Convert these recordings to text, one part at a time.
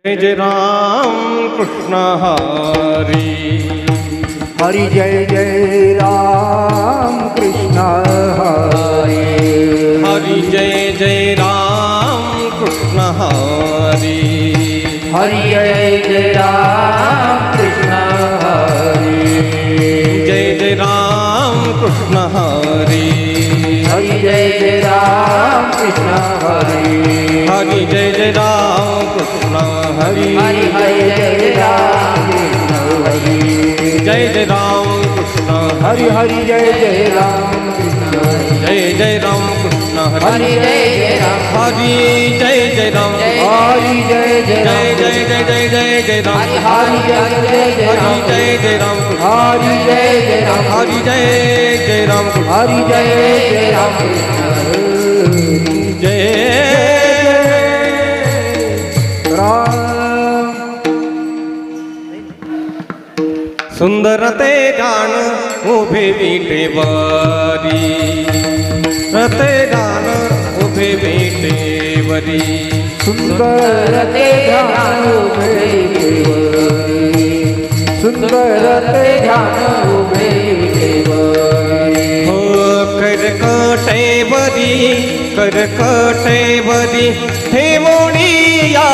जय जय राम कृष्ण हरी हरि जय जय राम कृष्ण हरि हरि जय जय राम कृष्ण हरी हरि जय जय राम कृष्ण हरि जय जय राम कृष्ण हरी हरि जय जय राम कृष्ण हरि हरि जय जय राम कृष्ण हरी हरि हरि जय जय राम कृष्ण हरि जय जय राम कृष्ण हरि हरि जय जय राम कृष्ण जय जय राम कृष्ण हरि जय जय राम हरि जय जय राम हरि जय जय जय राम जय जय जय जय जय राम हरि जय जय जय हरि राम जय जय राम हरि जय जय राम हरि जय जय राम हरि जय जय राम जय राम सुंदर ते गाण उभे विटेवरी रते गाण उभे विटेवरी सुंदर ते ध्यान उभे सुंदर ते ध्यान उभे हो करकटेवरी ठेवणीया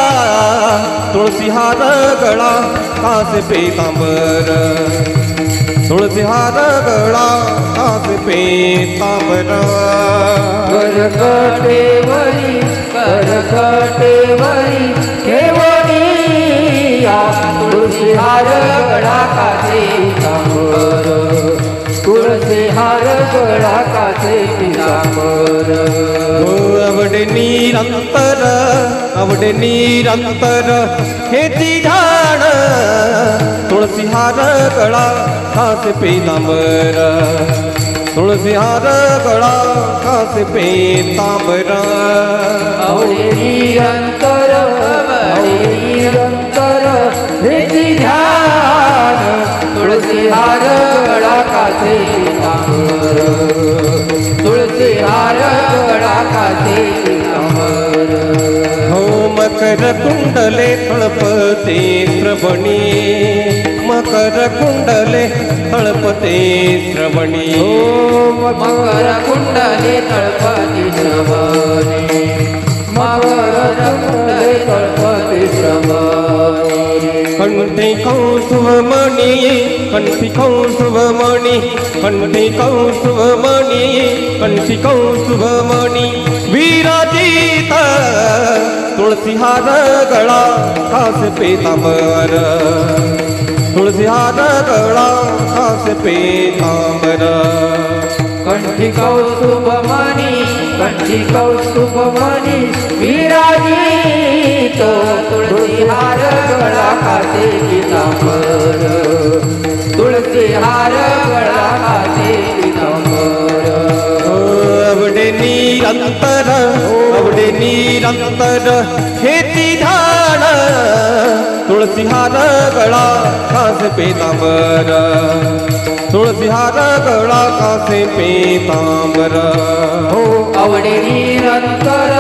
तुळसी हार गळा कास पेतांबर तुळसी हार गळा कास पेतांबर करकटेवरी ठेवणीया तुळसी हार गळा कासे पितांबर तुळसी हार गळा कासे पितांबर आवडे निरंतर हेची झाड तुळसी हार गळा कास पेतांबर तुळसी हार गळा कास पेतांबर आवडे निरंतर हेची ध्यान तुळसी हार गळा कासे पितांबर तुळसी हार गळा कासे पितांबर हो मकर कुंडले तळपते श्रवणी मकर कुंडले तळपते श्रवणी ओ मकर कुंडले तळपती श्रवणी मकर कुंडले तळपती श्रवणी कंठी कौसुभमणी कंठी कौसुभमणी कंठी कौसुभमणी कंठी कौसुभमणी विराजित तुळसी हार गळा कास पेतांबर तुळसी हार गळा कास पेतांबर कंठी कौस्तुभमणी विराजित तुळसी हार गळा कासे पितांबर तुळसी हार गळा कासे पितांबर आवडे निरंतर हेती झाड तुळसी हार गळा कास पेतांबर तुळसी हार गळा कासे पेतांबर हो आवडे निरंतर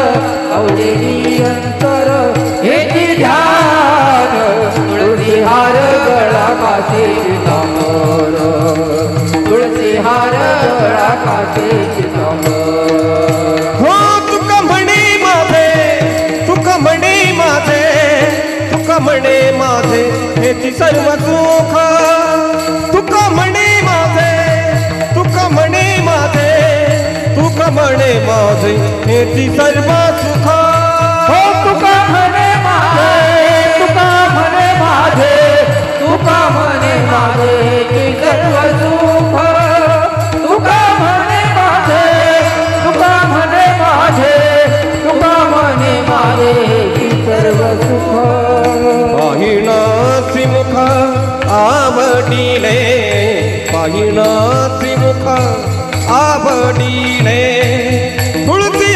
हेची ध्यान तुळसी हार गळा कासे पितांबर तुळसी हार गळा कासे पितांबर हो तुका म्हणे माझे हेची सर्व सुख तुका म्हणे माझे हेची सर्व सुख हो तुका म्हणे माझे की सर्व सुख तुका म्हणे माझे की सर्व सुख पाहिणा श्रीमुख आवडीने तुळसी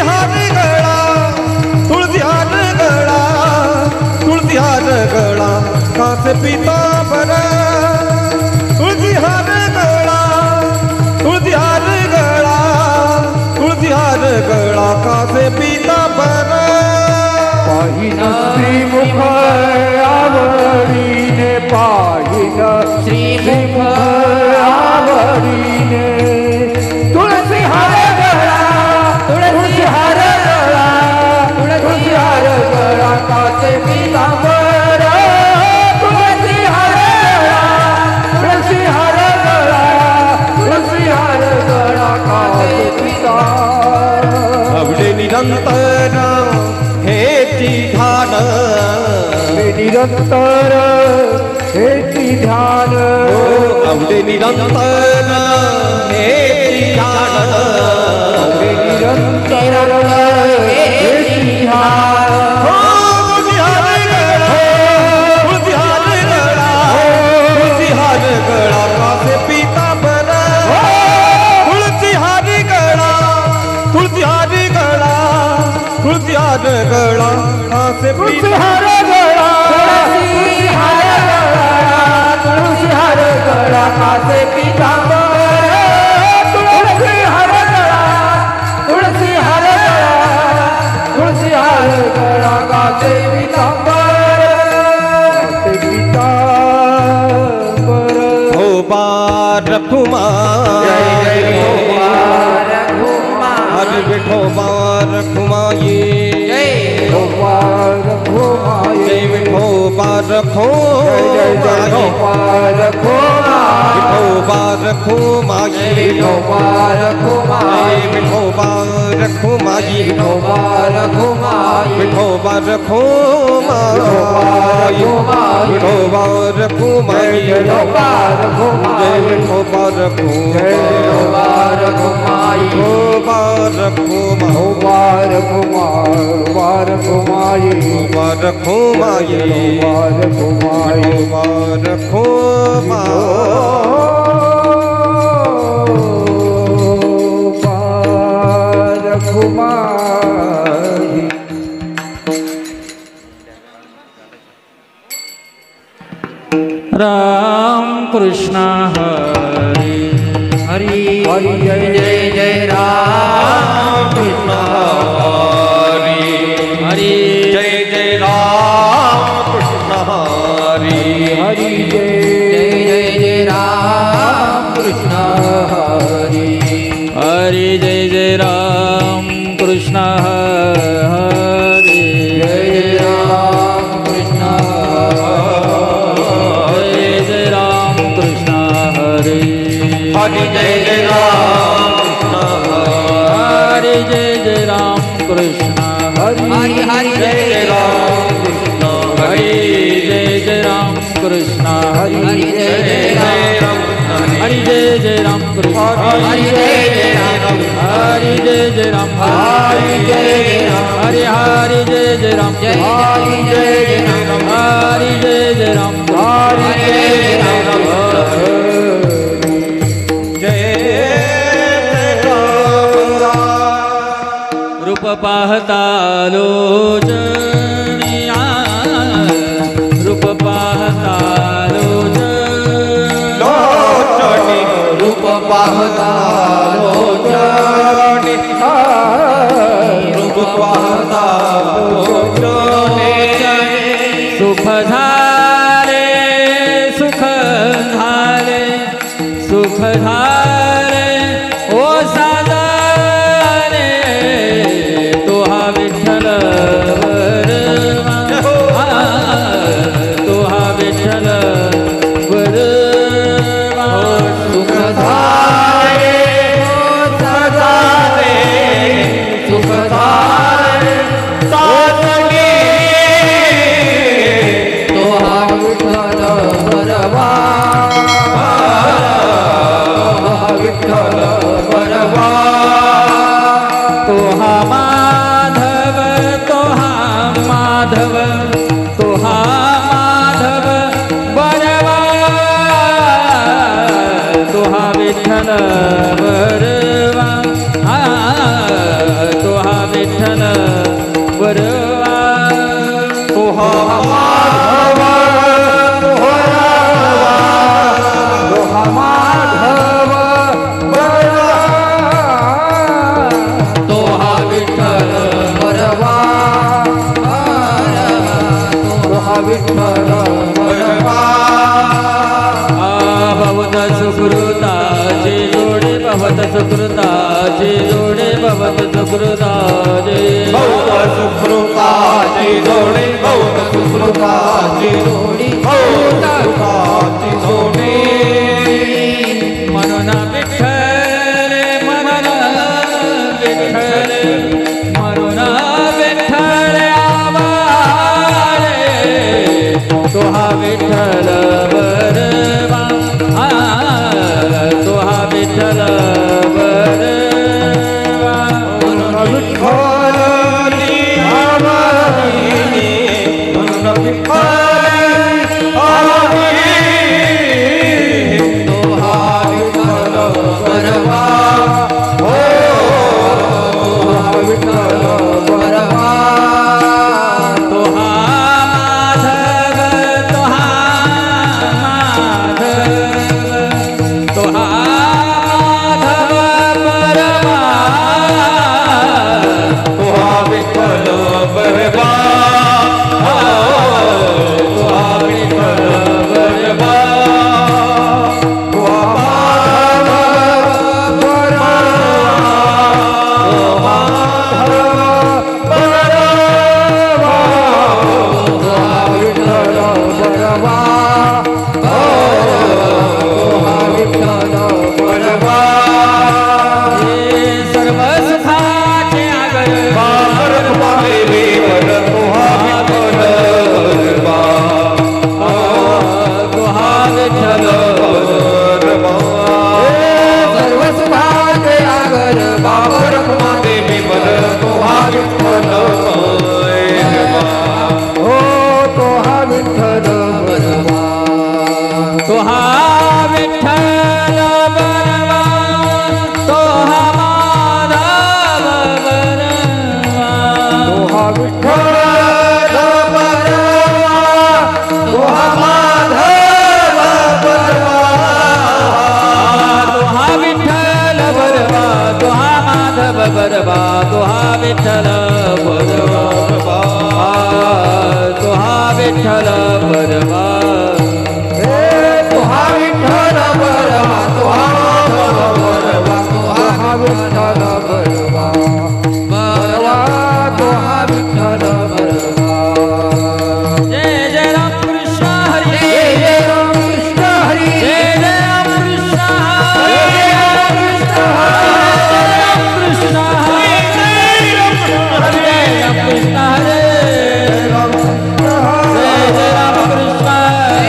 हार गळा कास पितांबर तुळसी हार गळा कास पितांबर पाहिना श्रीमुख पीतांबर तुळसी हार गळा तुळसी हार गळा तुळसी हार गळा कासे पीतांबर आवडे निरंतर हेची ध्यान निरंतर हेची ध्यान आवडे निरंतर हेची ध्यान निरंतर हेची ध्यान कासे पीतांबर तुळसी हारी गळा तुळसी हारी गळा तुळसी हार गळा कासे तुळसी हार गळा तुळसी हार गळा तुळसी हार गळा कासे पीतांबर तुळसी हार गळा तुळसी हार गळा तुळसी हार गळा कासे पीतांबर कासे पीतांबर हो बार कुमार जय जय गोपाल कुमार हर विठोबा रखुमाई जय गोपाल कुमार जय विठोबा रखो जय जय गोपाल कुमार विठोबा रखुमाई गोपाल कुमार विठोबा रखुमाई गोपाल कुमार विठोबा रखुमाई विठोबा रखुमाई गोपाल कुमार जय विठोबा रखुमाई गोपाल कुमार गोपाल रखुमाई गोपाल कुमार गोपाल कुमार गोपाल रखुमाई गोपाल कुमार गोपाल रखुमाई गोपाल कुमार राम कृष्ण हरे हरि हरि जय जय जय राम कृष्ण हरे जय जय राम कृष्ण हरि हरि जय जय जय राम कृष्ण हरि हरे जय जय राम कृष्ण हरे जय जय राम कृष्ण जय जय राम कृष्ण हरे हरि जय जय राम कृष्ण हरे जय जय राम कृष्ण हरि हरि जय जय राम कृष्ण हरे जय जय राम कृष्ण हरि हरे जय जय राम हरि जय जय राम कृष्ण हरि जय जय राम हरि जय जय राम हरि जय जय राम हरे हरि जय जय राम जय हरि जय जय राम हरि जय जय राम हरि जय जय राम जय रूप पाहता लोचनिया रूप पाहता लोचनी रूप पाहता लोचनी रूप पाहता लोचनी सुख झाले सुख झाले सुख झाले ओ साधारे तो हा विठ्ठल वरवा तो हा विठ्ठल वरवा सुख झाले सदारे सुख झाले सासंगी तो हा विठ्ठल बरवा विठ्ठल बरवा तो हा माधव तो हा माधव तो हा माधव बरवा तो हा विठ्ठल बरवा तो हा विठ्ठल बरवा तो हा माधव तो हा माधव बरवा तो हा विठ्ठल बरवा तो हा विठ्ठल बरवा भवत सुकृताचे जोडे भवत सुकृता सुकृताचे जोडे भवत सुकृताचे बहुत सुकृताची जोडी बहुत सुकृताची जोडी बहुत सुकृताची जोडी म्हणून विठ्ठल म्हणून विठ्ठल म्हणून विठ्ठल आवारे तो हा विठ्ठल बरवा तो हा विठ्ठल बरवा म्हणून विठ्ठली आवारी म्हणून विठ्ठली आवारी तो हा विठ्ठल बरवा हो तो हा विठ्ठल बरवा तो हा माधव तो हा माधव तो हा माधव परवा तो हा विठ्ठल बरवा हो तो हा विठ्ठल बरवा तो हा माधव बरवा तो माधव बरवा तो हा विठ्ठल बरवा हो तो हा विठ्ठल बरवा हे सर्व सुखाचे आगर बाबर तुम्हारे बेवर तो हा विठ्ठल बरवा तो हा विठ्ठल बरवा सर्व सुभाचे आगर बाबर तुम्हारे बेवर तो हा विठ्ठल बरवा हो तो हा विठ्ठल बरवा तो हा विठ्ठल बरवा तो हा माधव बरवा तो हा विठ्ठल बरवा तो हा माधव बरवा तो हा विठ्ठल बरवा तो हा माधव बरवा तो हा विठ्ठल बरवा तो हा विठ्ठल बरवा हे तो हा विठ्ठल बरवा तो हा माधव बरवा तो हा विठ्ठल बरवा बरवा तो हा विठ्ठल बरवा जय जय राम कृष्ण हरी जय जय राम कृष्ण हरी जय जय राम कृष्ण हरी जय राम कृष्ण हरी जय राम कृष्ण हरी राम कृष्ण जय जय राम कृष्ण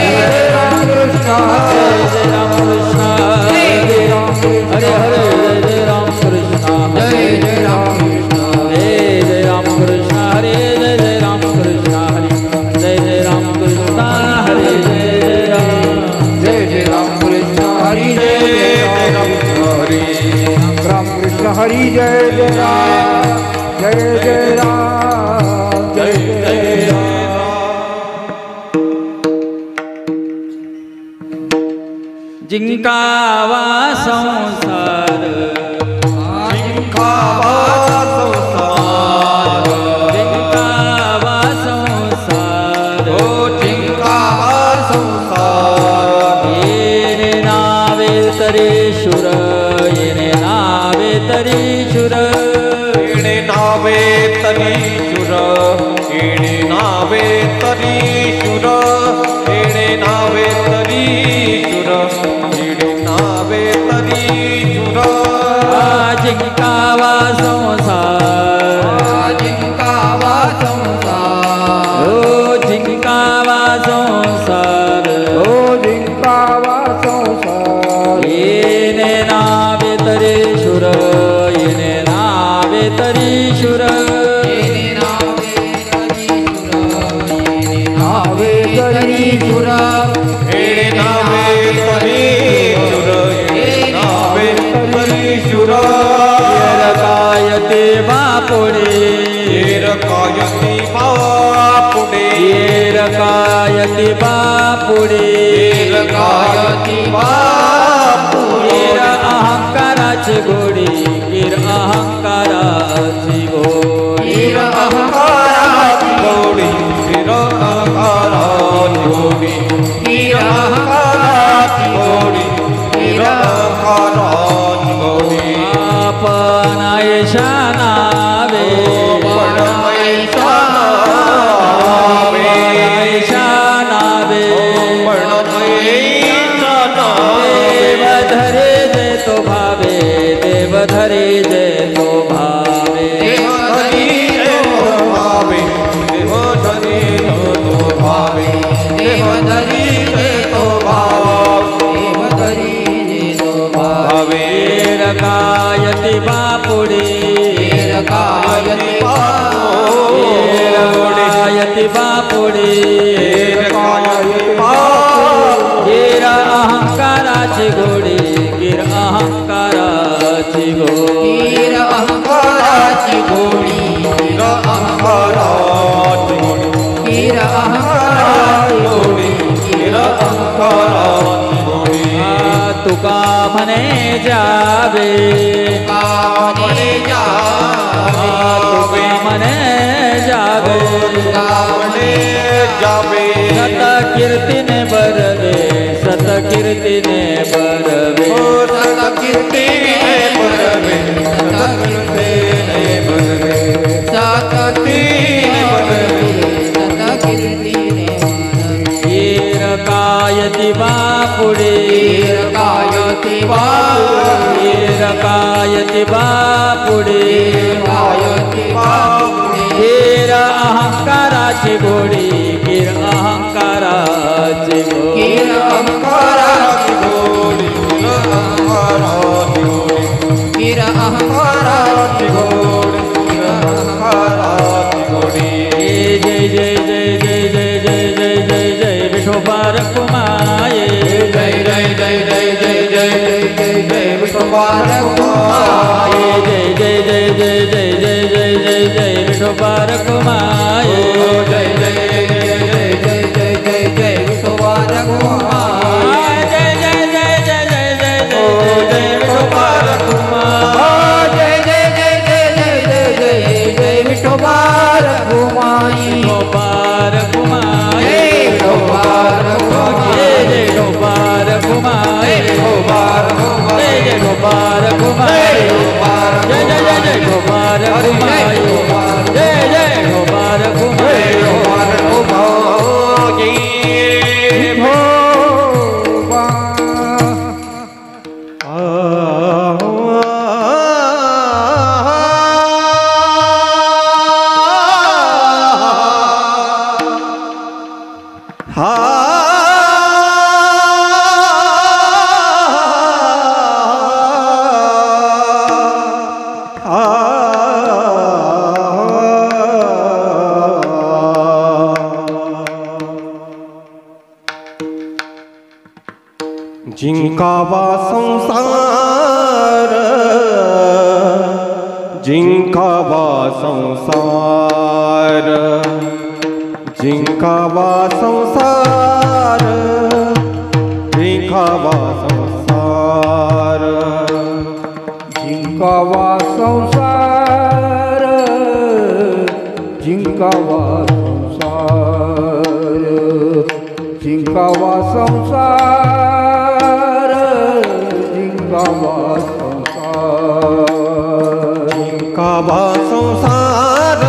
जय राम कृष्ण जय जय राम कृष्ण हरे हरे जय जय राम कृष्ण जय जय राम कृष्ण जय जय राम कृष्ण हरे जय जय राम कृष्ण हरे जय जय राम कृष्ण हरे जय जय राम जय जय राम कृष्ण हरी जय जय राम कृष्ण हरी राम कृष्ण हरी जय जय राम जय जय राम जय जय राम जिंकावा संसार जिंकावा संसार जिंकावा संसार हो जिंकावा संसार येणे नावे तरी शुर येणे नावे तरी शुर येणे नावे तरी शुर येणे नावे तरी शुर येणे नावे तरी शुर येणे नावे तरी शुर जिंकावा संसार जिंकावा संसार हो जिंकावा संसार हो जिंकावा संसार येणे नावे तरी शुर येणे नावे तरी शुर नावे तरी शुर येणे नावे तरी शुर येणे नावे तरी शुर कायते बापुडे कायती बापुडे कायती बापुडे कायती बापुडे अहंकाराची घोडी गिर अहंकाराची घोडी अहंकाराची घोडी अहंकाराची घोडी अहंकाराची घोडी अहंकाराची घोडी ऐशा नावे ऐशा नावे देव धरे जे तो भावे देव धरे जे तो भावे रकायति बापुड़ी रकायति बापुड़ी गिरा अहंकाराची घोडी गिर अहंकाराची घोडी गिर अहंकाराची घोडी गिर अहंकाराची घोडी गिर अहंकाराची घोडी गिर अहंकाराची घोडी तुका म्हणे जावे म्हणे जावे तुका म्हणे जावे सत कीर्तीने बरवे सत कीर्तीने बरवे सत कीर्तीने बरवे सत कीर्तीने बरवे सत कीर्तीने बरवे सत कीर्तीने वीर कायति बापुडे वीर कायति बापुडे वीर कायति बापुडे कायति बापुडे वीर अहंकाराची घोडी गिर अहंकाराची घोडी गिर अहंकाराची घोडी गिर अहंकाराची घोडी गिर अहंकाराची घोडी जय जय जय जय जय जय जय जय जय विठोबा रखुमाये जय जय जय जय जय जय जय जय जय विठोबा रखुमाये जय जय जय जय जय जय जय जय जय विठोबा रखुमाये जय जय जय जय जय जय जय जय विठोबा रखुमाये जय जय जय जय जय जय जय विठोबा रखुमाये जय जय जय जय जय जय जय विठोबा रखुमाये विठोबा रखुमाये विठोबा रखुमाये जय विठोबा रखुमाये विठोबा रखुमाये जय विठोबा रखुमाये जय जय जय जय विठोबा रखुमाये जय जय विठोबा रखुमाये जिनका वा संसार जिनका वा संसार जिनका वा संसार जिनका वा संसार जिनका वा संसार जिनका वा संसार जिनका वा संसार जिनका वा संसार जिनका वा संसार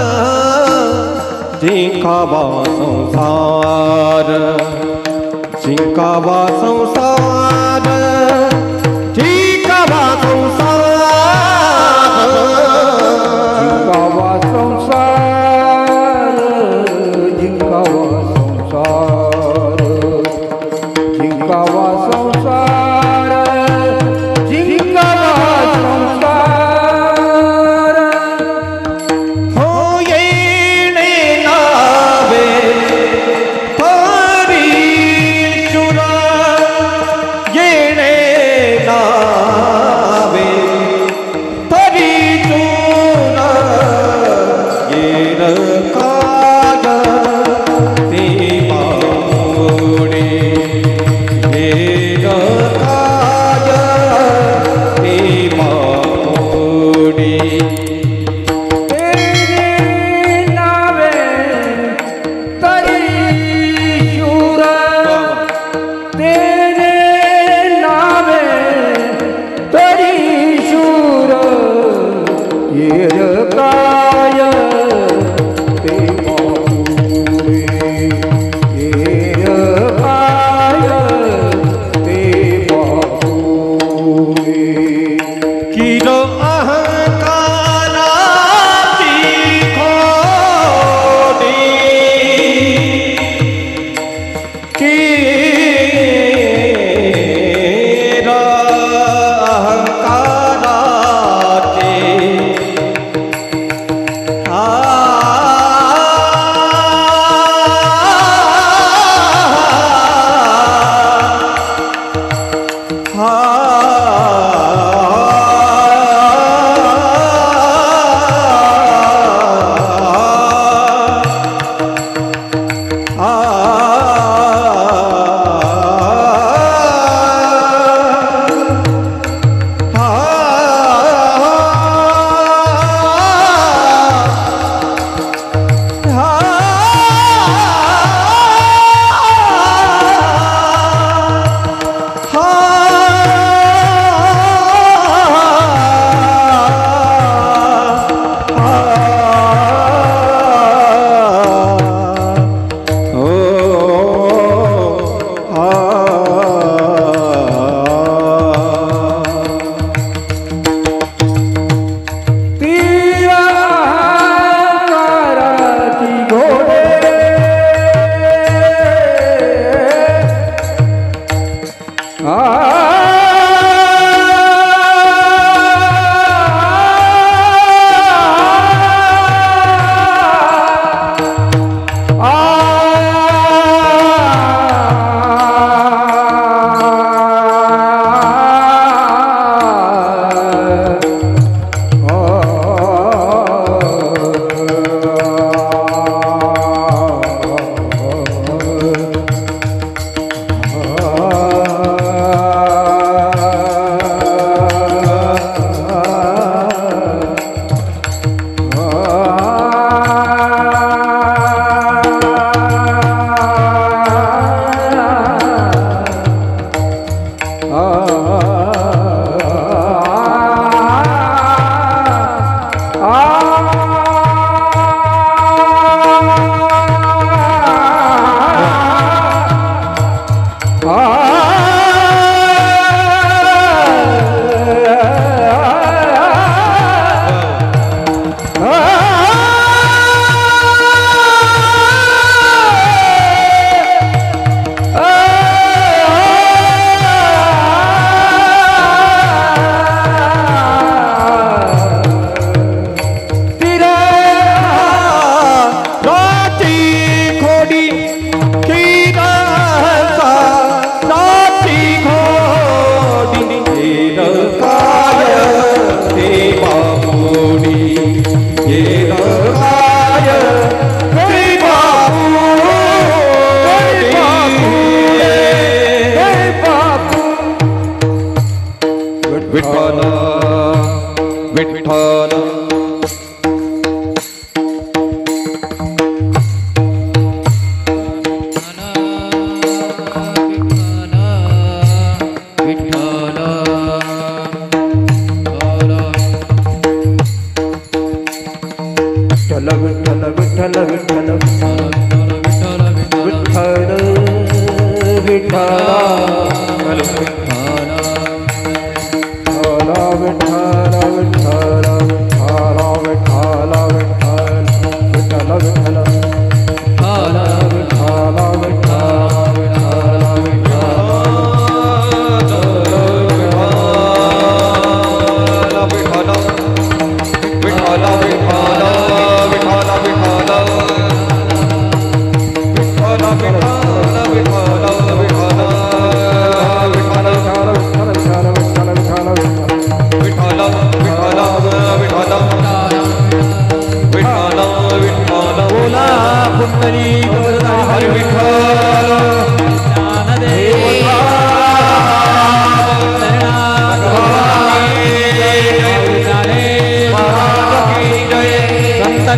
जिनका वा संसार जिनका वा संसार जिनका वा संसार जिनका वा संसार जिनका वा संसार जिनका वा संसार हो येणे नावे परीशुरा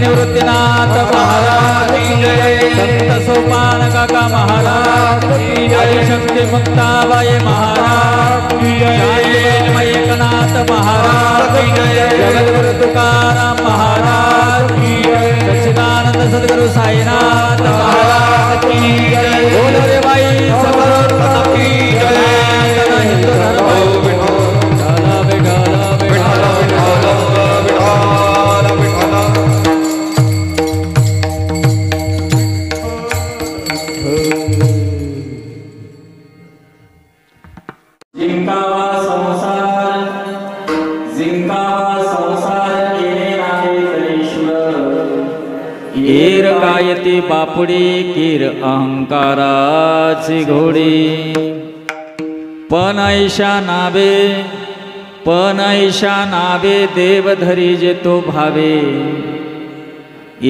निवृत्तीनाथ महाराज संत सोपान काका महाराज आदिशक्ती मुक्ताबाई महाराज एकनाथ महाराज जगद्गुरु तुकाराम महाराज सच्चिदानंद सद्गुरु साईनाथ महाराज बोलो रे बाई समर्थ की जय हिंदू धर्म यती बापुडी कीर अहंकाराची घोडी पण ऐशा नावे देव धरी जे तो भावे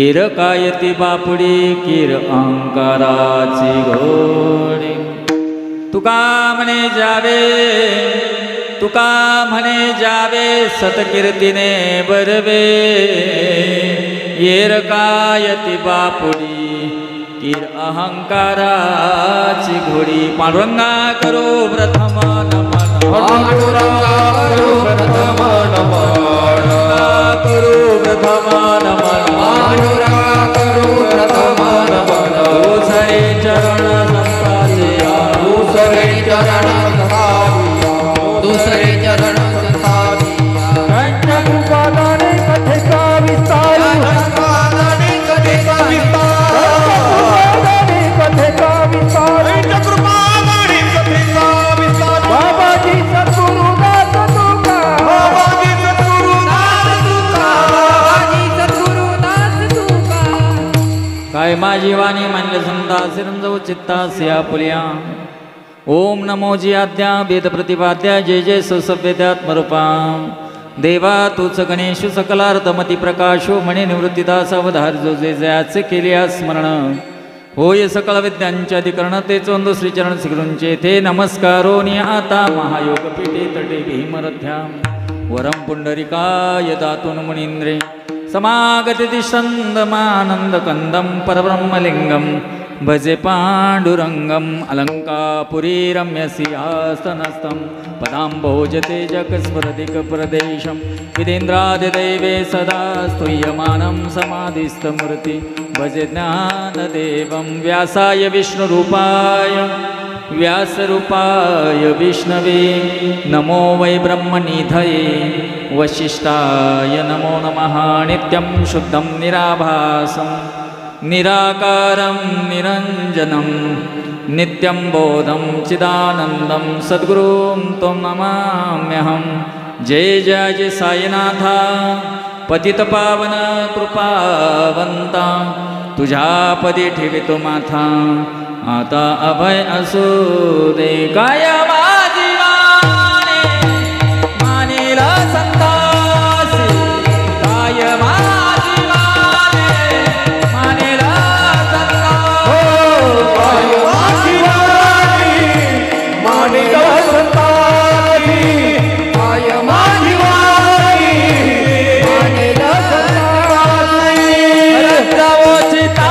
एरकायती बापुडी कीर अहंकाराची घोडी तुका म्हणे जावे सतकीर्तीने बरवे एरकायती बापुडी कीर अहंकाराची घोडी पांडुरंगा करो प्रथम नमन पांडुरंगा करो प्रथम नमन करो प्रथम नमन पांडुरंगा करो प्रथम नमन दुसरे चरण संताचे दुसरे चरण दुसरे चरण पंचकृपादाने कथेचा विस्तार कथेचा विस्तार बाबाजी सद्गुरुदास तुका काय माझी वाणी मानले संता सिरंजव चित्तास्य आपुल्या ओम नमो जी आद्या वेद प्रतिपाद्या जय जय ससभ्यत्मरूपा देवा तूच गणेश सकलार्थमती प्रकाशो म्हणे निवृत्तीदास अवधार जो जे जयाचे केले स्मरण होय सकल विद्यांच्या अधिकरण ते चोंद श्रीचरण श्रीगुरूंचे ते नमस्कारो आता महायोग पीठे तटे भीमरथ्या वरम पुंडरिकाय दातून मुनींद्रे समागती छंदमानंद कंदम परब्रह्मलिंगम भजे पांडुरंगम अलंकापुरी रम्य सिंहासनस्थं पदाम्भोजते जगस्फुरदिक प्रदेशं विदेन्द्रादिदैवे सदा स्तूयमानं समाधिस्थमूर्ति भजे ज्ञानदेवं व्यासाय व्यासरूपाय विष्णवे नमो वै ब्रह्मनिधये वसिष्ठाय नमो नमः नित्यं शुद्धं निराभासं निराकारं निरञ्जनं नित्यं बोधं चिदानन्दं सद्गुरुं त्वं नमाम्यहं जय जय जय साईनाथा पतितपावन कृपावंता तुझ्या पदी ठेवितो माथा आता अभय असू दे काय माझी वाणी मानेला संतासी काय माझी वाणी मानेला संतासी काय माझी वाणी मानेला संतासी काय माझी वाणी मानेला संतासी रंजवोचिता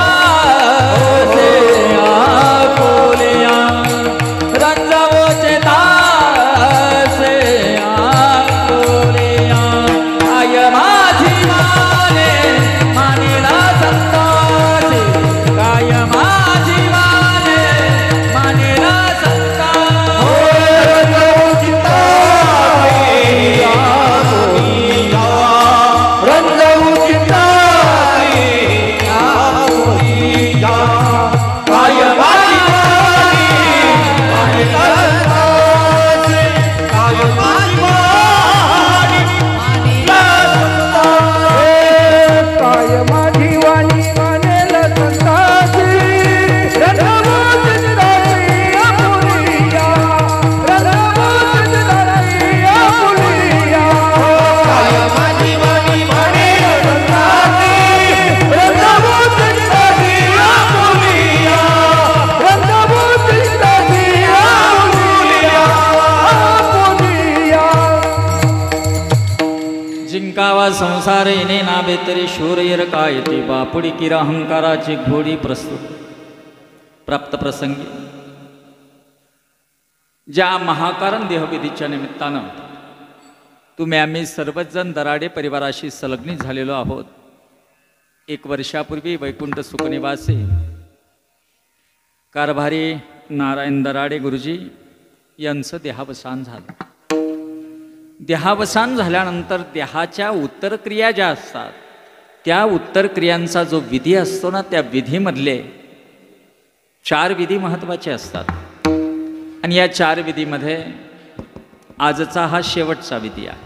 संसार येणे नाबे तरी शूरयर काय ती बापुडी किरा अहंकाराची घोडी प्रस्तुत प्राप्त प्रसंगी ज्या महाकारण देहविधीच्या निमित्तानं तुम्ही आम्ही सर्वच जण दराडे परिवाराशी संलग्नित झालेलो आहोत. 1 वर्षापूर्वी वैकुंठ सुखनिवासी कारभारी नारायण दराडे गुरुजी यांचं देहावसान झालं. देहावसान झाल्यानंतर देहाच्या उत्तरक्रिया ज्या असतात त्या उत्तरक्रियांचा जो विधी असतो ना, त्या विधीमधले 4 विधी महत्त्वाचे असतात. आणि या 4 विधीमध्ये आजचा हा शेवटचा विधी आहे.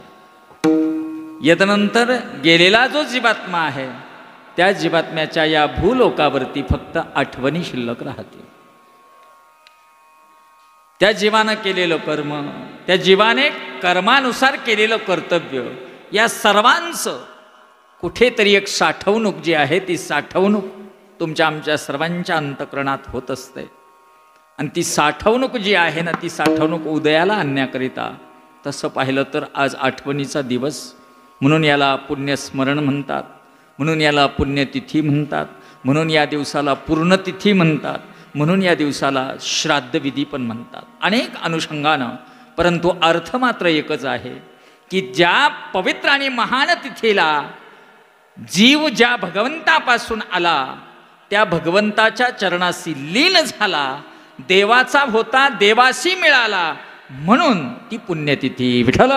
यानंतर गेलेला जो जीवात्मा आहे त्या जीवात्म्याच्या या भूलोकावरती फक्त आठवणी शिल्लक राहतील. त्या जीवानं केलेलं कर्म, त्या जीवाने कर्मानुसार केलेलं कर्तव्य, या सर्वांचं कुठेतरी एक साठवणूक जी आहे ती साठवणूक तुमच्या आमच्या सर्वांच्या अंतःकरणात होत असते. आणि ती साठवणूक जी आहे ना, ती साठवणूक उदयाला आणण्याकरिता, तसं पाहिलं तर आज आठवणीचा दिवस म्हणून याला पुण्यस्मरण म्हणतात, म्हणून याला पुण्यतिथी म्हणतात, म्हणून या दिवसाला पूर्णतिथी म्हणतात, म्हणून या दिवसाला श्राद्धविधी पण म्हणतात अनेक अनुषंगानं. परंतु अर्थ मात्र एकच आहे की ज्या पवित्र आणि महान तिथीला जीव ज्या भगवंतापासून आला, त्या भगवंताच्या चरणाशी लीन झाला, देवाचा होता देवाशी मिळाला, म्हणून ती पुण्यतिथी. विठ्ठल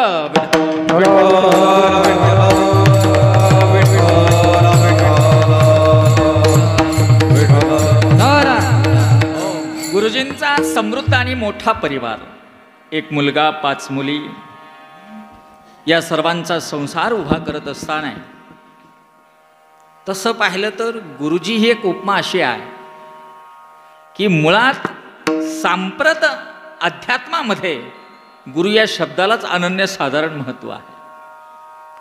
गुरुजींचा समृद्ध आणि मोठा परिवार, एक मुलगा 5 मुली, या सर्वांचा संसार उभा करत असताना तसं पाहिलं तर गुरुजी ही एक उपमा अशी आहे की मुळात सांप्रत अध्यात्मामध्ये गुरु या शब्दालाच अनन्यसाधारण महत्त्व आहे.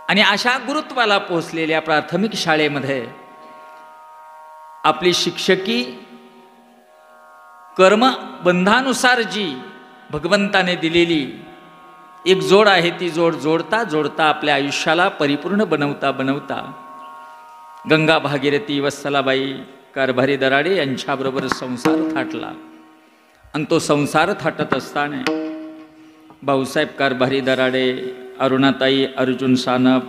आणि अशा गुरुत्वाला पोहोचलेल्या प्राथमिक शाळेमध्ये आपली शिक्षकी कर्मबंधानुसार जी भगवंताने दिलेली एक जोड आहे, ती जोड जोडता जोडता आपल्या आयुष्याला परिपूर्ण बनवता बनवता गंगा भागीरथी वत्सलाबाई कारभारी दराडे यांच्याबरोबर संसार थाटला. आणि तो संसार थाटत असताना भाऊसाहेब कारभारी दराडे, अरुणाताई अर्जुन सानप,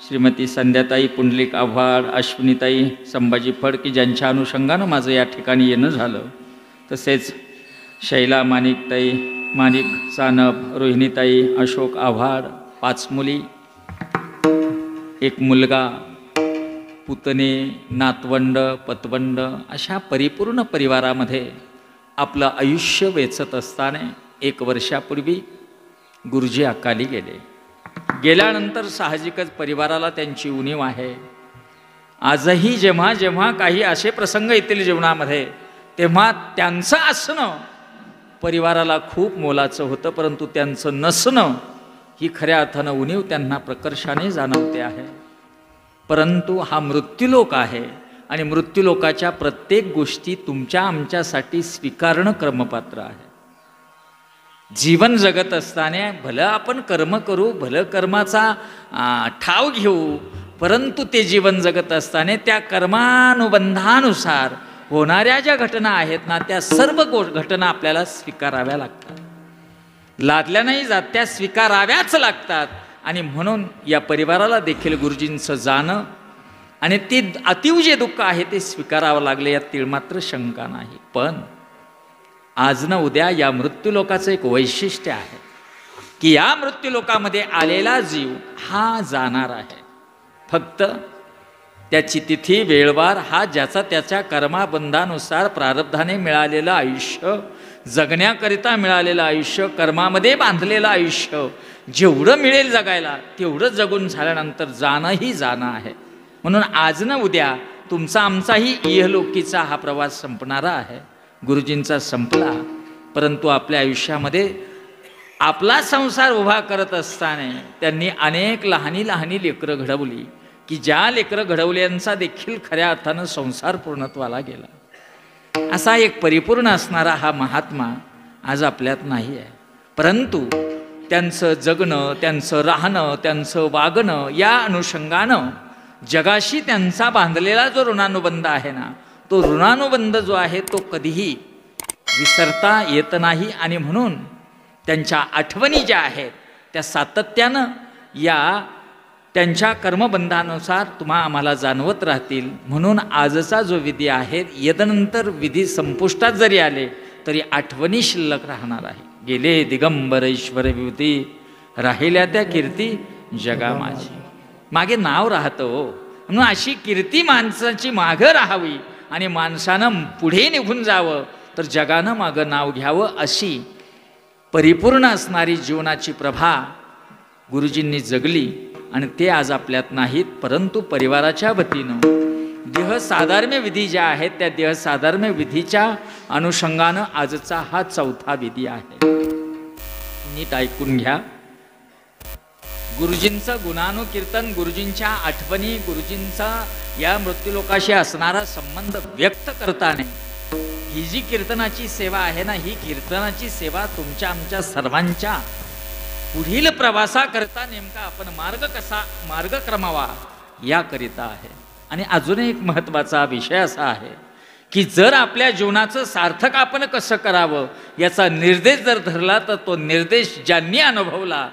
श्रीमती संध्याताई पुंडलिक आव्हाड, अश्विनीताई संभाजी फडकी, ज्यांच्या अनुषंगानं माझं या ठिकाणी येणं झालं, तसेच शैला माणिकताई माणिक सानप, रोहिणीताई अशोक आव्हाड, 5 मुली, एक मुलगा, पुतणे, नातवंड, पतवंड, अशा परिपूर्ण परिवारामध्ये आपलं आयुष्य वेचत असताना 1 वर्षापूर्वी गुरुजी अकाली गेले. गेल्यानंतर साहजिकच परिवाराला त्यांची उणीव आहे. आजही जेव्हा जेव्हा काही असे प्रसंग येतील जीवनामध्ये, तेव्हा त्यांचं असणं परिवाराला खूप मोलाचं होतं, परंतु त्यांचं नसणं ही खऱ्या अर्थानं उणीव त्यांना प्रकर्षाने जाणवते आहे. परंतु हा मृत्यूलोक आहे आणि मृत्यूलोकाच्या प्रत्येक गोष्टी तुमच्या आमच्यासाठी स्वीकारणं कर्मपात्र आहे. जीवन जगत असताना भलं आपण कर्म करू, भलं कर्माचा ठाव घेऊ, परंतु ते जीवन जगत असताना त्या कर्मानुबंधानुसार होणाऱ्या ज्या घटना आहेत ना, त्या सर्व घटना आपल्याला स्वीकाराव्या लागतात. लादल्या नाही जात, त्या स्वीकाराव्याच लागतात. आणि म्हणून या परिवाराला देखील गुरुजींचं जाणं आणि ते अतीव जे दुःख आहे ते स्वीकारावं लागले, यात तिळमात्र शंका नाही. पण आज न उद्या या मृत्यूलोकाचं एक वैशिष्ट्य आहे की या मृत्यूलोकामध्ये आलेला जीव हा जाणार आहे. फक्त त्याची तिथी वेळवार हा ज्याचा त्याच्या कर्माबंधानुसार प्रारब्धाने मिळालेलं आयुष्य, जगण्याकरिता मिळालेलं आयुष्य, कर्मामध्ये बांधलेलं आयुष्य, जेवढं मिळेल जगायला तेवढं जगून झाल्यानंतर जाणंही जाणं आहे. म्हणून आज न उद्या तुमचा आमचाही इहलोकीचा हा प्रवास संपणारा आहे. गुरुजींचा संपला, परंतु आपल्या आयुष्यामध्ये आपला संसार उभा करत असताना त्यांनी अनेक लहानी लहानी लेकरं घडवली की ज्या लेकरं घडवल्यांचा देखील खऱ्या अर्थानं संसार पूर्णत्वाला गेला. असा एक परिपूर्ण असणारा हा महात्मा आज आपल्यात नाही आहे. परंतु त्यांचं जगणं, त्यांचं राहणं, त्यांचं वागणं, या अनुषंगानं जगाशी त्यांचा बांधलेला जो ऋणानुबंध आहे ना, तो ऋणानुबंध जो आहे तो कधीही विसरता येत नाही. आणि म्हणून त्यांच्या आठवणी ज्या आहेत त्या सातत्यानं या त्यांच्या कर्मबंधानुसार तुम्हा आम्हाला जाणवत राहतील. म्हणून आजचा जो विधी आहे, यदनंतर विधी संपुष्टात जरी आले तरी आठवणी शिल्लक राहणार आहे. गेले दिगंबर ईश्वर विभूती, राहिल्या त्या कीर्ती जगा माझी. मागे नाव राहतं हो, म्हणून अशी कीर्ती माणसाची मागं राहावी आणि माणसानं पुढे निघून जावं, तर जगानं मागं नाव घ्यावं, अशी परिपूर्ण असणारी जीवनाची प्रभा गुरुजींनी जगली. आणि ते आज आपल्यात नाहीत, परंतु परिवाराच्या वतीनं देहसाधर्म्य विधी ज्या आहेत त्या देहसाधर्म्य विधीच्या अनुषंगानं आजचा हा चौथा विधी आहे. नीट ऐकून घ्या. गुरुजींचं गुणानुकीर्तन, गुरुजींच्या आठवणी, गुरुजींचा या मृत्यूलोकाशी असणारा संबंध व्यक्त करताना ही जी कीर्तनाची सेवा आहे ना, ही कीर्तनाची सेवा तुमच्या आमच्या सर्वांच्या पुढील प्रवासाकरता नेमका आपण मार्ग क्रमावा याकरिता आहे. आणि अजून एक महत्त्वाचा विषय असा आहे की जर आपल्या जीवनाचं सार्थक आपण कसं करावं याचा निर्देश जर धरला तर तो निर्देश ज्यांनी अनुभवला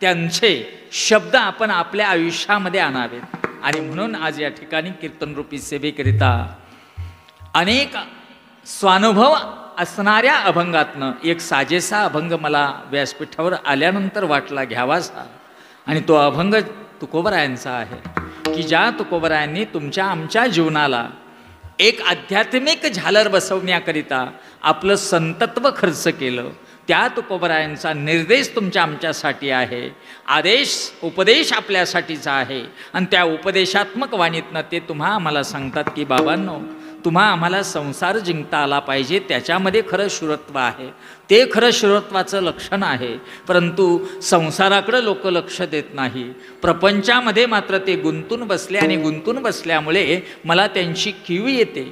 त्यांचे शब्द आपण आपल्या आयुष्यामध्ये आणावेत. आणि म्हणून आज या ठिकाणी कीर्तनरूपी सेवेकरिता अनेक स्वानुभव असणाऱ्या अभंगातनं एक साजेसा अभंग मला व्यासपीठावर आल्यानंतर वाटला घ्यावासा. आणि तो अभंग तुकोबरायांचा आहे की ज्या तुकोबरायांनी तुमच्या आमच्या जीवनाला एक आध्यात्मिक झालर बसवण्याकरिता आपलं संतत्व खर्च केलं. त्या तुकोबरायांचा निर्देश तुमच्या आमच्यासाठी आहे, उपदेश आपल्यासाठीचा आहे. आणि त्या उपदेशात्मक वाणीतनं ते तुम्हा आम्हाला सांगतात की बाबांनो, तुम्हा आम्हाला संसार जिंकता आला पाहिजे, त्याच्यामध्ये खरं शूरत्व आहे, ते खरं शूरत्वाचं लक्षण आहे. परंतु संसाराकडं लोक लक्ष देत नाही, प्रपंचामध्ये मात्र ते गुंतून बसले आणि गुंतून बसल्यामुळे मला त्यांची कीव येते.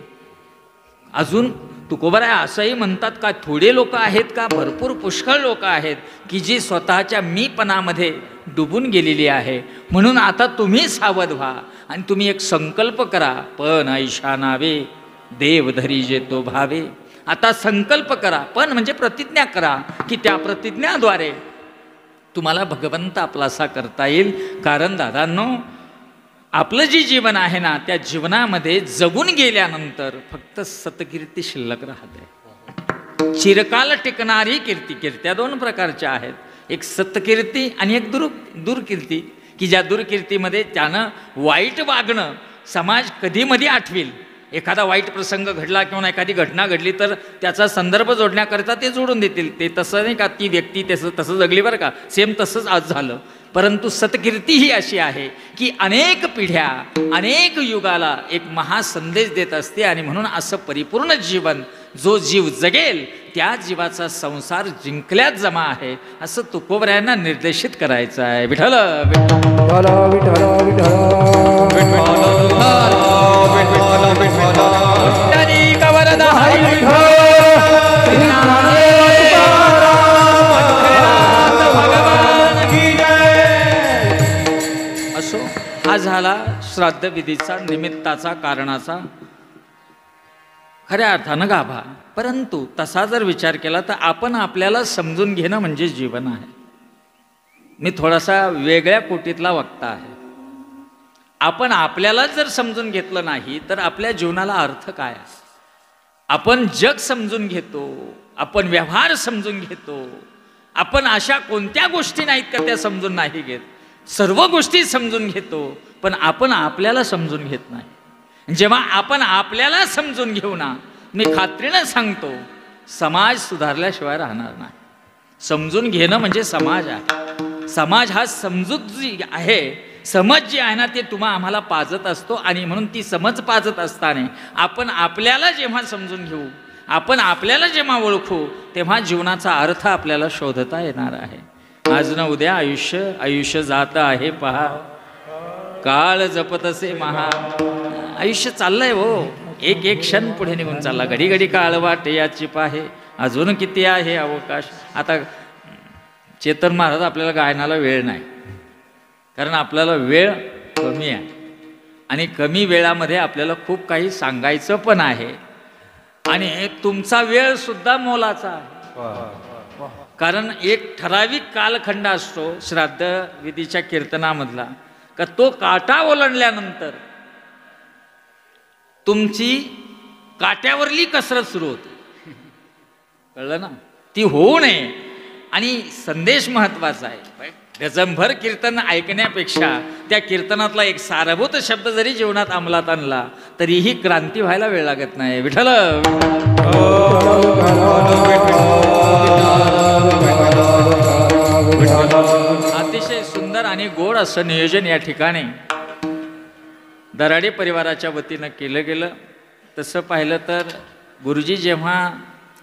अजून तुकोबराय असंही म्हणतात का थोडे लोक आहेत का भरपूर पुष्कळ लोक आहेत की जी स्वतःच्या मीपणामध्ये डुबून गेलेली आहे. म्हणून आता तुम्ही सावध व्हा आणि तुम्ही एक संकल्प करा, पण ऐशा नावे देव धरी जे तो भावे. आता संकल्प करा, पण म्हणजे प्रतिज्ञा करा की त्या प्रतिज्ञाद्वारे तुम्हाला भगवंत आपलासा करता येईल. कारण दादांनो, आपलं जे जीवन आहे ना त्या जीवनामध्ये जगून गेल्यानंतर फक्त सतकीर्ती शिल्लक राहते. चिरकाल टिकणारी कीर्ती, कीर्त्या दोन प्रकारच्या आहेत, एक सत्कीर्ती आणि एक दुर्कीर्ती, की ज्या दुर्कीर्तीमध्ये त्यानं वाईट वागणं समाज कधी मध्ये आठवेल. एखादा वाईट प्रसंग घडला किंवा एखादी घटना घडली तर त्याचा संदर्भ जोडण्याकरिता ते जोडून देतील. ते तसं नाही का ती व्यक्ती तसं जगली बरं का, सेम तसंच आज झालं. परंतु सत्कीर्ती ही अशी आहे की अनेक पिढ्या अनेक युगाला एक महासंदेश देत असते. आणि म्हणून असं परिपूर्ण जीवन जो जीव जगेल त्या जीवाचा संसार जिंकल्यात जमा आहे असं तुकोबरायांना निर्देशित करायचं आहे. विठ्ठल असो. हा झाला श्राद्ध विधीचा निमित्ताचा कारणाचा खऱ्या अर्थानं गाभा. परंतु तसा जर विचार केला तर आपण आपल्याला समजून घेणं म्हणजे जीवन आहे. मी थोडासा वेगळ्या कोटीतला वक्ता आहे. आपण आपल्याला जर समजून घेतलं नाही तर आपल्या जीवनाला अर्थ काय आहे. आपण जग समजून घेतो, आपण व्यवहार समजून घेतो, आपण अशा कोणत्या गोष्टी नाहीत का त्या समजून नाही घेत. सर्व गोष्टी समजून घेतो पण आपण आपल्याला समजून घेत नाही. जेव्हा आपण आपल्याला समजून घेऊ ना, मी खात्रीनं सांगतो समाज सुधारल्याशिवाय राहणार नाही. समजून घेणं म्हणजे समाज आहे. समाज हा समजूत जी आहे, समज जी आहे ना ते तुम्हा आम्हाला पाजत असतो. आणि म्हणून ती समज पाजत असताना आपण आपल्याला जेव्हा समजून घेऊ, आपण आपल्याला जेव्हा ओळखू तेव्हा जीवनाचा अर्थ आपल्याला शोधता येणार आहे. आज न उद्या आयुष्य जात आहे पहा, काळ जपतसे महा. आयुष्य चाललंय हो, एक एक क्षण पुढे निघून चालला. घडी घडी काळ वाट याची पाहे, अजून किती आहे अवकाश. आता चेतन महाराज आपल्याला गायनाला वेळ नाही, कारण आपल्याला वेळ कमी आहे आणि कमी वेळामध्ये आपल्याला खूप काही सांगायचं पण आहे. आणि तुमचा वेळ सुद्धा मोलाचा आहे, कारण एक ठराविक कालखंड असतो श्राद्ध विधीच्या कीर्तनामधला का तो काटा ओलांडल्यानंतर तुमची काट्यावरली कसरत सुरू होते. कळलं ना, ती होऊ नये. आणि संदेश महत्वाचा आहे. गजंभर कीर्तन ऐकण्यापेक्षा त्या कीर्तनातला एक सारभूत शब्द जरी जीवनात अंमलात आणला तरीही क्रांती व्हायला वेळ लागत नाही. विठ्ठल अतिशय सुंदर आणि गोड असं नियोजन या ठिकाणी दराडे परिवाराच्या वतीनं केलं गेलं. तसं पाहिलं तर गुरुजी जेव्हा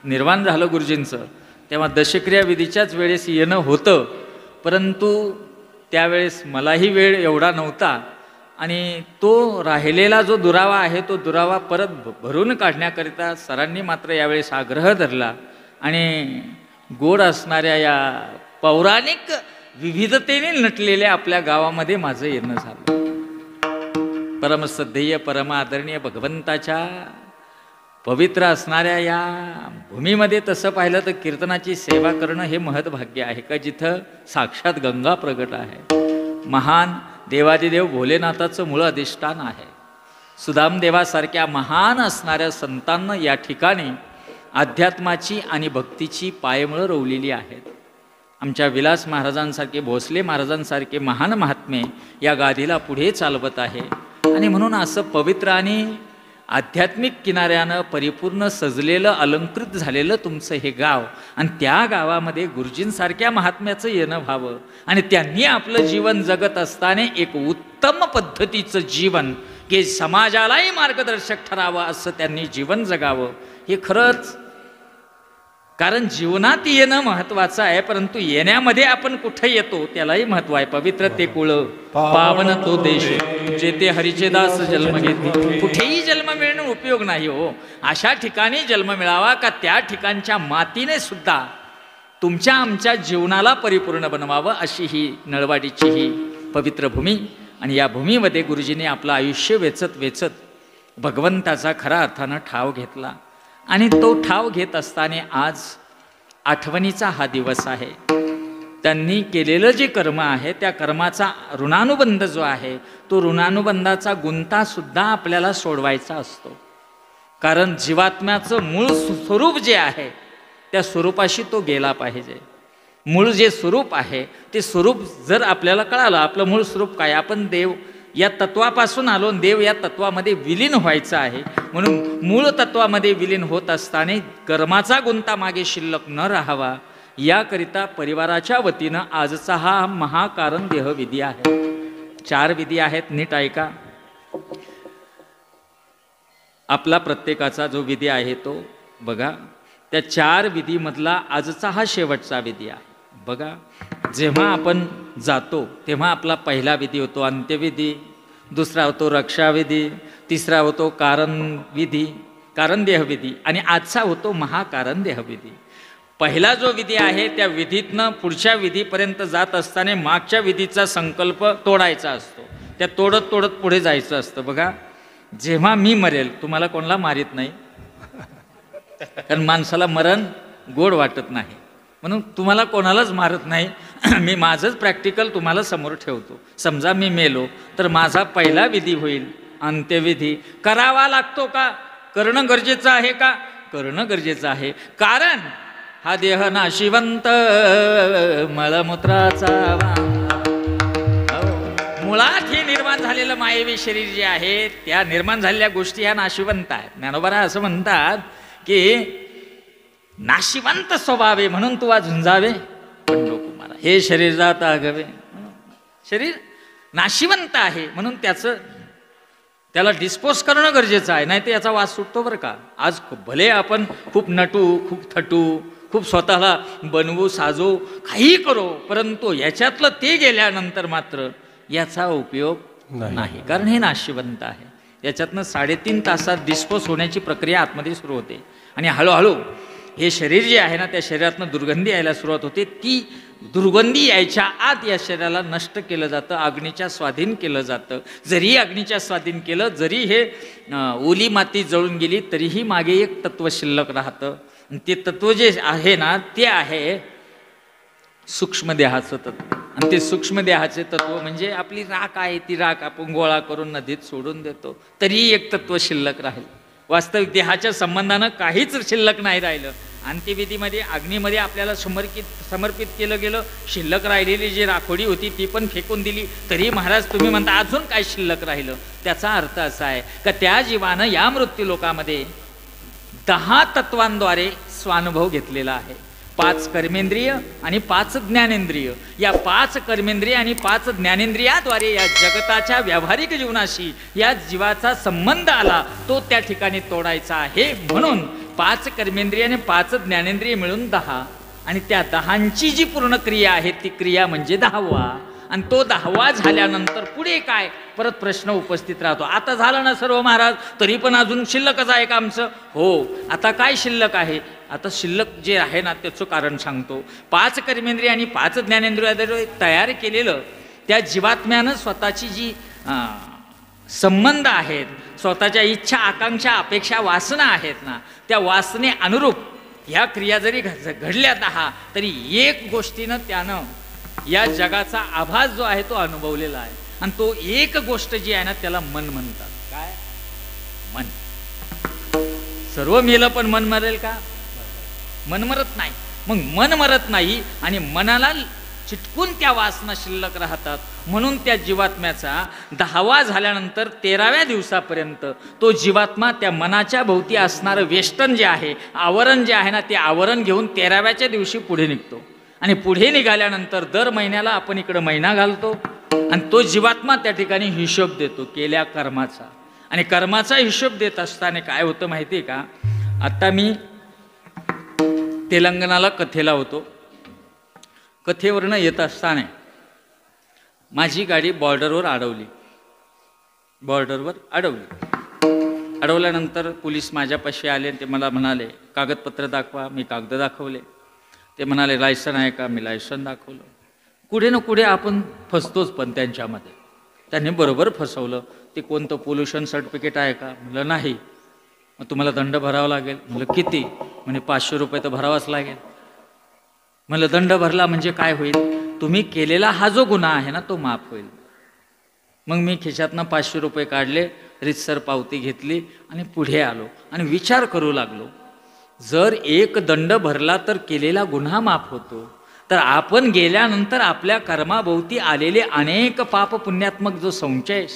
निर्वाण झालं गुरुजींचं, तेव्हा दशक्रिया विधीच्याच वेळेस येणं होतं, परंतु त्यावेळेस मलाही वेळ एवढा नव्हता आणि तो राहिलेला जो दुरावा आहे तो दुरावा परत भरून काढण्याकरिता सरांनी मात्र यावेळेस आग्रह धरला आणि गोड असणाऱ्या या पौराणिक विविधतेने नटलेल्या आपल्या गावामध्ये माझं येणं झालं. परमश्रद्धेय परम आदरणीय भगवंताच्या पवित्र असणाऱ्या या भूमीमध्ये तसं पाहिलं तर कीर्तनाची सेवा करणं हे महत्भाग्य आहे का, जिथं साक्षात गंगा प्रगट आहे. महान देवादिदेव भोलेनाथाचं मूळ अधिष्ठान आहे. सुदामदेवासारख्या महान असणाऱ्या संतांना या ठिकाणी अध्यात्माची आणि भक्तीची पायमळं रोवलेली आहेत. आमच्या विलास महाराजांसारखे, भोसले महाराजांसारखे महान महात्मे या गादीला पुढे चालवत आहे. आणि म्हणून असं पवित्र आणि आध्यात्मिक किनाऱ्यानं परिपूर्ण सजलेलं अलंकृत झालेलं तुमचं हे गाव, आणि त्या गावामध्ये गुरुजींसारख्या महात्म्याचं येणं व्हावं आणि त्यांनी आपलं जीवन जगत असताना एक उत्तम पद्धतीचं जीवन की समाजालाही मार्गदर्शक ठरावं असं त्यांनी जीवन जगावं. हे खरंच, कारण जीवनात येणं महत्वाचं आहे, परंतु येण्यामध्ये आपण कुठे येतो त्यालाही महत्व आहे. पवित्र ते कुळ पावन तो देश, जेथे हरीचे दास जन्म घेतले. कुठेही जन्म मिळणं उपयोग नाही हो. अशा ठिकाणी जन्म मिळावा का त्या ठिकाणच्या मातीने सुद्धा तुमच्या आमच्या जीवनाला परिपूर्ण बनवावं, अशी ही नळवाडीची ही पवित्र भूमी. आणि या भूमीमध्ये गुरुजींनी आपलं आयुष्य वेचत वेचत भगवंताचा खऱ्या अर्थानं ठाव घेतला. आणि तो ठाव घेत असताना आज आठवणीचा हा दिवस आहे. त्यांनी केलेलं जे कर्म आहे त्या कर्माचा ऋणानुबंध जो आहे तो ऋणानुबंधाचा गुंतासुद्धा आपल्याला सोडवायचा असतो. कारण जीवात्म्याचं मूळ स्वरूप जे आहे त्या स्वरूपाशी तो गेला पाहिजे. मूळ जे स्वरूप आहे ते स्वरूप जर आपल्याला कळालं, आपलं मूळ स्वरूप काय, आपण देव या तत्वापासून आलो, देव या तत्वामध्ये विलीन व्हायचं आहे. म्हणून मूळ तत्वामध्ये विलीन होत असताना कर्माचा गुंता मागे शिल्लक न राहावा याकरिता परिवाराच्या वतीनं आजचा हा महाकारण देहविधी आहे. 4 विधी आहेत, नीट ऐका. आपला प्रत्येकाचा जो विधी आहे तो बघा. त्या 4 विधीमधला आजचा हा शेवटचा विधी आहे. बघा, जेव्हा आपण जातो तेव्हा आपला पहिला विधी होतो अंत्यविधी, दुसरा होतो रक्षाविधी, तिसरा होतो कारण देहविधी आणि आजचा होतो महाकारण देहविधी. पहिला जो विधी आहे त्या विधीतनं पुढच्या विधीपर्यंत जात असताना मागच्या विधीचा संकल्प तोडायचा असतो. त्या तोडत तोडत पुढे जायचं असतं. बघा, जेव्हा मी मरेल, तुम्हाला कोणाला मारित नाही, कारण माणसाला मरण गोड वाटत नाही, म्हणून तुम्हाला कोणालाच मारत नाही. मी माझंच प्रॅक्टिकल तुम्हाला समोर ठेवतो. समजा मी मेलो तर माझा पहिला विधी होईल अंत्यविधी. करावा लागतो का? करणं गरजेचं आहे का? करणं गरजेचं आहे. कारण हा देह नाशिवंत मळमूत्राचा मुळात हे निर्माण झालेलं मायवी शरीर जे आहे त्या निर्माण झालेल्या गोष्टी ह्या नाशिवंत आहेत. ज्ञानोबा असं म्हणतात की नाशिवंत स्वभावे म्हणून तुवा झुंजावे पंडोकुमारा. हे शरीर जात आगवे, शरीर नाशिवंत आहे म्हणून त्याला डिस्पोज करणं गरजेचं आहे, नाही तर याचा वास सुटतो बरं का. आज भले आपण खूप नटू, खूप थटू, खूप स्वतःला बनवू, साजू, काही करो, परंतु याच्यातलं ते गेल्यानंतर मात्र याचा उपयोग नाही. कारण हे नाशिवंत आहे. याच्यातनं 3.5 तासात डिस्पोज होण्याची प्रक्रिया आतमध्ये सुरू होते आणि हळूहळू हे शरीर जे आहे ना त्या शरीरातनं दुर्गंधी यायला सुरुवात होते. ती दुर्गंधी यायच्या आत या शरीराला नष्ट केलं जातं, अग्नीच्या स्वाधीन केलं जातं. जरी अग्नीच्या स्वाधीन केलं, जरी हे ओली माती जळून गेली तरीही मागे एक तत्व शिल्लक राहतं. ते तत्व जे आहे ना ते आहे सूक्ष्मदेहाचं तत्व. आणि ते सूक्ष्मदेहाचे तत्व म्हणजे आपली राख आहे. ती राख आपण गोळा करून नदीत सोडून देतो तरी एक तत्व शिल्लक राहील. वास्तविक देहाच्या संबंधानं काहीच शिल्लक नाही राहिलं. अंत्यविधीमध्ये अग्नीमध्ये आपल्याला समर्पित केलं गेलं. शिल्लक राहिलेली जी राखोडी होती ती पण फेकून दिली तरी महाराज तुम्ही म्हणता अजून काय शिल्लक राहिलं. त्याचा अर्थ असा आहे का त्या जीवानं या मृत्यू लोकामध्ये 10 तत्वांद्वारे स्वानुभव घेतलेला आहे. 5 कर्मेंद्रिय आणि 5 ज्ञानेंद्रिय. या 5 कर्मेंद्रिय आणि 5 ज्ञानेंद्रियाद्वारे या जगताच्या व्यावहारिक जीवनाशी या जीवाचा संबंध आला तो त्या ठिकाणी तोडायचा आहे. म्हणून 5 कर्मेंद्रिय आणि 5 ज्ञानेंद्रिय मिळून 10 आणि त्या 10ची जी पूर्ण क्रिया आहे ती क्रिया म्हणजे 10वा. आणि तो 10वा झाल्यानंतर पुढे काय परत प्रश्न उपस्थित राहतो. आता झालं ना सर्व महाराज, तरी पण अजून शिल्लकच आहे का आमचं? हो. आता काय शिल्लक आहे? आता शिल्लक जे आहे ना त्याचं कारण सांगतो. 5 कर्मेंद्रिय आणि 5 ज्ञानेंद्रिय तयार केलेलं त्या जीवात्म्यानं स्वतःची जी संबंध आहेत, स्वतःच्या इच्छा आकांक्षा अपेक्षा वासना आहेत ना, त्या वासने अनुरूप ह्या क्रिया जरी घडल्या 10 तरी एक गोष्टीनं त्यानं या जगाचा आभास जो आहे तो अनुभवलेला आहे. आणि तो एक गोष्ट जी आहे ना त्याला मन म्हणतात. काय? मन. सर्व मेलं पण मन मरेल का? मन मरत नाही. मग मन मरत नाही आणि मनाला चिटकून त्या वासना शिल्लक राहतात. म्हणून त्या जीवात्म्याचा 10वा झाल्यानंतर 13व्या दिवसापर्यंत तो जीवात्मा त्या मनाच्या भोवती असणारं वेष्टन जे आहे, आवरण जे आहे ना, ते आवरण घेऊन 13व्याच्या दिवशी पुढे निघतो. आणि पुढे निघाल्यानंतर दर महिन्याला आपण इकडं महिना घालतो आणि तो जीवात्मा त्या ठिकाणी हिशोब देतो केल्या कर्माचा. आणि कर्माचा हिशोब देत असताना काय होतं माहिती आहे का? आता मी तेलंगणाला कथेला होतो. कथेवरनं येत असताना माझी गाडी बॉर्डरवर अडवली. अडवल्यानंतर पोलीस माझ्यापाशी आले. ते मला म्हणाले कागदपत्र दाखवा. मी कागद दाखवले. ते म्हणाले लायसन आहे का? मी लायसन दाखवलं. कुठे ना कुठे आपण फसतोच पण त्यांच्यामध्ये. त्यांनी बरोबर फसवलं. ते कोणतं पोल्युशन सर्टिफिकेट आहे का? म्हणलं नाही. मग तुम्हाला दंड भरावा लागेल. म्हणलं किती? म्हणजे 500 रुपये तर भरावाच लागेल. म्हणलं दंड भरला म्हणजे काय होईल? तुम्ही केलेला हा जो गुन्हा आहे ना तो माफ होईल. मग मी खिशातनं 500 रुपये काढले, रीतसर पावती घेतली आणि पुढे आलो आणि विचार करू लागलो. जर एक दंड भरला तर केलेला गुन्हा माफ होतो, तर आपण गेल्यानंतर आपल्या कर्माभोवती आलेले अनेक पाप पुण्यात्मक जो संचय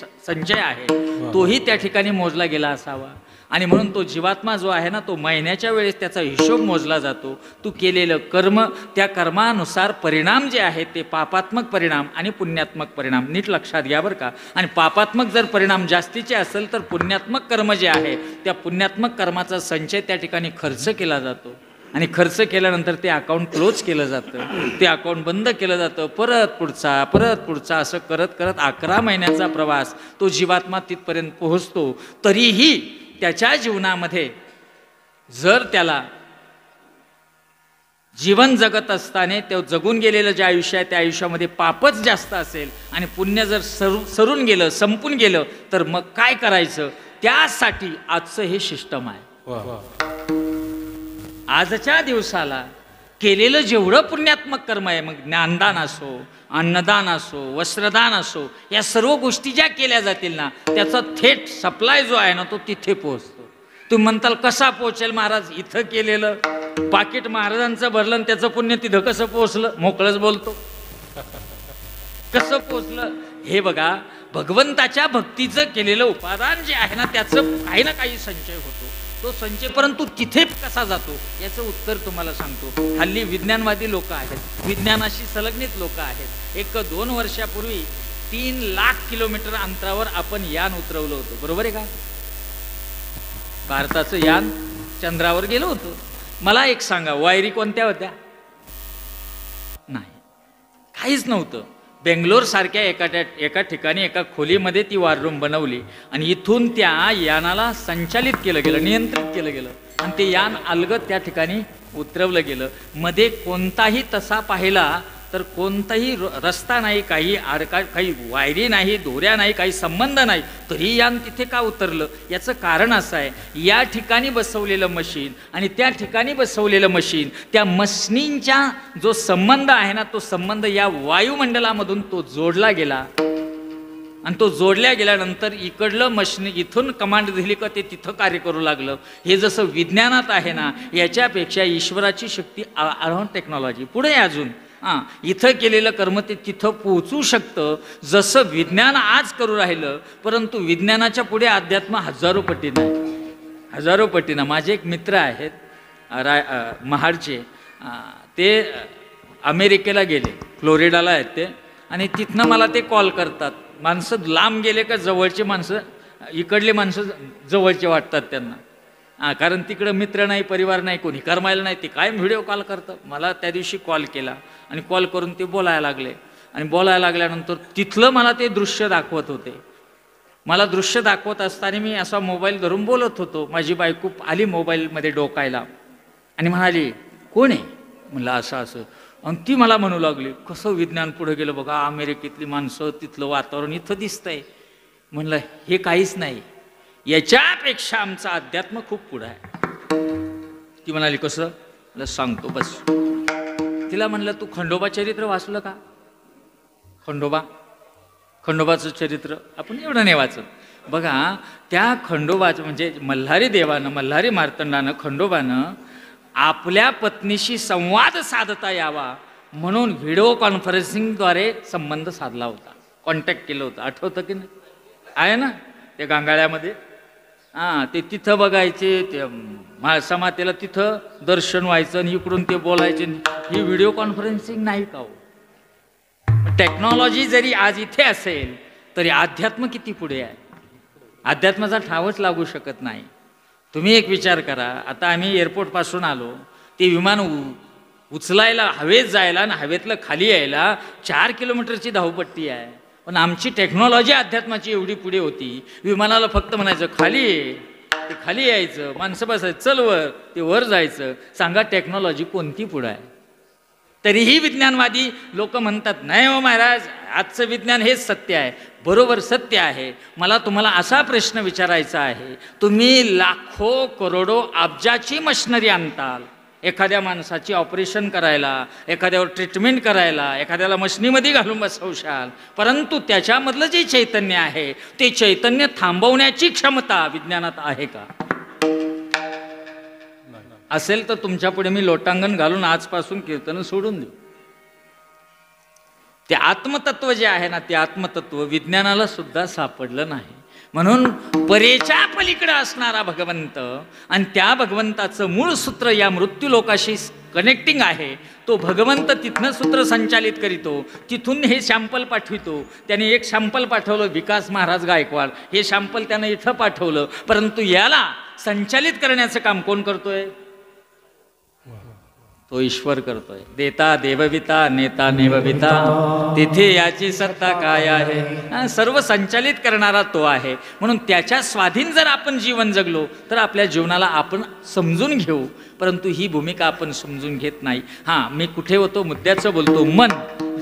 आहे तोही त्या ठिकाणी मोजला गेला असावा. आणि म्हणून तो जीवात्मा जो आहे ना तो महिन्याच्या वेळेस त्याचा हिशोब मोजला जातो. तू केलेलं कर्म, त्या कर्मानुसार परिणाम जे आहेत ते पापात्मक परिणाम आणि पुण्यात्मक परिणाम नीट लक्षात घ्या बरं का. आणि पापात्मक जर परिणाम जास्तीचे असेल तर पुण्यात्मक कर्म जे आहे त्या पुण्यात्मक कर्माचा संचय त्या ठिकाणी खर्च केला जातो. आणि खर्च केल्यानंतर ते अकाउंट क्लोज केलं जातं, ते अकाउंट बंद केलं जातं. परत पुढचा असं करत करत 11 महिन्याचा प्रवास तो जीवात्मा तिथपर्यंत पोहोचतो. तरीही त्याच्या जीवनामध्ये जर त्याला जीवन जगत असताना ते जगून गेलेलं जे आयुष्य आहे त्या आयुष्यामध्ये पापच जास्त असेल आणि पुण्य जर सरून गेलं, संपून गेलं, तर मग काय करायचं? त्यासाठी आजचं हे सिस्टम आहे. आजच्या दिवसाला केलेलं जेवढं पुण्यात्मक कर्म आहे, मग ज्ञानदान असो, अन्नदान असो, वस्त्रदान असो, या सर्व गोष्टी ज्या केल्या जातील ना त्याचा थेट सप्लाय जो आहे ना तो तिथे पोहोचतो. तुम्ही म्हणताल कसा पोहोचेल महाराज? इथं केलेलं पाकिट महाराजांचं भरलं आणि त्याचं पुण्य तिथं कसं पोहोचलं? मोकळंच बोलतो. कसं पोहोचलं हे बघा. भगवंताच्या भक्तीचं केलेलं उपादान जे आहे ना त्याचं काही ना काही संचय होतो. तो संचय परंतु तिथे कसा जातो याचं उत्तर तुम्हाला सांगतो. हल्ली विज्ञानवादी लोक आहेत, विज्ञानाशी संलग्नित लोक आहेत. 1-2 वर्षापूर्वी 3 लाख किलोमीटर अंतरावर आपण यान उतरवलं होतं, बरोबर आहे का? भारताचं यान चंद्रावर गेलं होतं. मला एक सांगा, वायरी कोणत्या होत्या? नाही, काहीच नव्हतं. बेंगलोर सारख्या एका ठिकाणी एका खोलीमध्ये ती वॉर रूम बनवली आणि इथून त्या यानाला संचालित केलं गेलं, नियंत्रित केलं गेलं आणि ते यान अलगद त्या ठिकाणी उतरवलं गेलं. मध्ये कोणताही तसा पाहिला तर कोणताही रस्ता नाही, काही वायरी नाही, दोऱ्या नाही, काही संबंध नाही, तरी यान तिथे का उतरलं? याचं कारण असं आहे, या ठिकाणी बसवलेलं मशीन आणि त्या ठिकाणी बसवलेलं मशीन, त्या मशीनचा जो संबंध आहे ना तो संबंध या वायुमंडलामधून तो जोडला गेला आणि तो जोडल्या गेल्यानंतर इकडलं मशीन इथून कमांड दिली का ते तिथं कार्य करू लागलं. हे जसं विज्ञानात आहे ना याच्यापेक्षा ईश्वराची शक्ती अडव्हान्स टेक्नॉलॉजी पुढे अजून. इथं केलेलं कर्म ते तिथं पोहोचू शकतं. जसं विज्ञान आज करू राहिलं, परंतु विज्ञानाच्या पुढे अध्यात्म हजारो पटीनं. माझे एक मित्र आहेत महाडचे, ते अमेरिकेला गेले, फ्लोरिडाला आहेत ते, आणि तिथनं मला ते कॉल करतात. माणसं लांब गेले का जवळची माणसं, इकडले माणसं जवळचे वाटतात त्यांना. कारण तिकडं मित्र नाही, परिवार नाही, कोणी करमायला नाही, ते काय व्हिडिओ कॉल करतं. मला त्या दिवशी कॉल केला आणि कॉल करून ते बोलायला लागले. आणि बोलायला लागल्यानंतर तिथलं मला ते दृश्य दाखवत होते. मला दृश्य दाखवत असताना मी असा मोबाईल धरून बोलत होतो. माझी बायको आली मोबाईलमध्ये डोकायला आणि म्हणाली, कोण आहे? म्हणलं असं असं. आणि ती मला म्हणू लागली, कसं विज्ञान पुढे गेलं बघा, अमेरिकेतली माणसं, तिथलं वातावरण इथं दिसतंय. म्हणलं हे काहीच नाही, याच्यापेक्षा आमचं अध्यात्म खूप पुढं आहे. ती म्हणाली कसं? म्हणलं सांगतो बस. तिला म्हणलं तू खंडोबा चरित्र वाचलं का? खंडोबाचं चरित्र आपण एवढं नाही वाचत. बघा त्या खंडोबाचं म्हणजे मल्हारी देवानं, मल्हारी मार्तंडानं, खंडोबानं आपल्या पत्नीशी संवाद साधता यावा म्हणून व्हिडिओ कॉन्फरन्सिंगद्वारे संबंध साधला होता, कॉन्टॅक्ट केलं होतं. आठवतं की नाही? आहे ना ते गांगाळ्यामध्ये. ते तिथं बघायचे, ते समातेला तिथं दर्शन व्हायचं आणि इकडून ते बोलायचे. ही व्हिडिओ कॉन्फरन्सिंग नाही का हो? टेक्नॉलॉजी जरी आज इथे असेल तरी अध्यात्म किती पुढे आहे. अध्यात्माचा ठावच लागू शकत नाही. तुम्ही एक विचार करा, आता आम्ही एअरपोर्टपासून आलो, ते विमान उचलायला हवेत जायला आणि हवेतलं खाली यायला 4 किलोमीटरची धावपट्टी आहे. पण आमची टेक्नॉलॉजी अध्यात्माची एवढी पुढे होती, विमानाला फक्त म्हणायचं खाली ये, ते खाली यायचं, माणसं बसायचं, चल वर, ते वर जायचं. सांगा टेक्नॉलॉजी कोणती पुढे आहे? तरीही विज्ञानवादी लोक म्हणतात नाही हो महाराज, आजचं विज्ञान हेच सत्य आहे. बरोबर, सत्य आहे. मला तुम्हाला असा प्रश्न विचारायचा आहे, तुम्ही लाखो करोडो अब्जाची मशिनरी आणताल एखाद्या माणसाची ऑपरेशन करायला, एखाद्यावर ट्रीटमेंट करायला, एखाद्याला मशिनीमध्ये घालून बसवशाल, परंतु त्याच्यामधलं जे चैतन्य आहे ते चैतन्य थांबवण्याची क्षमता विज्ञानात आहे का? असेल तर तुमच्या पुढे मी लोटांगण घालून आजपासून कीर्तन सोडून देऊ. ते आत्मतत्व जे आहे ना, ते आत्मतत्व विज्ञानाला सुद्धा सापडलं नाही. म्हणून परेच्या पलीकडे असणारा भगवंत आणि त्या भगवंताचं मूळ सूत्र या मृत्यूलोकाशी कनेक्टिंग आहे. तो भगवंत तिथनं सूत्र संचालित करीतो, तिथून हे सॅम्पल पाठवितो. त्याने एक सॅम्पल पाठवलं विकास महाराज गायकवाड, हे सॅम्पल त्यानं इथं पाठवलं, परंतु याला संचालित करण्याचं काम कोण करतोय? तो ईश्वर करतोय. देता देवविता, नेता नेवविता, तिथे याची सत्ता काय आहे? सर्व संचालित करणारा तो आहे. म्हणून त्याच्या स्वाधीन जर आपण जीवन जगलो तर आपल्या जीवनाला आपण समजून घेऊ, परंतु ही भूमिका आपण समजून घेत नाही. मी कुठे होतो? मुद्द्याचं बोलतो. मन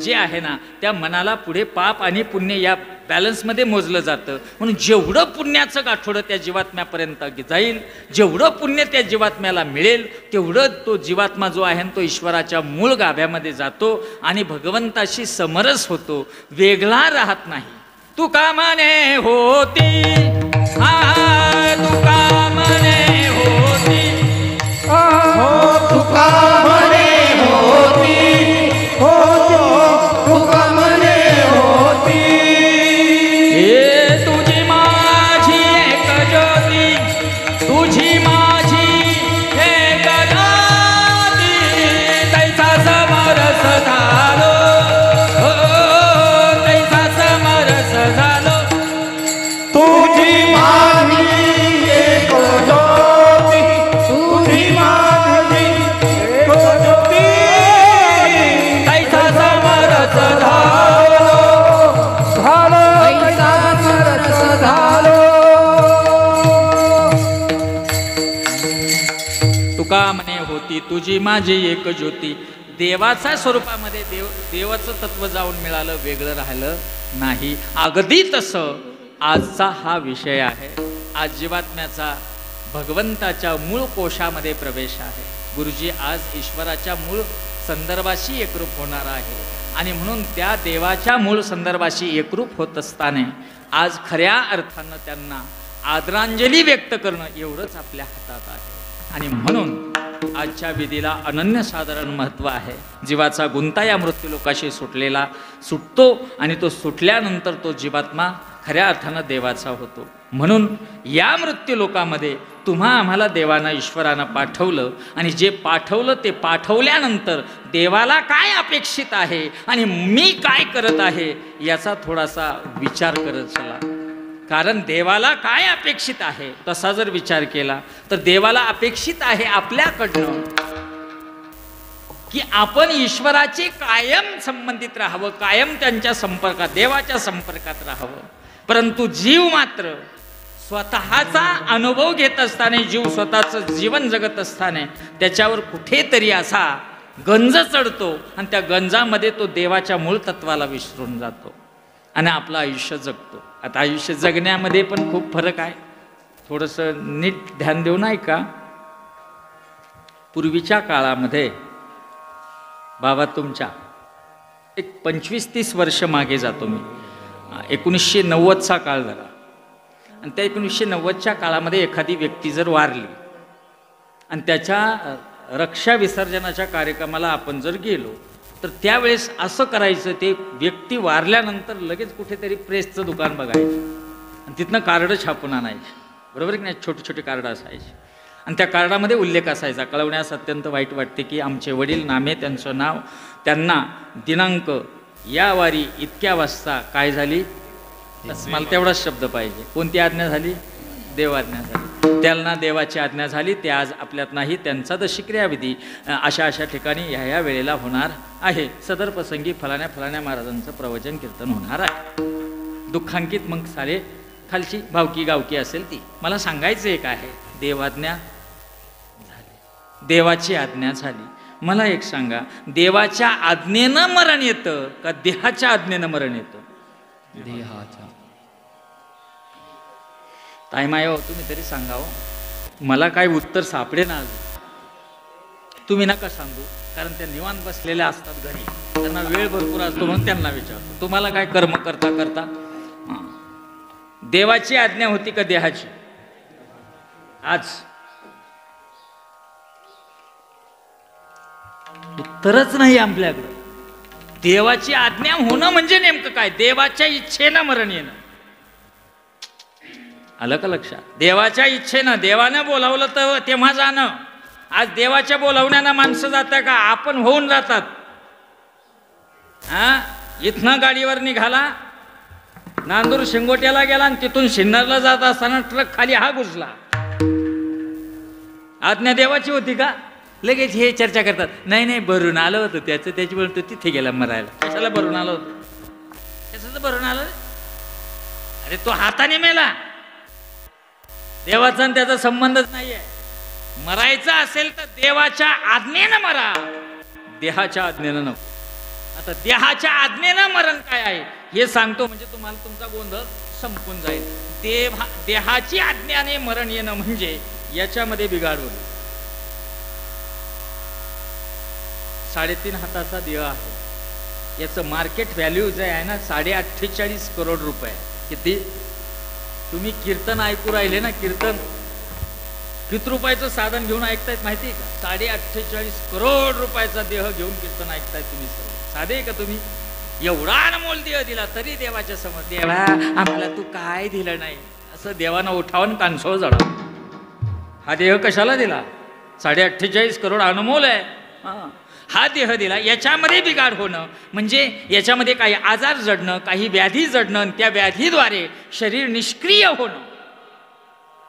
जे आहे ना, त्या मनाला पुढे पाप आणि पुण्य या बॅलन्समध्ये मोजलं जातं. म्हणून जेवढं पुण्याचं गाठोडं त्या जीवात्म्यापर्यंत जाईल, जेवढं पुण्य त्या जीवात्म्याला मिळेल, तेवढं तो जीवात्मा जो आहे तो ईश्वराच्या मूळ गाभ्यामध्ये जातो आणि भगवंताशी समरस होतो, वेगळा राहत नाही. तू का म्हणे होती, तू का म्हणे होती, तू का म्हणे होती, तू का म्हणे होती. तुझी माझी एक ज्योती, तुझी माझी एक ज्योती, तैसा समरस झालो, तैसा समरस झालो. तुझी माझी एक ज्योती, तुझी माझी एक ज्योती, तैसा समरस झालो, तैसा समरस झालो. तुका म्हणे होती तुझी माझी एक ज्योती. देवाच्या स्वरूपामध्ये देवाचं तत्व जाऊन मिळालं, वेगळं राहिलं नाही. अगदी तसं आजचा हा विषय आहे. आज जीवात्म्याचा भगवंताच्या मूळ कोशामध्ये प्रवेश आहे. गुरुजी आज ईश्वराच्या मूळ संदर्भाशी एकरूप होणार आहे आणि म्हणून त्या देवाच्या मूळ संदर्भाशी एकरूप होत असताना आज खऱ्या अर्थानं त्यांना आदरांजली व्यक्त करणं एवढंच आपल्या हातात आहे. आणि म्हणून आजच्या विधीला अनन्यसाधारण महत्त्व आहे. जीवाचा गुंता या मृत्यूलोकाशी सुटतो आणि तो सुटल्यानंतर तो जीवात्मा खऱ्या अर्थानं देवाचा होतो. म्हणून या मृत्यू लोकामध्ये तुम्हा आम्हाला देवानं ईश्वरानं पाठवलं, आणि जे पाठवलं ते पाठवल्यानंतर देवाला काय अपेक्षित आहे आणि मी काय करत आहे याचा थोडासा विचार करत चला. कारण देवाला काय अपेक्षित आहे तसा जर विचार केला तर देवाला अपेक्षित आहे आपल्याकडनं की आपण ईश्वराचे कायम संबंधित राहावं, कायम त्यांच्या संपर्कात, देवाच्या संपर्कात राहावं. परंतु जीव मात्र स्वतःचा अनुभव घेत असताना, जीव स्वतःचं जीवन जगत असताना त्याच्यावर कुठेतरी असा गंज चढतो आणि त्या गंजामध्ये तो देवाच्या मूळ तत्वाला विसरून जातो आणि आपलं आयुष्य जगतो. आता आयुष्य जगण्यामध्ये पण खूप फरक आहे. थोडंसं नीट ध्यान देऊ नाही का? पूर्वीच्या काळामध्ये बाबा तुमच्या एक 25-30 वर्ष मागे जातो मी. 1990चा काळ झाला आणि त्या 1990च्या काळामध्ये एखादी व्यक्ती जर वारली आणि त्याच्या रक्षा विसर्जनाच्या कार्यक्रमाला आपण जर गेलो तर त्यावेळेस असं करायचं, ते व्यक्ती वारल्यानंतर लगेच कुठेतरी प्रेसचं दुकान बघायचं आणि तिथनं कार्ड छापून आणायचे, बरोबर की नाही? छोटे छोटे कार्ड असायचे आणि त्या कार्डामध्ये उल्लेख असायचा. कळवण्यास अत्यंत वाईट वाटते की आमचे वडील नामे, त्यांचं नाव, त्यांना दिनांक, या वारी इतक्या वाजता काय झाली, मला तेवढाच शब्द पाहिजे. कोणती आज्ञा झाली? देवाज्ञा झाली. त्यांना देवाची आज्ञा झाली, ते आज आपल्यात नाही, त्यांचा दशी क्रियाविधी अशा अशा ठिकाणी ह्या वेळेला होणार आहे. सदर प्रसंगी फलाण्या फलाण्या महाराजांचं प्रवचन कीर्तन होणार आहे. दुःखांकित मग सारे खालची भावकी गावकी असेल ती. मला सांगायचं एक आहे, देवाज्ञा झाली, देवाची आज्ञा झाली. मला एक सांगा, देवाच्या आज्ञेनं मरण येतं का देहाच्या आज्ञेनं मरण येतं? देहाचा. ताईमाय हो, तुम्ही तरी सांगावं. मला काय उत्तर सापडे ना. तुम्ही नका सांगू, कारण त्या निवांत बसलेल्या असतात घरी, त्यांना वेळ भरपूर असतो म्हणून त्यांना विचारतो. तुम्हाला काय कर्म करता करता देवाची आज्ञा होती का देहाची? आज उत्तरच नाही आपल्याकडे. देवाची आज्ञा होणं म्हणजे नेमकं काय? देवाच्या इच्छेनं मरण येणं. आलं का लक्षात? देवाच्या इच्छेनं, देवानं बोलावलं तर तेव्हा जाणं. आज देवाच्या बोलावण्यानं माणसं जातात का? आपण होऊन जातात. इथनं गाडीवर निघाला, नांदूर शिंगोट्याला गेला आणि तिथून सिन्नरला जात असताना ट्रक खाली हा घुसला. आज्ञा देवाची होती का? लगेच हे चर्चा करतात, नाही नाही भरून आलं होतं त्याचं, त्याची म्हणतो तिथे गेला मरायला. कशाला भरून आलं होतं? कशाचं भरून आलं? अरे तो हाताने मेला, देवाचा आणि त्याचा संबंधच नाहीये. मरायचं असेल तर देवाच्या आज्ञेनं मरा, देहाच्या आज्ञेनं नको. आता देहाच्या आज्ञेनं मरण काय आहे हे सांगतो, म्हणजे तुम्हाला तुमचा गोंधळ संपून जाईल. देहाची आज्ञाने मरण येणं म्हणजे याच्यामध्ये बिघाड होईल. 3.5 हाताचा देह आहे, याचं मार्केट व्हॅल्यू जे आहे ना 48.5 करोड रुपये. किती? तुम्ही कीर्तन ऐकू राहिले ना, कीर्तन किती रुपयाचं साधन घेऊन ऐकतायत माहिती आहे का? 48.5 करोड रुपयाचा देह घेऊन कीर्तन ऐकतायत तुम्ही. साधे का तुम्ही? एवढा अनमोल देह दिला तरी देवाच्या समोर, देवा आम्हाला तू काय दिलं नाही, असं देवानं उठावून कानसोळ जडा. हा देह कशाला दिला? 48.5 करोड अनमोल आहे. हा देह दिला, याच्यामध्ये बिघाड होणं म्हणजे याच्यामध्ये काही आजार जडणं, काही व्याधी जडणं, त्या व्याधीद्वारे शरीर निष्क्रिय होणं.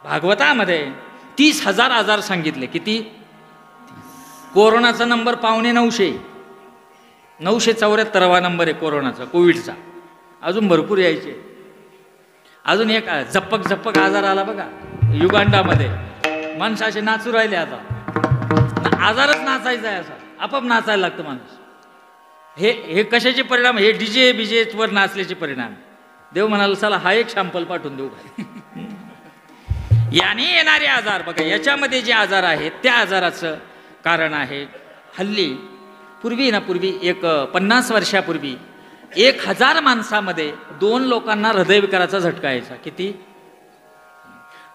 भागवतामध्ये 30,000 आजार सांगितले. किती? कोरोनाचा नंबर 950, 974वा नंबर आहे कोरोनाचा, कोविडचा. अजून भरपूर यायचे. अजून एक झप्पक झप्पक आजार आला बघा युगांडामध्ये, माणसं असे नाचू राहिले. आता आजारच नाचायचा आहे, असा आपाप नाचायला लागतं माणूस. हे कशाचे परिणाम? हे डीजे बिजेवर नाचल्याचे परिणाम. देव म्हणाला चला हा एक सॅम्पल पाठवून देऊ काय. याने येणारे आजार बघा, याच्यामध्ये जे आजार आहेत त्या आजाराचं कारण आहे. हल्ली पूर्वी एक 50 वर्षापूर्वी 1000 माणसामध्ये 2 लोकांना हृदयविकाराचा झटका यायचा. किती?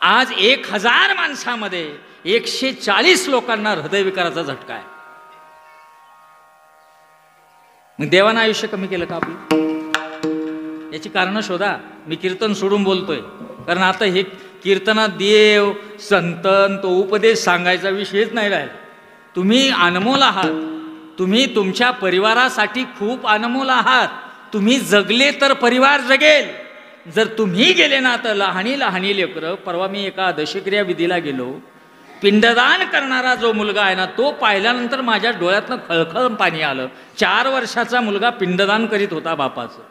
आज 1000 माणसामध्ये 140 लोकांना हृदयविकाराचा झटका आहे. मग देवानं आयुष्य कमी केलं का आपलं? याची कारणं शोधा. मी कीर्तन सोडून बोलतोय, कारण आता हे कीर्तनात देव संतन तो उपदेश सांगायचा विषयच नाही राहिला. तुम्ही अनमोल आहात, तुम्ही तुमच्या परिवारासाठी खूप अनमोल आहात. तुम्ही जगले तर परिवार जगेल, जर तुम्ही गेले ना तर लहानी लहानी लेकरं. परवा मी एका दशक्रिया विधीला गेलो, पिंडदान करणारा जो मुलगा आहे ना तो पाहिल्यानंतर माझ्या डोळ्यातनं खळखळ पाणी आलं. 4 वर्षाचा मुलगा पिंडदान करीत होता बापाचं.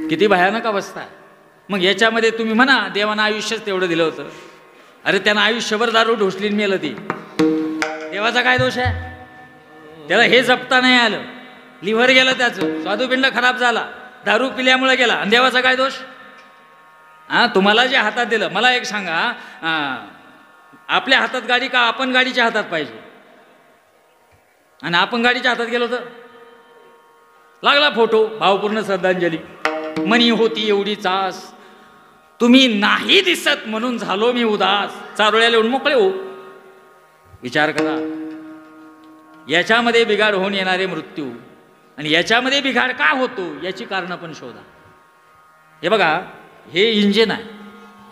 किती भयानक अवस्था आहे. मग याच्यामध्ये तुम्ही म्हणा देवानं आयुष्यच तेवढं दिलं होतं. अरे त्यानं आयुष्यभर दारू ढोसलीन मेलं, ती देवाचा काय दोष आहे? त्याला हे जपता नाही आलं, लिव्हर गेलं त्याचं, स्वादुपिंड खराब झाला, दारू पिल्यामुळे गेला, आणि देवाचा काय दोष? तुम्हाला जे हातात दिलं, मला एक सांगा, आपल्या हातात गाडी का आपण गाडीच्या हातात पाहिजे? आणि आपण गाडीच्या हातात गेलो तर लागला फोटो, भावपूर्ण श्रद्धांजली, मनी होती एवढी चास, तुम्ही नाही दिसत म्हणून झालो मी उदास, चारोळ्याला येऊन मोकळे हो. विचार करा, याच्यामध्ये बिघाड होऊन येणारे मृत्यू आणि याच्यामध्ये बिघाड का होतो याची कारणं पण शोधा. हे बघा, हे इंजिन आहे,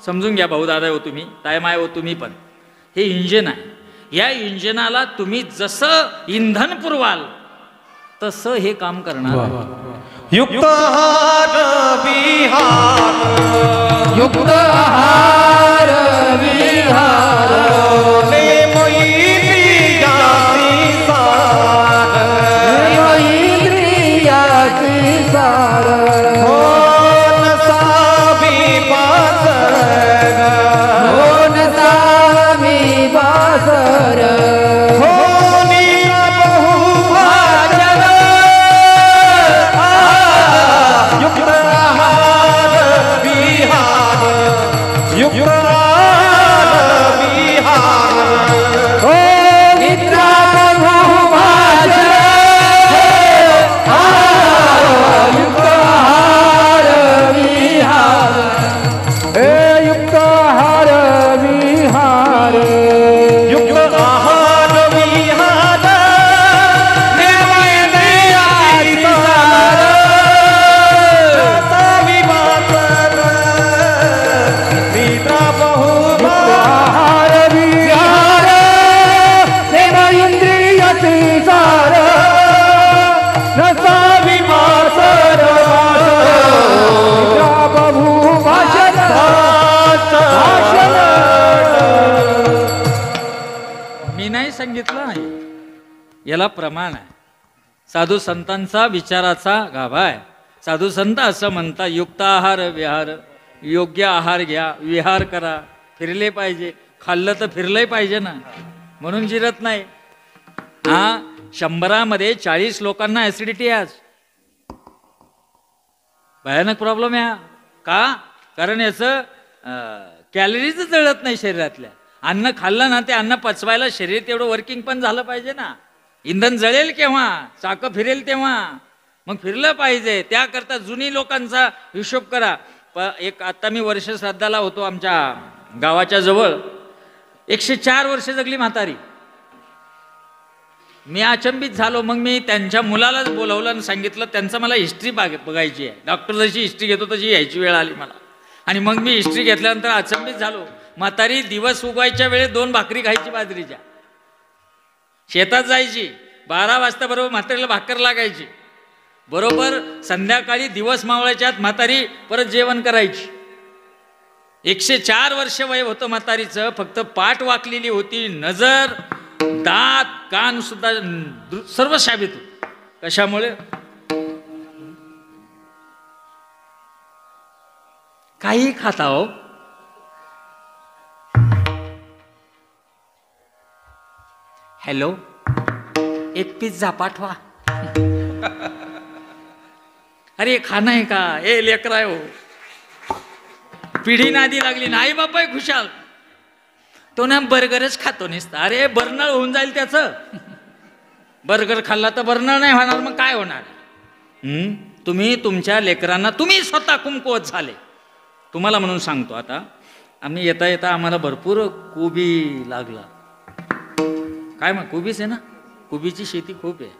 समजून घ्या भाऊ दादा हो तुम्ही, तायमाय हो तुम्ही पण, हे इंजिन आहे. या इंजिनाला तुम्ही जसं इंधन पुरवाल तसं हे काम करणार. युक्त आहार विहार, युक्त आहार विहार, सांगितलं नाही, याला प्रमाण आहे. साधू संतांचा विचाराचा गाभा आहे. साधू संत असं म्हणतात, युक्त आहार विहार, योग्य आहार घ्या, विहार करा, फिरले पाहिजे, खाल्लं तर फिरलंय पाहिजे ना, म्हणून जिरत नाही. 100 मध्ये 40 लोकांना ऍसिडिटी आहे. आज भयानक प्रॉब्लेम आहे. का? कारण याचं कॅलरीज जळत नाही शरीरातल्या. अन्न खाल्लं ना, ते अन्न पचवायला शरीर तेवढं वर्किंग पण झालं पाहिजे ना. इंधन जळेल केव्हा? चाकं फिरेल तेव्हा. मग फिरलं पाहिजे. त्याकरता जुनी लोकांचा हिशोब करा. एक आता मी वर्ष श्राद्धाला होतो आमच्या गावाच्या जवळ, 104 वर्ष जगली म्हातारी. मी अचंबित झालो. मग मी त्यांच्या मुलालाच बोलवलं आणि सांगितलं, त्यांचं मला हिस्ट्री बघायची आहे. डॉक्टर जशी हिस्ट्री घेतो तशी यायची वेळ आली मला. आणि मग मी हिस्ट्री घेतल्यानंतर अचंबित झालो. म्हातारी दिवस उगवायच्या वेळेस 2 भाकरी खायची बाजरीच्या, शेतात जायची, 12 वाजता बरोबर म्हातारीला भाकर लागायची, बरोबर संध्याकाळी दिवस मावळायच्या आत म्हातारी परत जेवण करायची. 104 वर्ष वय होतं म्हातारीचं. फक्त पाठ वाकलेली होती, नजर, दात, कान सुद्धा सर्व शाबीत होत. कशामुळे? काही खाता हो. हॅलो, 1 पिझ्झा पाठवा. अरे खाणं आहे का? ए लेकरा आहे हो. पिढी नादी लागली. नाही बापा खुशाल, तो ना बर्गरच खातो नुसता. अरे बर्नळ होऊन जाईल त्याचं. बर्गर खाल्ला तर बर्नळ नाही होणार, मग काय होणार? तुम्ही तुमच्या लेकरांना, तुम्ही स्वतः कुमकुवत झाले. तुम्हाला म्हणून सांगतो, आता आम्ही येता येता आम्हाला भरपूर कोबी लागला. काय मग कोबीच आहे ना, कोबीची शेती खूप आहे.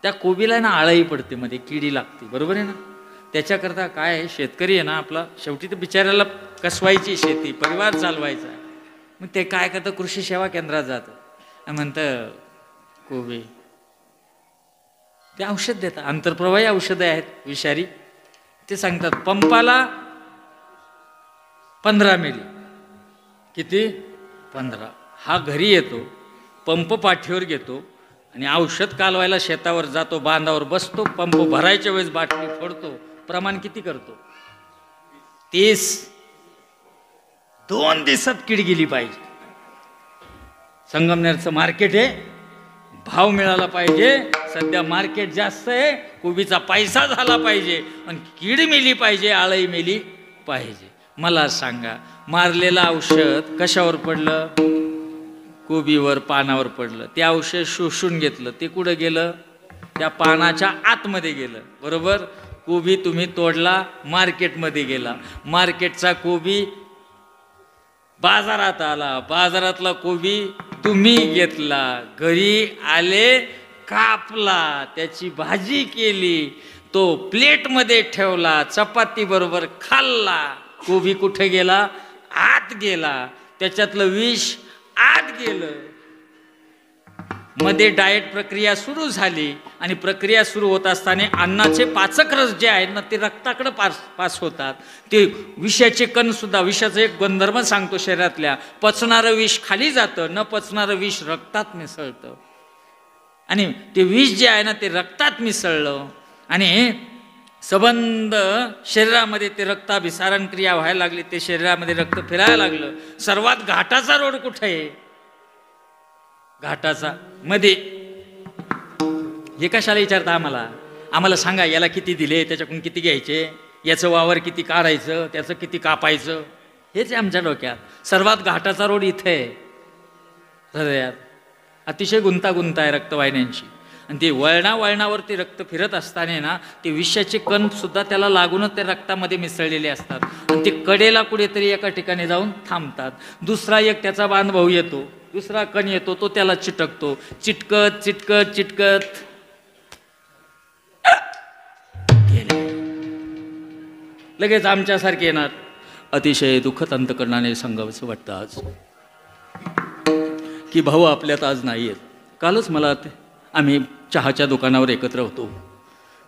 त्या कोबीला ना आळाई पडते, मध्ये किडी लागते, बरोबर आहे ना. त्याच्याकरता काय आहे, शेतकरी आहे ना आपला, शेवटी तर बिचाऱ्याला कसवायची शेती, परिवार चालवायचा. मग ते काय करतं, कृषी सेवा केंद्रात जातं, म्हणतं कोबी, ते औषध देतात, आंतरप्रवाही औषधं आहेत विषारी. ते सांगतात पंपाला 15 मिली. किती? 15. हा घरी येतो, पंप पाठीवर घेतो आणि औषध कालवायला शेतावर जातो, बांधावर बसतो, पंप भरायच्या वेळेस बाटली फोडतो. प्रमाण किती करतो? 30. 2 दिवसात कीड गेली पाहिजे. संगमनेरचं मार्केट आहे, भाव मिळाला पाहिजे. सध्या मार्केट जास्त आहे, कोबीचा पैसा झाला पाहिजे आणि कीड मेली पाहिजे, आळई मेली पाहिजे. मला सांगा, मारलेलं औषध कशावर पडलं? कोबीवर, पानावर पडलं. ते औषध शोषून घेतलं, ते कुठं गेलं? त्या पानाच्या आतमध्ये गेलं. बरोबर? कोबी तुम्ही तोडला, मार्केटमध्ये गेला, मार्केटचा कोबी बाजारात आला, बाजारातला कोबी तुम्ही घेतला, घरी आले, कापला, त्याची भाजी केली, तो प्लेटमध्ये ठेवला, चपाती बरोबर खाल्ला. कोबी कुठे गेला? आत गेला, त्याच्यातलं विष आत गेलं. मध्ये डाएट प्रक्रिया सुरू झाली आणि प्रक्रिया सुरू होत असताना अन्नाचे पाचक रस जे आहेत ना, ते रक्ताकडे पास होतात. ते विषाचे कण सुद्धा, विषाचा एक गुणधर्म सांगतो शरीरातल्या, पचणारं विष खाली जातं, न पचणारं विष रक्तात मिसळतं. आणि ते विष जे आहे ना, ते रक्तात मिसळलं आणि सबंध शरीरामध्ये ते रक्ताभिसारण क्रिया व्हायला लागली, ते शरीरामध्ये रक्त फिरायला लागलं. सर्वात घाटाचा रोड कुठे आहे? घाटाचा मध्ये. हे कशाला विचारता आम्हाला सांगा, याला किती दिले, त्याच्याकडून किती घ्यायचे, याचं वावर किती काढायचं, त्याचं किती कापायचं, हेच आमच्या डोक्यात. सर्वात घाटाचा रोड इथे आहे हृदयात. अतिशय गुंतागुंत आहे रक्तवाहिन्यांची. आणि ते वळणावरती रक्त फिरत असताना ना, ते विषाचे कण सुद्धा त्याला लागूनच त्या रक्तामध्ये मिसळलेले असतात आणि ते कडेला कुठेतरी एका ठिकाणी जाऊन थांबतात. दुसरा एक त्याचा बांधभाऊ येतो, दुसरा कण येतो, तो त्याला चिटकतो. चिटकत चिटकत चिटकत लगेच आमच्यासारखे येणार. अतिशय दुःखद अंतकरणाने सांगावंसं वाटतं आज की भाऊ आपल्यात आज नाही आहेत. कालच मला आम्ही चहाच्या दुकानावर एकत्र होतो.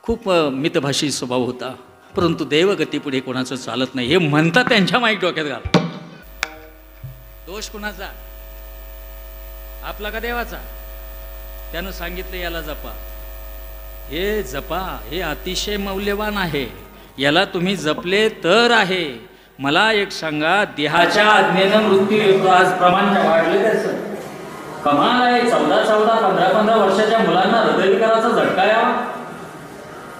खूप मितभाषी स्वभाव होता, परंतु देवगती पुढे कोणाचं चालत नाही हे म्हणतात त्यांच्या माईक डोक्यात घाल. दोष कुणाचा? आपला का देवाचा? त्यानं सांगितलं याला जपा, हे जपा, हे अतिशय मौल्यवान आहे, याला तुम्ही जपले तर आहे. मला एक सांगा, देहाच्या आज्ञेनं मृत्यू येतो. आज प्रमाण वाढले त्याचं कमाल आहे. 14-14, 15-15 वर्षाच्या मुलांना हृदयविकाराचा झटका यावा.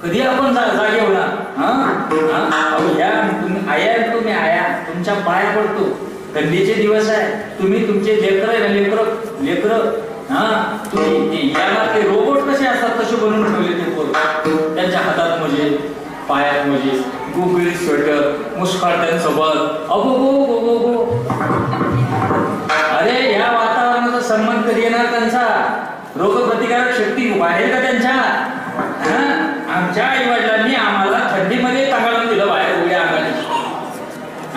कधी आपण जागे होणार? तुम्ही आया तुमच्या पाय पडतो. थंडीचे दिवस आहे, तुम्ही तुमचे लेकर तुम्ही याला ते रोबोट कसे असतात तसे बनवून ठेवले. ते पोरं त्यांच्या हातात म्हणजे, पायात म्हणजे, गुगली स्वेटर, मुस्काट त्यांच्यासोबत. अगो अरे या वातावरणाचा संबंध कधी येणार त्यांचा? रोगप्रतिकारक शक्ती वाढेल का त्यांच्या? आमच्या आई वडिलांनी आम्हाला थंडीमध्ये तांगाळून दिलं बाहेर उड्या अंगाने,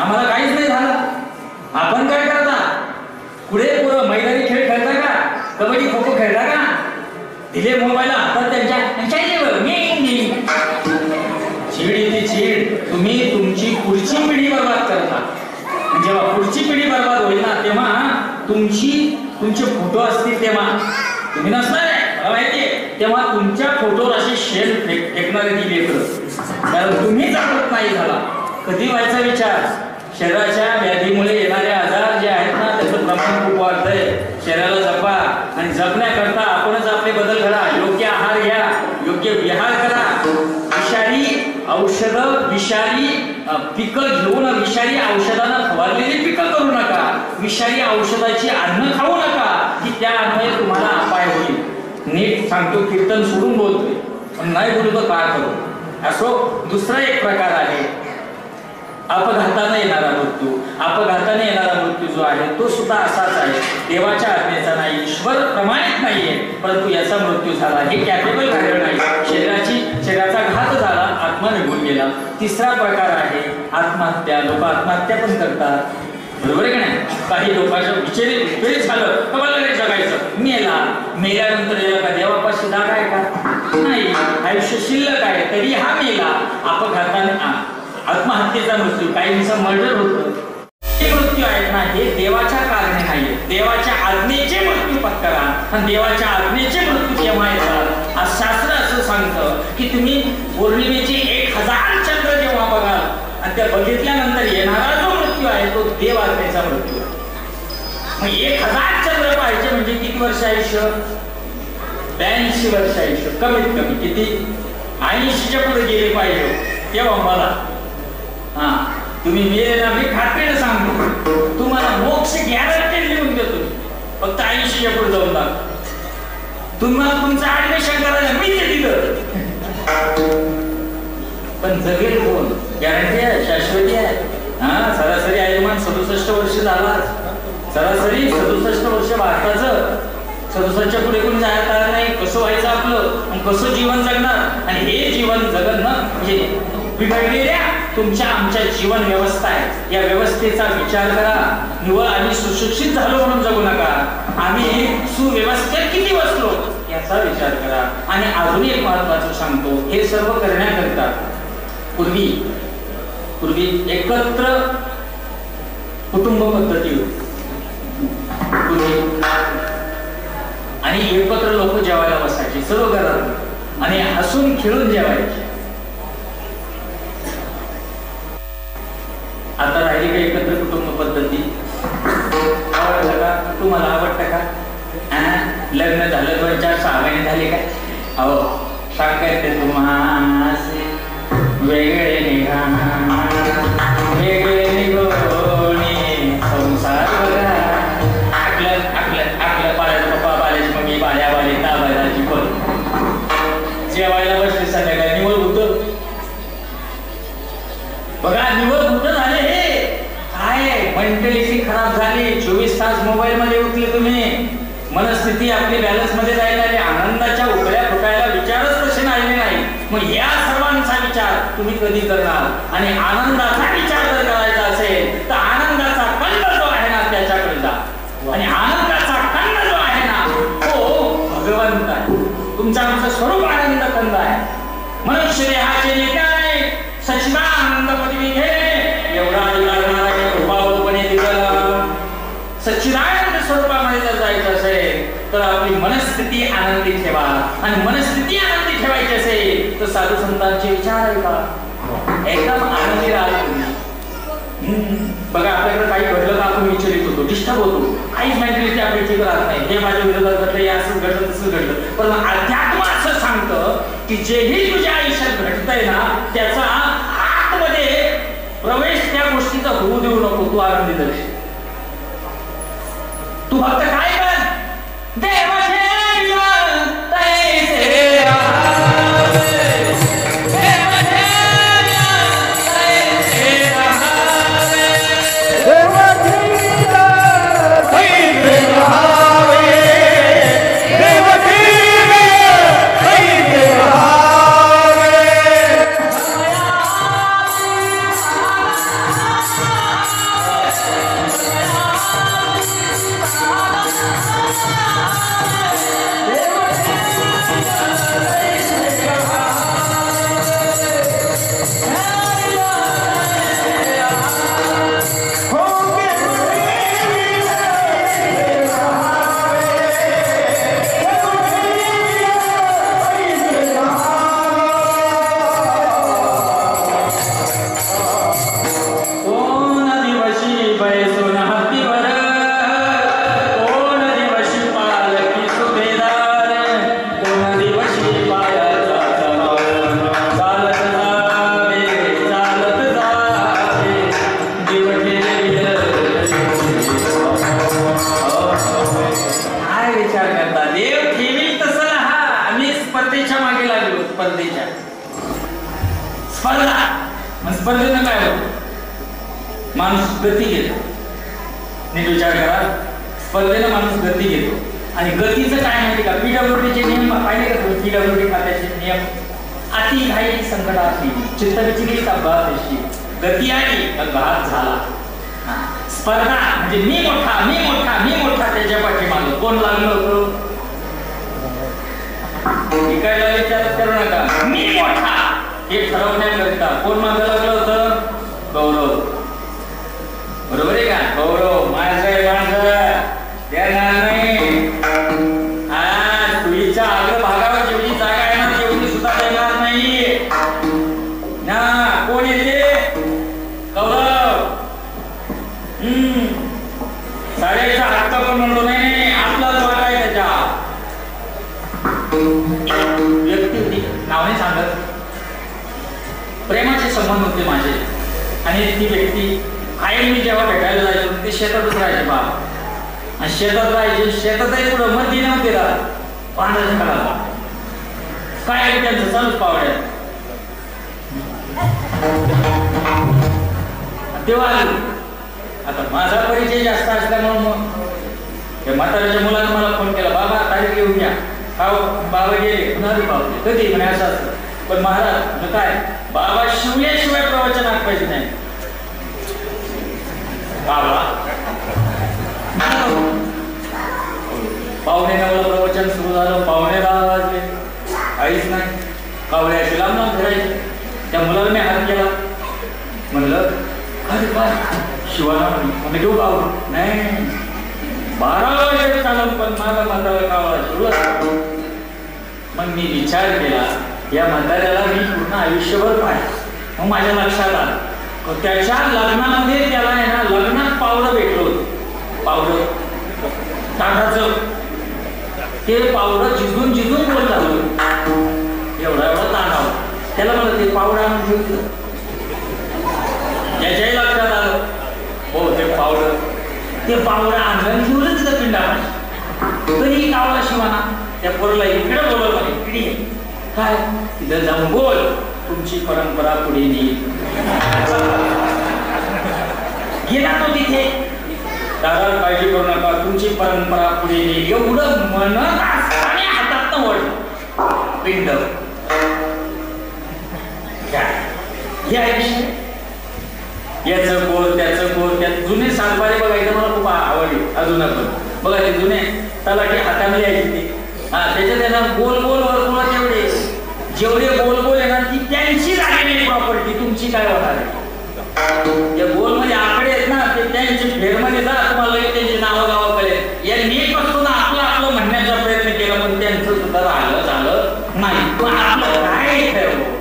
आम्हाला काहीच नाही झालं. आपण काय करता? पुढे पुढं मैदानी खेळ खेळता का? कबड्डी खो खो खेळता का? दिले मोबाईल हातात त्यांच्या चीड ती चीड. तुम्ही तुमची पुढची पिढी बर्बाद करता. जेव्हा पुढची पिढी बर्बाद होईल ना, तेव्हा तुमचे फोटो असतील, तेव्हा तुम्ही नसणार आहे मला माहितीये, तेव्हा तुमच्या फोटोवर असे शेल फेकणारे ती लेकरं. कारण तुम्ही जागृत नाही झाला. कधी व्हायचा विचार? शरीराच्या व्याधीमुळे येणारे आजार जे आहेत ना, त्याचं प्रमाण खूप वाढतंय. शरीराला जपा आणि जपण्याकरता आपणच आपले बदल करा. योग्य आहार घ्या, योग्य विहार करा. विषारी औषधं, विषारी पिकं घेऊन विषारी औषधांना फवारलेली पिकं करू नका. विषारी औषधाची अन्न खाऊ नका की त्या अन्वये तुम्हाला अपाय होईल. नीट सांगतो, कीर्तन सोडून बोलतोय, पण नाही बोलू तर काय करू. असो दुसरा एक प्रकार आहे, अपघाताने येणारा मृत्यू. अपघाताने येणारा मृत्यू जो आहे तो सुद्धा असाच आहे. देवाच्या आज्ञेचा नाही, ईश्वर प्रमाणित नाहीये, परंतु याचा मृत्यू झाला. हे कॅपेबल झालेलं नाही. शरीराचा घात झाला, आत्मा निघून गेला. केला. तिसरा प्रकार आहे आत्महत्या. लोक आत्महत्या पण करतात, बरोबर आहे का नाही? काही लोकांच्या विचारी झालं तर मला नाही जगायचं, मेल्यानंतर याला का देवापाशी जागा आहे का? नाही. आयुष्य शिल्लक आहे तरी हा मेला अपघाताने. आत्महत्येचा मृत्यू, काहींचा मर्डर होतं. हे मृत्यू आहेत ना, हे देवाच्या कारणे नाही, देवाच्या आज्ञेचे मृत्यू पत्करा. आणि देवाच्या आज्ञेचे मृत्यू केव्हा येतात? आज शास्त्र असं सांगतं की तुम्ही पौर्णिमेचे 1000 चंद्र जेव्हा बघाल आणि त्या बघितल्यानंतर येणारा जो मृत्यू आहे तो देव आज्ञेचा मृत्यू आहे. मग 1000 चंद्र पाहिजे म्हणजे किती वर्ष आयुष्य? 82 वर्ष आयुष्य कमीत कमी. किती? 80च्या पुढे गेले पाहिजे तेव्हा मला. तुम्ही मेले ना, मी खात्रीने सांगतो तुम्हाला मोक्ष गॅरंटेड लिहून देतो. फक्त 80च्या पुढे जाऊन दाखवा. तुम्हाला तुमचं ऍडमिशन करायला मी ते दिलं, पण जगेल कोण? गॅरंटी आहे? शाश्वती आहे? सरासरी आयुमान 67 वर्ष झाला. सरासरी 67 वर्ष भारताचं. 67च्या पुढे कोणी जायला तयार नाही. कसं व्हायचं आपलं आणि कसं जीवन जगणार? आणि हे जीवन जगणं म्हणजे बिघडलेल्या तुमच्या आमच्या जीवन व्यवस्था आहे. या व्यवस्थेचा विचार करा. निव्वळ आम्ही सुशिक्षित झालो म्हणून जगू नका, आम्ही सुव्यवस्थेत किती बसलो याचा विचार करा. आणि अजून एक महत्वाचं सांगतो, हे सर्व करण्याकरता पूर्वी एकत्र कुटुंब पद्धती होती आणि एकत्र लोक जेवायला बसायचे सर्व घरात आणि हसून खेळून जेवायचे. आता राहिली का एकत्र कुटुंब पद्धती? आवडतं का? तुम्हाला आवडतं का? लग्न झालं 2-4-6 महिने झाले काय? अहो सांगायचे तुम्हाला वेगळे निघा वेगळे निघोणी संसार बघा. आपलं बाळाचं पप्पा, बाळाची मम्मी, बाळ्यावाली ताबायची पण जेवायला बसले संध्याकाळी निवड होतं बघा. निवड होतं झाले. हे काय मेंटॅलिटी खराब झाली. 24 तास मोबाईल मध्ये उठले तुम्ही. मनस्थिती आपली बॅलन्स मध्ये जायला लागली. आनंदाच्या उकळ्या फुकायला विचारच तसे राहिले नाही. मग या सर्वांचा विचार तुम्ही कधी करणार? आणि आनंदाचा विचार जर करायचा असेल तर आनंदाचा कंद जो आहे ना त्याच्याकडे जा. आणि आनंदाचा कंद जो आहे ना तो भगवंत आहे. तुमचा आमचं स्वरूप आनंद कंद आहे. मनुष्य देहाचे नेते आहे सच्चिदानंद पदवी घे एवढा अधिकारणारा कृपावपणे दिला. सच्चिदानंद स्वरूपामध्ये जर जायचं असेल तर आपली मनस्थिती आनंदी ठेवा. आणि मनस्थिती आनंदी ठेवायची असेल तर साधू संतांचे विचार आहे का एकदम आनंदी राहा. बघा आपल्याकडे काही घडलं तर आपण विचलित होतो, डिस्टर्ब होतो, काहीच मेंटॅलिटी आपली ठीक राहत नाही. हे माझ्या विरोधात घडलं, हे असं घडलं तसं घडलं. पण अध्यात्म असं सांगतं की जेही तुझ्या आयुष्यात घडतंय ना त्याचा आतमध्ये प्रवेश त्या गोष्टीचा होऊ देऊ नको. तू आनंदी दर्शन. तू फक्त काय कर देवाचे स्पर्धेनं काय होतं? माणूस गती घेतो. नीट विचार करा. स्पर्धेनं माणूस गती घेतो आणि गतीचं काय माहिती का? PWDचे नियम पाहिले का तुम्ही? PWD खात्याचे नियम अति घाई संकटाची चित्तविचलित अपघाताची गती आली घात झाला. स्पर्धा म्हणजे मी मोठा त्याच्या पाठीमागं कोण लागलं होतं? विकायला विचार करू नका. मी मोठा हे ठरवण्याकरिता कोण मागं लागलं होतं? गौरव. बरोबर आहे का? गौरव माझं देणार नाही. तुझ्या अग्रभागावर जेवढी जागा आहे ना तेवढी सुद्धा देणार नाही ना. कोण येते? गौरव. साड्याचा हक्क पण म्हणतो नाही आपलाच वाटा आहे त्याच्या. व्यक्ती होती नाव नाही सांगत. प्रेमाचे संबंध होते माझे आणि ती व्यक्ती कायम मी जेव्हा भेटायला जायचो ते शेतातच राहायचे बा. आणि शेतात राहायचे शेतातही पुढं मध्ये नव्हते राहत. पांढऱ्याच्या काळाला काय त्यांचं चालूच पावड्यात. तेव्हा आता माझा परिचय जास्त असल्यामुळे मग म्हाताऱ्याच्या मुलानं मला फोन केला. बाबा तारीख घेऊन घ्या. बाबा गेले पुन्हा पावले कधी म्हणे असं असतं. पण महाराज काय बाबा शिवल्याशिवाय प्रवचन आठवायचे नाही. बाबा पावणे 9ला प्रवचन सुरू झालं. पावणे 10 वाजले काहीच नाही. कावळ्याची लांब फिरायची. त्या मुलाला मी हात केला. म्हणलं अरे बा शिवाला म्हणजे घेऊ कावळ नाही. 12 वाजता चालू पण माझा म्हातारा कावळा सुरू. मग मी विचार केला या म्हाताऱ्याला मी पूर्ण आयुष्यभर पाहिजे. मग माझ्या लक्षात आलं त्याच्या लग्नामध्ये त्याला आहे ना लग्नात पावडं भेटलो. पावडं ताटाचं ते पावडं झिजून बोल झालं. एवढा ताणावं त्याला मला ते पावडं आणून घेऊन त्याच्याही लक्षात आलं हो ते पावडं आणलं घेऊनच तिथं पिंडा पाहिजे. तरी कावळा शिवाना त्या पोरला इकडे बोलवलं इकडे काय तिथं जाऊन बोल तुमची परंपरा पुढे नेईल. गेला तो तिथे. दादा काळजी करू नका तुमची परंपरा पुढे नेईल एवढं म्हणत आणि हातात वळलं पिंड. याचं बोल त्याचं बोल त्यात जुने सातबारे बघायचं मला खूप आवडली. अजून पण बघा ते जुने तलाठी हातामध्ये यायची ते त्याच्यात त्यांना गोल वर्तुळ तेवढे जेवढे गोल आहे ना ती त्यांची झालेली प्रॉपर्टी तुमची काय होणार आहे. या गोल मध्ये आकडे आहेत ना ते त्यांची फेरमध्ये जा तुम्हाला त्यांची नावं गावं कळेल. या नीट पासून आपलं म्हणण्याचा प्रयत्न केला पण त्यांचं सुद्धा झालं नाही. पण आपलं काय ठरवलं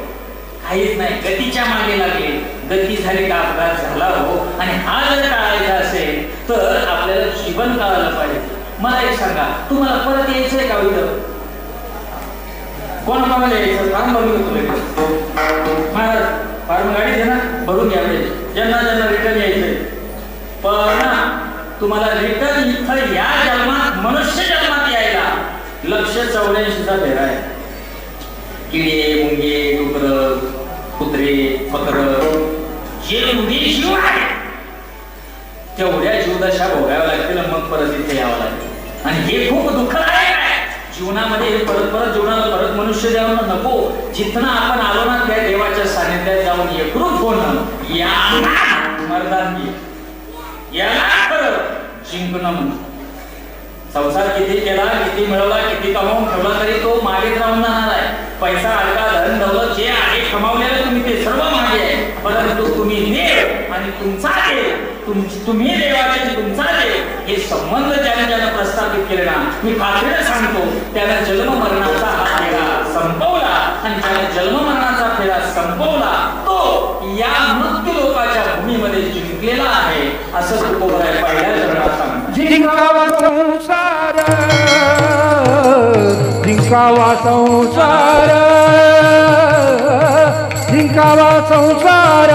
काहीच नाही. गतीच्या मागे लागले. गती झाली का अपघात झाला हो. आणि हा जर टाळायचा असेल तर आपल्याला जीवन कळायला पाहिजे. मला एक सांगा तुम्हाला परत यायचंय का इथं? कोणाला यायचं? फार्म भरून घेतो महाराज. फार्म गाडी दे ना भरून घ्या. ज्यांना रिटर्न यायचंय पण तुम्हाला रिटर्न इथं या जन्मात मनुष्य जन्मात यायला 184चा फेरा आहे. किडे मुंगे डुकर कुत्रे बकर जेवढे जीव आहे तेवढ्या जीवदशा भोगाव्या लागतील. मग परत इथे यावं लागेल. आणि हे खूप दुःखदायक आहे जीवनामध्ये. परत जीवनाला परत मनुष्य द्यावं नको. जिथनं आपण आलो ना त्या देवाच्या सानिध्यात जाऊन एकरूप होणं याला मर्दानगी याला खरं जिंकणं म्हणून. संसार किती केला किती मिळवला किती कमावून ठेवला तरी तो मागे राहून जाणार आहे. पैसा अडका धन दौलत जे आहे कमावलेलं तुम्ही ते सर्व मागे आहे. परंतु तुम्ही देव आणि तुमचा देव तुम्ही देवाचे तुमचा देव हे संबंध ज्यानं प्रस्थापित केले ना मी खात्रीने सांगतो त्यानं जन्म मरणाचा हा फेरा संपवला. आणि ज्याने जन्म मरणाचा फेरा संपवला तो या मृत्यू लोकाच्या भूमीमध्ये जिंकलेला आहे असं तुकोबराय पहिल्या चरणात सांगतो. जिंकावा संसार जिंकावा संसार जिंकावा संसार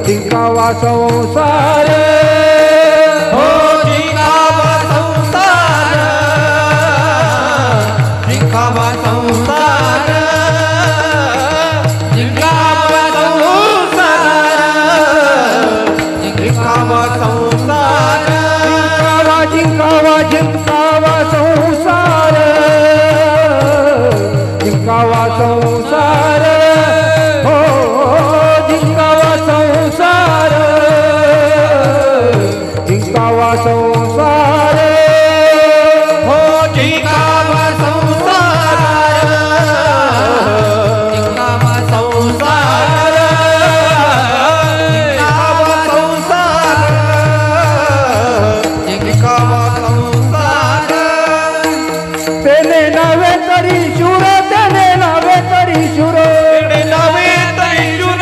जिंकावा संसार हो जिंकावा संसार जिंकावा संसार जिंकावा संसार जिंकावा संसार जिंकावा जिंकावा संसार जिंकावा नावे तरी शूर त्याने नावे तरी शूर नावे तरी शूर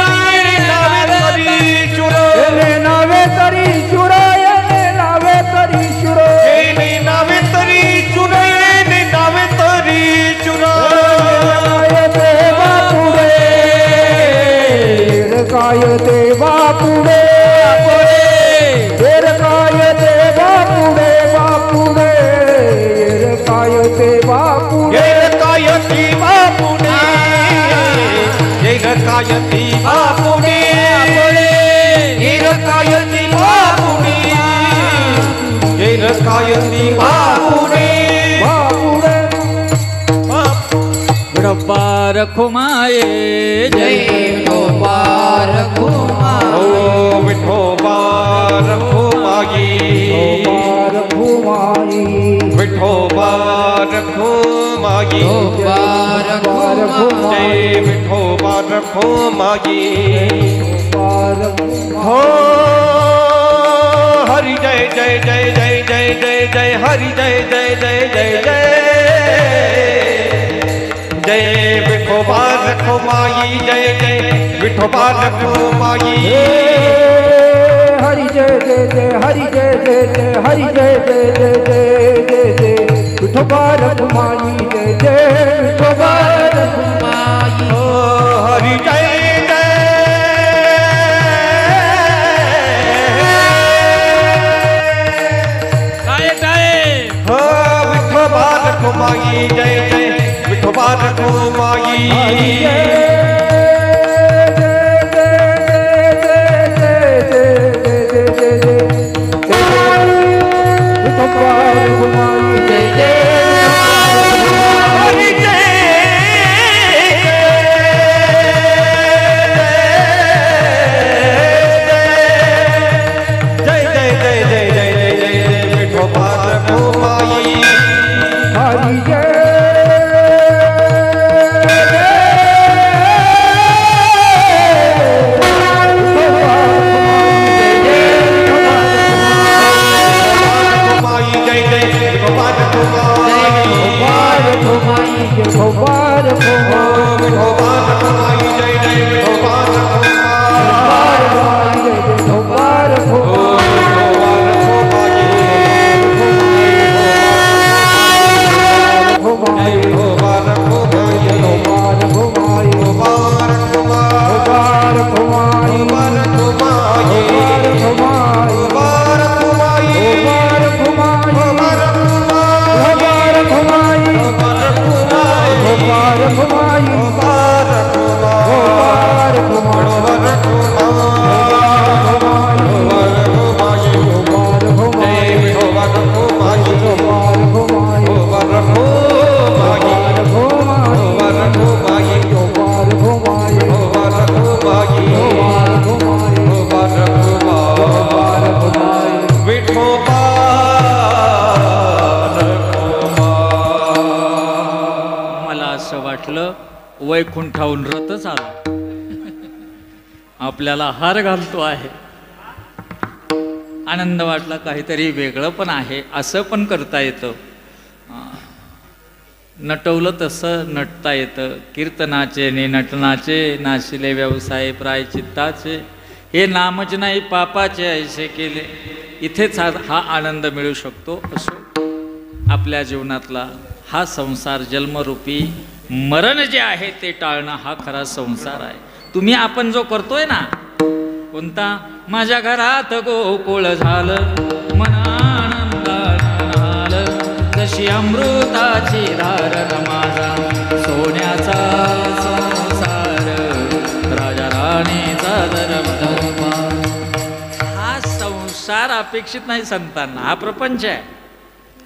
नावे तरी शूर त्याने नावे तरी शूर याने नावे तरी शूर नावे तरी शूर नावे तरी शूर काय देवा पुढे काय देवा पुढे बापुडे काय देवा पुढे काय देवा पुढे काय देवा पुढे काय देवा पुढे काय देवा पुढे विठोबा रखुमाये जय विठोबा रखुमाई ओ विठोबा रखुमाई रखुमाई विठोबा रखुमाई विठोबा रखुमाई जय विठोबा रखुमाई हो हरि जय जय जय जय जय जय जय हरि जय जय जय जय जय जय विठोबा रखुमाई जय जय विठोबा रखुमाई हरि जय जय जय हरि जय जय जय हरि जय जय जय जय जय जय विठोबा रखुमाई जय जय विठोबा रखुमाई हो हरि जय जय काय काय हो विठोबा रखुमाई जय जय विठोबा रखुमाई वैकुंठाहून रथच आला आपल्याला हार घालतो आहे आनंद वाटला काहीतरी वेगळं पण आहे असं पण करता येतं नटवलं तसं नटता येतं कीर्तनाचे नि नटनाचे नाशिले व्यवसाय प्रायचित्ताचे हे नामच नाही पापाचे ऐसे केले इथेच हा आनंद मिळू शकतो असो आपल्या जीवनातला हा संसार जन्मरूपी मरण जे आहे ते टाळणं हा खरा संसार आहे तुम्ही आपण जो करतोय ना कोणता माझ्या घरात गोकुळ झालं मन आनंदानं जशी अमृताची धारण माझा सोन्याचा संसार राजा राणीचा दरबार हा संसार अपेक्षित नाही संतांना हा प्रपंच आहे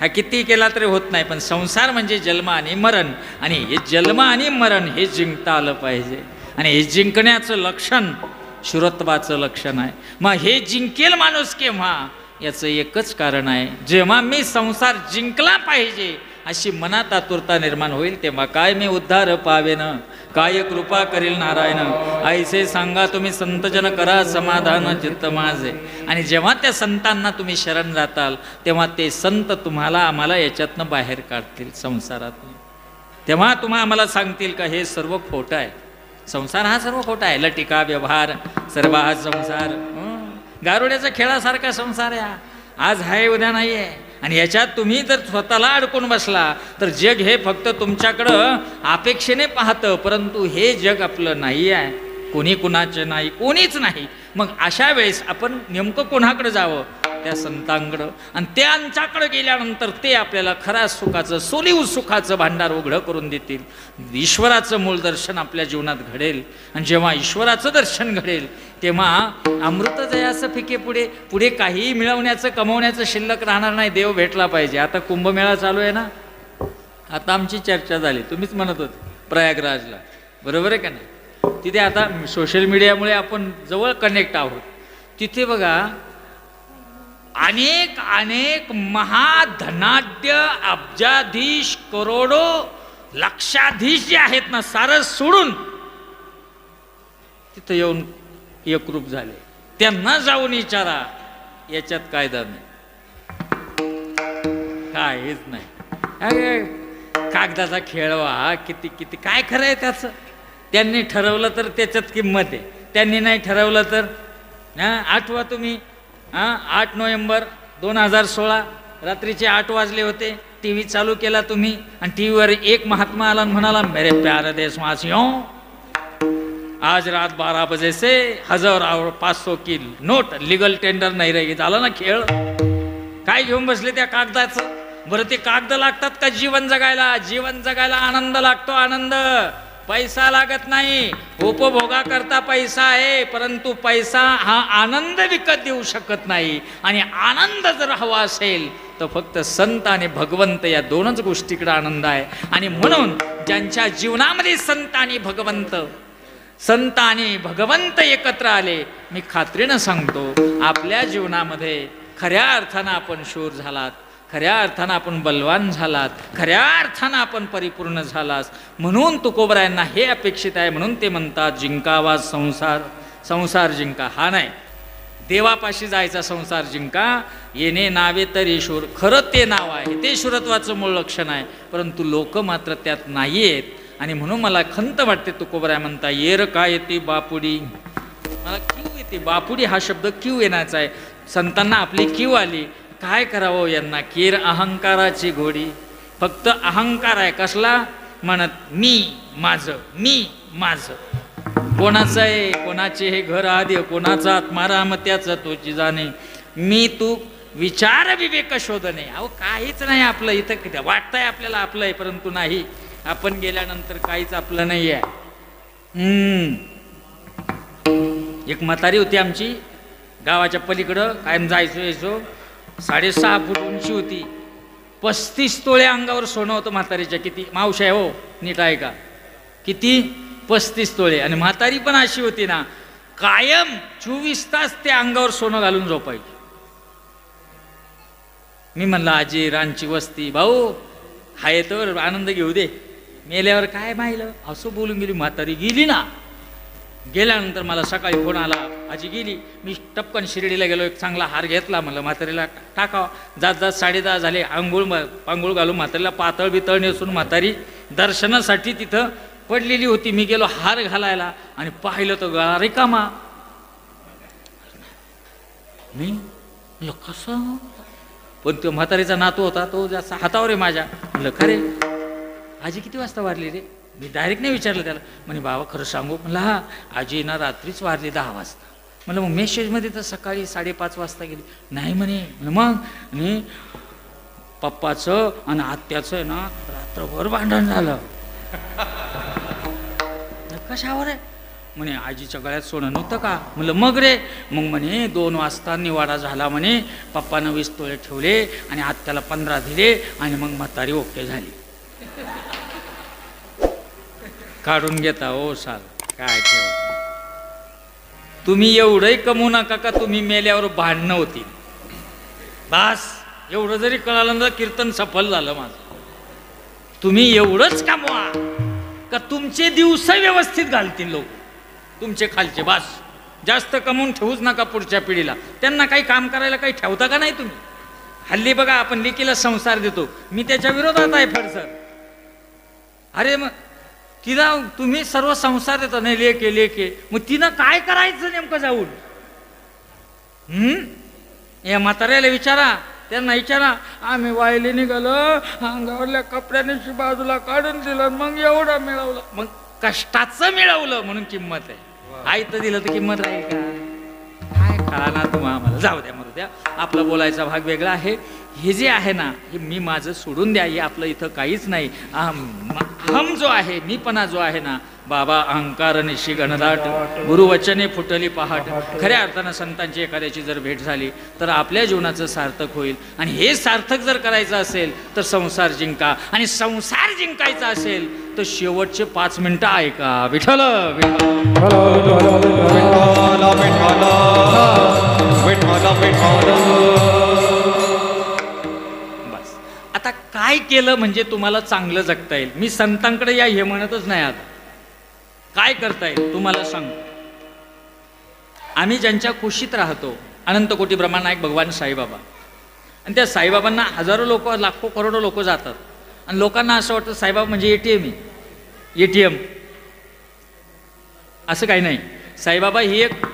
हा किती केला तरी होत नाही पण संसार म्हणजे जन्म आणि मरण आणि हे जन्म आणि मरण हे जिंकता आलं पाहिजे आणि हे जिंकण्याचं लक्षण शुरत्वाचं लक्षण आहे मग हे जिंकेल माणूस केव्हा याचं एकच कारण आहे जेव्हा मी संसार जिंकला पाहिजे अशी मनात आतुरता निर्माण होईल तेव्हा काय मी उद्धार पावेन काय कृपा करील नारायण ऐसे सांगा तुम्ही संतजन करा समाधान चित्त माझे आणि जेव्हा त्या संतांना तुम्ही शरण जाताल तेव्हा ते संत तुम्हाला आम्हाला याच्यातनं बाहेर काढतील संसारातून तेव्हा तुम्हा आम्हाला सांगतील का हे सर्व खोटं आहे, संसार हा सर्व खोटा आहे, लटिका व्यवहार सर्व हा संसार गारुड्याचा खेळासारखा संसार आहे, आज आहे उद्या नाही आहे. आणि याच्यात तुम्ही जर स्वतःला अडकून बसला तर जग हे फक्त तुमच्याकडं अपेक्षेने पाहतं, परंतु हे जग आपलं नाही आहे, कोणी कुणाचे नाही, कोणीच नाही. मग अशा वेळेस आपण नेमकं कोणाकडे जावं? त्या संतांकडं. आणि त्यांच्याकडे गेल्यानंतर ते आपल्याला खऱ्या सुखाचं सोलीव सुखाचं भांडार उघडं करून देतील. ईश्वराचं मूळ दर्शन आपल्या जीवनात घडेल. आणि जेव्हा ईश्वराचं दर्शन घडेल तेव्हा अमृत जयाचं फिके पुढे पुढे काहीही मिळवण्याचं कमवण्याचं शिल्लक राहणार नाही. देव भेटला पाहिजे. आता कुंभमेळा चालू आहे ना, आता आमची चर्चा झाली, तुम्हीच म्हणत होते प्रयागराजला, बरोबर आहे का नाही? तिथे आता सोशल मीडियामुळे आपण जवळ कनेक्ट आहोत. तिथे बघा अनेक अनेक महाधनाढ्य अब्जाधीश करोडो लक्षाधीश जे आहेत ना, सारं सोडून तिथं येऊन एकरूप झाले. त्यांना जाऊन विचारा याच्यात कायदा नाही, काहीच नाही. अरे कागदाचा खेळवा किती किती काय खरं आहे त्याचं. त्यांनी ठरवलं तर त्याच्यात किंमत आहे, त्यांनी नाही ठरवलं तर आठवा तुम्ही 8 नोव्हेंबर 2016 रात्रीचे 8 वाजले होते. टी व्ही चालू केला तुम्ही आणि टी व्हीवर एक महात्मा आला आणि म्हणाला, मेरे प्यारे देशवासियों, आज रात 12 बजे से 1000 और 500 की नोट लीगल टेंडर नाही रहेगी. झालं ना खेळ. काय घेऊन बसले त्या कागदाचं? बरं ते कागद लागतात का जीवन जगायला? जीवन जगायला आनंद लागतो, आनंद. पैसा लागत नाही, उपभोगा करता पैसा आहे, परंतु पैसा हा आनंद विकत देऊ शकत नाही. आणि आनंद जर हवा असेल तर फक्त संत आणि भगवंत या दोनच गोष्टीकडे आनंद आहे. आणि म्हणून ज्यांच्या जीवनामध्ये संत आणि भगवंत एकत्र आले, मी खात्रीनं सांगतो आपल्या जीवनामध्ये खऱ्या अर्थानं आपण शूर झालात, खऱ्या अर्थानं आपण बलवान झालात, खऱ्या अर्थानं आपण परिपूर्ण झालास. म्हणून तुकोबरायांना हे अपेक्षित आहे. म्हणून ते म्हणतात जिंकावा संसार, संसार जिंका. हा नाही देवापाशी जायचा संसार जिंका, येणे नावे तरी शूर. खरं ते नाव आहे, ते शूरत्वाचं मूळ लक्षण आहे, परंतु लोक मात्र त्यात नाही आहेत. आणि म्हणून मला खंत वाटते, तुकोबराय म्हणता येर का येते बापुडी, मला कीव येते. बापुडी हा शब्द कीव येण्याचा आहे. संतांना आपली कीव आली. काय करावं यांना? केर अहंकाराची घोडी. फक्त अहंकार आहे. कसला? म्हणत मी माझं, मी माझं. कोणाचं आहे? कोणाचे हे घर आधी, कोणाचा आत्मा रामत्याचं तोची जाणे. मी तू विचार विवेक शोधणे. अहो काहीच नाही आपलं इथं. वाटतंय आपल्याला आपलं आहे, परंतु नाही. आपण गेल्यानंतर काहीच आपलं नाही आहे. एक म्हातारी होती आमची गावाच्या पलीकडं, कायम जायचो यायचो. 6.5 फूट उंची होती, 35 तोळे अंगावर सोनं होतं म्हातारीच्या. किती मावशी आहे हो, नीट आहे का? किती? 35 तोळे. आणि म्हातारी पण अशी होती ना, कायम 24 तास ते अंगावर सोनं घालून झोपायची. मी म्हणलं आजी रांची वस्ती, भाऊ हाय तर आनंद घेऊ दे, मेल्यावर काय माहिलं. असं बोलून गेली म्हातारी. गेली ना. गेल्यानंतर मला सकाळी फोन आला, आजी गेली. मी टपकन शिर्डीला गेलो, एक चांगला हार घेतला, म्हणलं म्हातारीला टाकावा. जात 10:30 झाले. पांघोळ घालून म्हातारीला पातळ बितळ नेसून म्हातारी दर्शनासाठी तिथं पडलेली होती. मी गेलो हार घालायला आणि पाहिलं तर गळा रिकामा. मी म्हणलं कसं? पण तो म्हातारीचा नातू होता, तो जास्त हातावर आहे माझ्या. म्हणलं खरे आजी किती वाजता वारली रे? मी डायरेक्ट नाही विचारलं त्याला. म्हणे बाबा खरं सांगू? म्हणलं हा, आजी ना रात्रीच वारली 10 वाजता. म्हणलं मग मेसेजमध्ये तर सकाळी 5:30 वाजता गेली. नाही म्हणे. मग आणि पप्पाचं आणि आत्याचं आहे ना रात्रभर भांडण झालं. कशावर आहे? म्हणे आजीच्या गळ्यात सोनं नव्हतं का? म्हणलं मग रे? मग म्हणे 2 वाजता निवाडा झाला म्हणे. पप्पानं 20 तोळे ठेवले आणि आत्याला 15 दिले आणि मग म्हातारी ओके झाली. काढून घेता हो साल. काय ठेव तुम्ही एवढंही कमवू नका का तुम्ही मेल्यावर भांडणं होती. बस एवढं जरी कळालं तर कीर्तन सफल झालं माझं. तुम्ही एवढंच कमवा का तुमचे दिवस व्यवस्थित घालतील लोक तुमचे खालचे. बस जास्त कमवून ठेवूच नका पुढच्या पिढीला. त्यांना काही काम करायला काही ठेवता का नाही तुम्ही? हल्ली बघा आपण लेकीला संसार देतो, मी त्याच्या विरोधात आहे फडसर. अरे मग तिला तुम्ही सर्व संसार देता नाही, लेके लेके, मग तिनं काय करायचं नेमकं जाऊन? या म्हाताऱ्याला विचारा, त्यांना विचारा, आम्ही वायले निघालो, अंगावरल्या कपड्याने बाजूला काढून दिलं, मग एवढं मिळवलं. मग कष्टाचं मिळवलं म्हणून किंमत आहे. आयतं दिलं तर किंमत राहील का? काय कळा तुम्हाला, आम्हाला जाऊ द्या, मरू द्या. आपला बोलायचा भाग वेगळा आहे. हे जे आहे ना, हे मी माझं सोडून द्या, हे आपलं इथं काहीच नाही. हम जो आहे, मीपणा जो आहे ना, बाबा अहंकार निशी गणदाट, गुरुवचने फुटली पहाट. खऱ्या अर्थानं संतांची एखाद्याची जर भेट झाली तर आपल्या जीवनाचं सार्थक होईल. आणि हे सार्थक जर करायचं असेल तर संसार जिंका, आणि संसार जिंकायचा असेल तर शेवटचे 5 मिनिटं ऐका. विठ्ठल बस. आता काय केलं म्हणजे तुम्हाला चांगलं जगता येईल? मी संतांकडे या हे म्हणतच नाही. आता काय करता येईल तुम्हाला सांगतो. आम्ही ज्यांच्या कुशीत राहतो, अनंत कोटी ब्रह्मानायक भगवान साईबाबा, आणि त्या साईबाबांना हजारो लोक, लाखो करोडो लोक जातात. आणि लोकांना असं वाटतं साईबाबा म्हणजे ATM आहे. ATM असं काही नाही. साईबाबा ही एक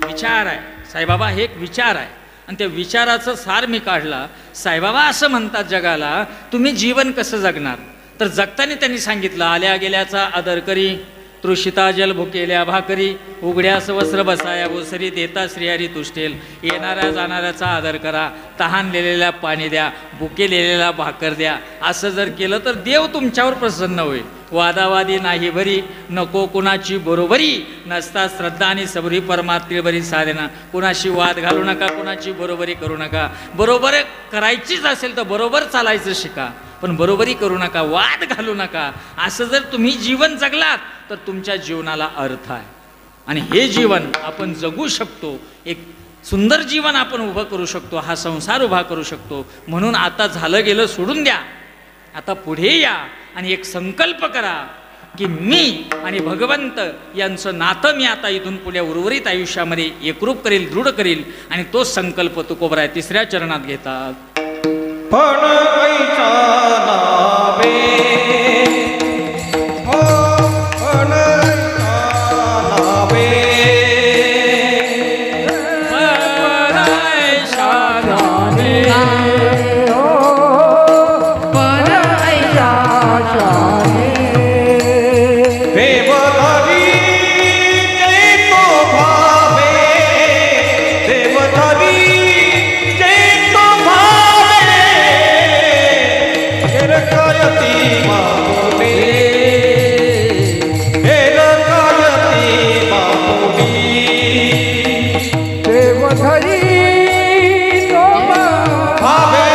विचार आहे. साईबाबा हे एक विचार आहे, आणि त्या विचाराचं सार मी काढला. साईबाबा असं म्हणतात जगाला, तुम्ही जीवन कसं जगणार? तर जगताना त्यांनी सांगितलं, आल्या गेल्याचा आदर करी, तृषिता जल भुकेल्या भाकरी, उघड्यास वस्त्र बसाया ओसरी, देता श्रीहरी तुष्टेल. येणाऱ्या जाणाऱ्याचा आदर करा, तहानलेल्या पाणी द्या, भुकेलेल्या भाकर द्या. असं जर केलं तर देव तुमच्यावर प्रसन्न होईल. वादावादी नाही भरी, नको कुणाची बरोबरी, नसता श्रद्धा आणि सबरी परमात्मी बरी साधना. कुणाशी वाद घालू नका, कुणाची बरोबरी करू नका. बरोबर करायचीच असेल तर बरोबर चालायचं शिका, पण बरोबरी करू नका, वाद घालू नका. असं जर तुम्ही जीवन जगलात तर तुमच्या जीवनाला अर्थ आहे, आणि हे जीवन आपण जगू शकतो. एक सुंदर जीवन आपण उभं करू शकतो, हा संसार उभा करू शकतो. म्हणून आता झालं गेलं सोडून द्या, आता पुढे या आणि एक संकल्प करा की मी आणि भगवंत यांचं नातं मी आता इथून पुढे उर्वरित आयुष्यामध्ये एकरूप करेल, दृढ करेल. आणि तो संकल्प तुकोबराय 3ऱ्या चरणात घेतात. पण ऐसा नावे, हो पण ऐसा नावे, पण ऐसा नावे, पण ऐसा देवधरी जय तो भावे, देवधरी जय तो भावे, हिरकायती मामुनी, हिरकायती मामुनी, देवधरी तो भावे,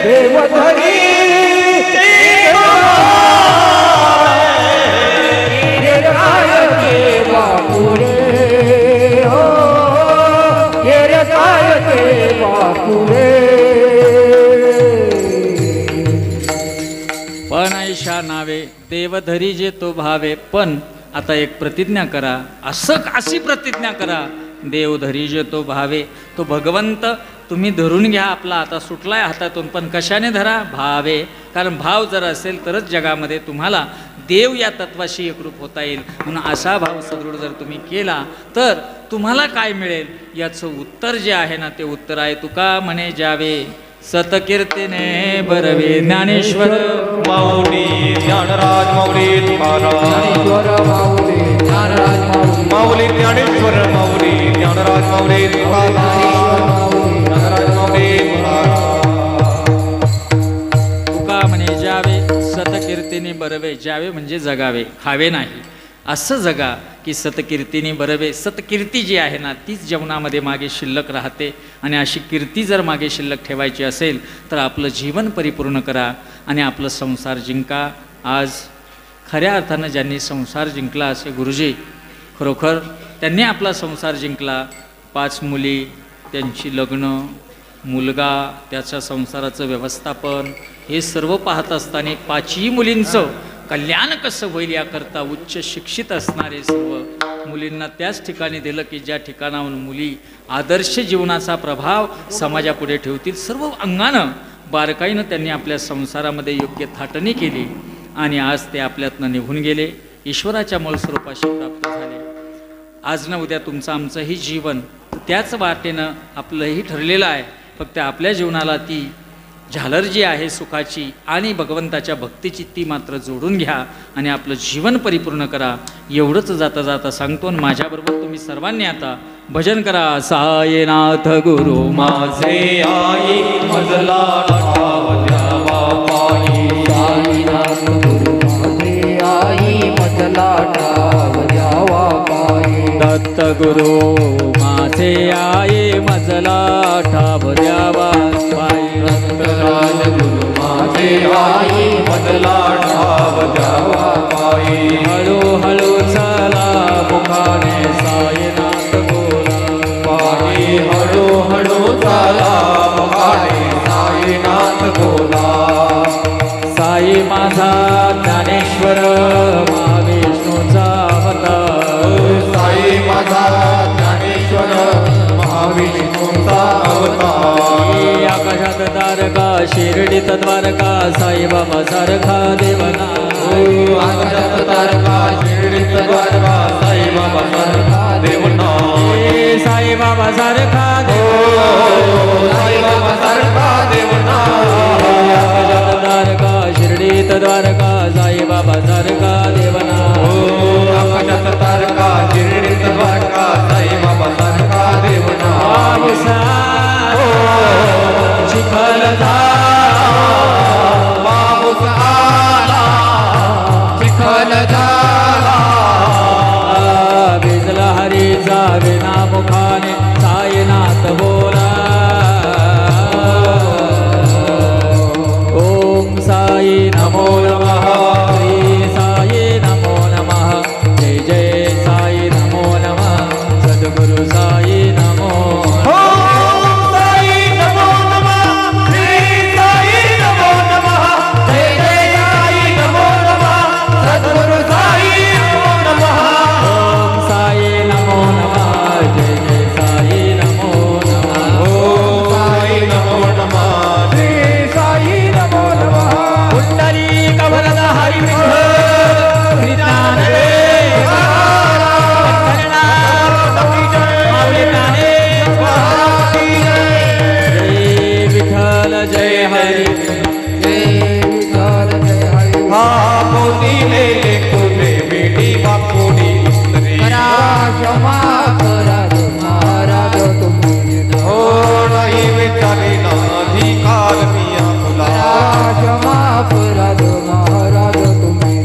देवधरी जय तो बापुरे हो, येरे काय ते बापुरे. पण ऐशा नावे, देवधरी जे तो भावे. पण आता एक प्रतिज्ञा करा, अशी प्रतिज्ञा करा, देवधरी जे तो भावे. तो भगवंत तुम्ही धरून घ्या, आपला आता सुटलाय हातातून, पण कशाने धरा? भावे. कारण भाव जर असेल तरच जगामध्ये तुम्हाला देव या तत्वाशी एकरूप होता येईल. म्हणून असा भाव सदृढ जर तुम्ही केला तर तुम्हाला काय मिळेल याचं उत्तर जे आहे ना, ते उत्तर आहे तुका म्हणे जावे सतकीर्तीने बरवे. ज्ञानेश्वर माऊली ज्ञानराज माऊली तुकाराम, ज्ञानेश्वर माऊली ज्ञानराज माऊली, माऊली ज्ञानेश्वर माऊली ज्ञानराज माऊली तुकाराम, ज्ञानराज माऊली तुकाराम. तुका म्हणे जावे सतकीर्तीने बरवे. जावे म्हणजे जगावे, खावे नाही. असं जगा की सतकीर्तीने बरवे. सतकीर्ती जी आहे ना, तीच जीवनामध्ये मागे शिल्लक राहते. आणि अशी कीर्ती जर मागे शिल्लक ठेवायची असेल तर आपलं जीवन परिपूर्ण करा आणि आपलं संसार जिंका. आज खऱ्या अर्थानं ज्यांनी संसार जिंकला असे गुरुजी, खरोखर त्यांनी आपला संसार जिंकला. 5 मुली, त्यांची लग्न, मुलगा, त्याच्या संसाराचं व्यवस्थापन, हे सर्व पाहत असताना 5ही मुलींचं कल्याण कसं होईल याकरता उच्च शिक्षित असणारे सर्व मुलींना त्याच ठिकाणी दिलं की ज्या ठिकाणाहून मुली आदर्श जीवनाचा प्रभाव समाजापुढे ठेवतील. सर्व अंगानं बारकाईनं त्यांनी आपल्या संसारामध्ये योग्य थाटणी केली. आणि आज ते आपल्यातनं निघून गेले, ईश्वराच्या मूळ स्वरूपाशी प्राप्त झाले. आज न उद्या तुमचं आमचंही जीवन त्याच वाटेनं आपलंही ठरलेलं आहे. फक्त आपल्या जीवनाला ती झालर जी आहे सुखाची आणि भगवंताच्या भक्तीची ती मात्र जोडून घ्या आणि आपलं जीवन परिपूर्ण करा. एवढंच जाता जाता सांगतो आणि माझ्याबरोबर तुम्ही सर्वांनी आता भजन करा. साईनाथ गुरु माझे आई मजला ठाव द्यावा पायी. साईनाथ गुरु माझे आई मजला ठाव द्यावा पायी. दत्त गुरु माझे आई मजला ठाव द्यावा पायी. राजगुरु माझे आई मजला ठाव द्यावा पायी. हळूहळू चला मुखाने साईनाथ बोला पायी हळूहळू चाला मुखाने साईनाथ बोला. साई माझा ज्ञानेश्वर महाविष्णूचा अवतार. साई माझा ज्ञानेश्वर महाविष्णूचा अवतार. आकाशात तारका शिर्डीत द्वारका साईबाबा सारखा देवना. आकाशात तारका शिर्डीत द्वारका साईबाबा सारखा देवना. साईबाबा सारखा साईबाबा सारखा देवना. आकाशात तारका शिर्डीत द्वारका साईबाबा सारखा देवना. आकाशात तारका शिर्डीत द्वारका साईबाबा सारखा देवना. चिखल पाऊस आला चिखल झाला. भिजला हरीचा विना मुखाने साईनाथ बोला. ओम साई नमो नमः. श्री साई नमो नमः. जय जय साई नमो नमः. सद्गुरु साई नमो साई नमो नमः. श्री साई नमो नमः. जय जय साई नमो नमः. सद्गुरु साई नमो नमः. ओम साई नमो नमः. जय जय साई नमो नमः. ओम साई नमो नमः. श्री साई नमो नमः. पुंडरी कवरदा हरी विठ्ठल श्री ज्ञानदेव जय विठ्ठल जय हरी. जय विठ्ठल जय हरी. हा मोदी ले कुले बेटी बापुडी उतरी. करा क्षमा करा जो महाराज तुम्ही. हो नाही विचारी ना अधिकार मिया तुला. करा क्षमा करा जो महाराज तुम्ही.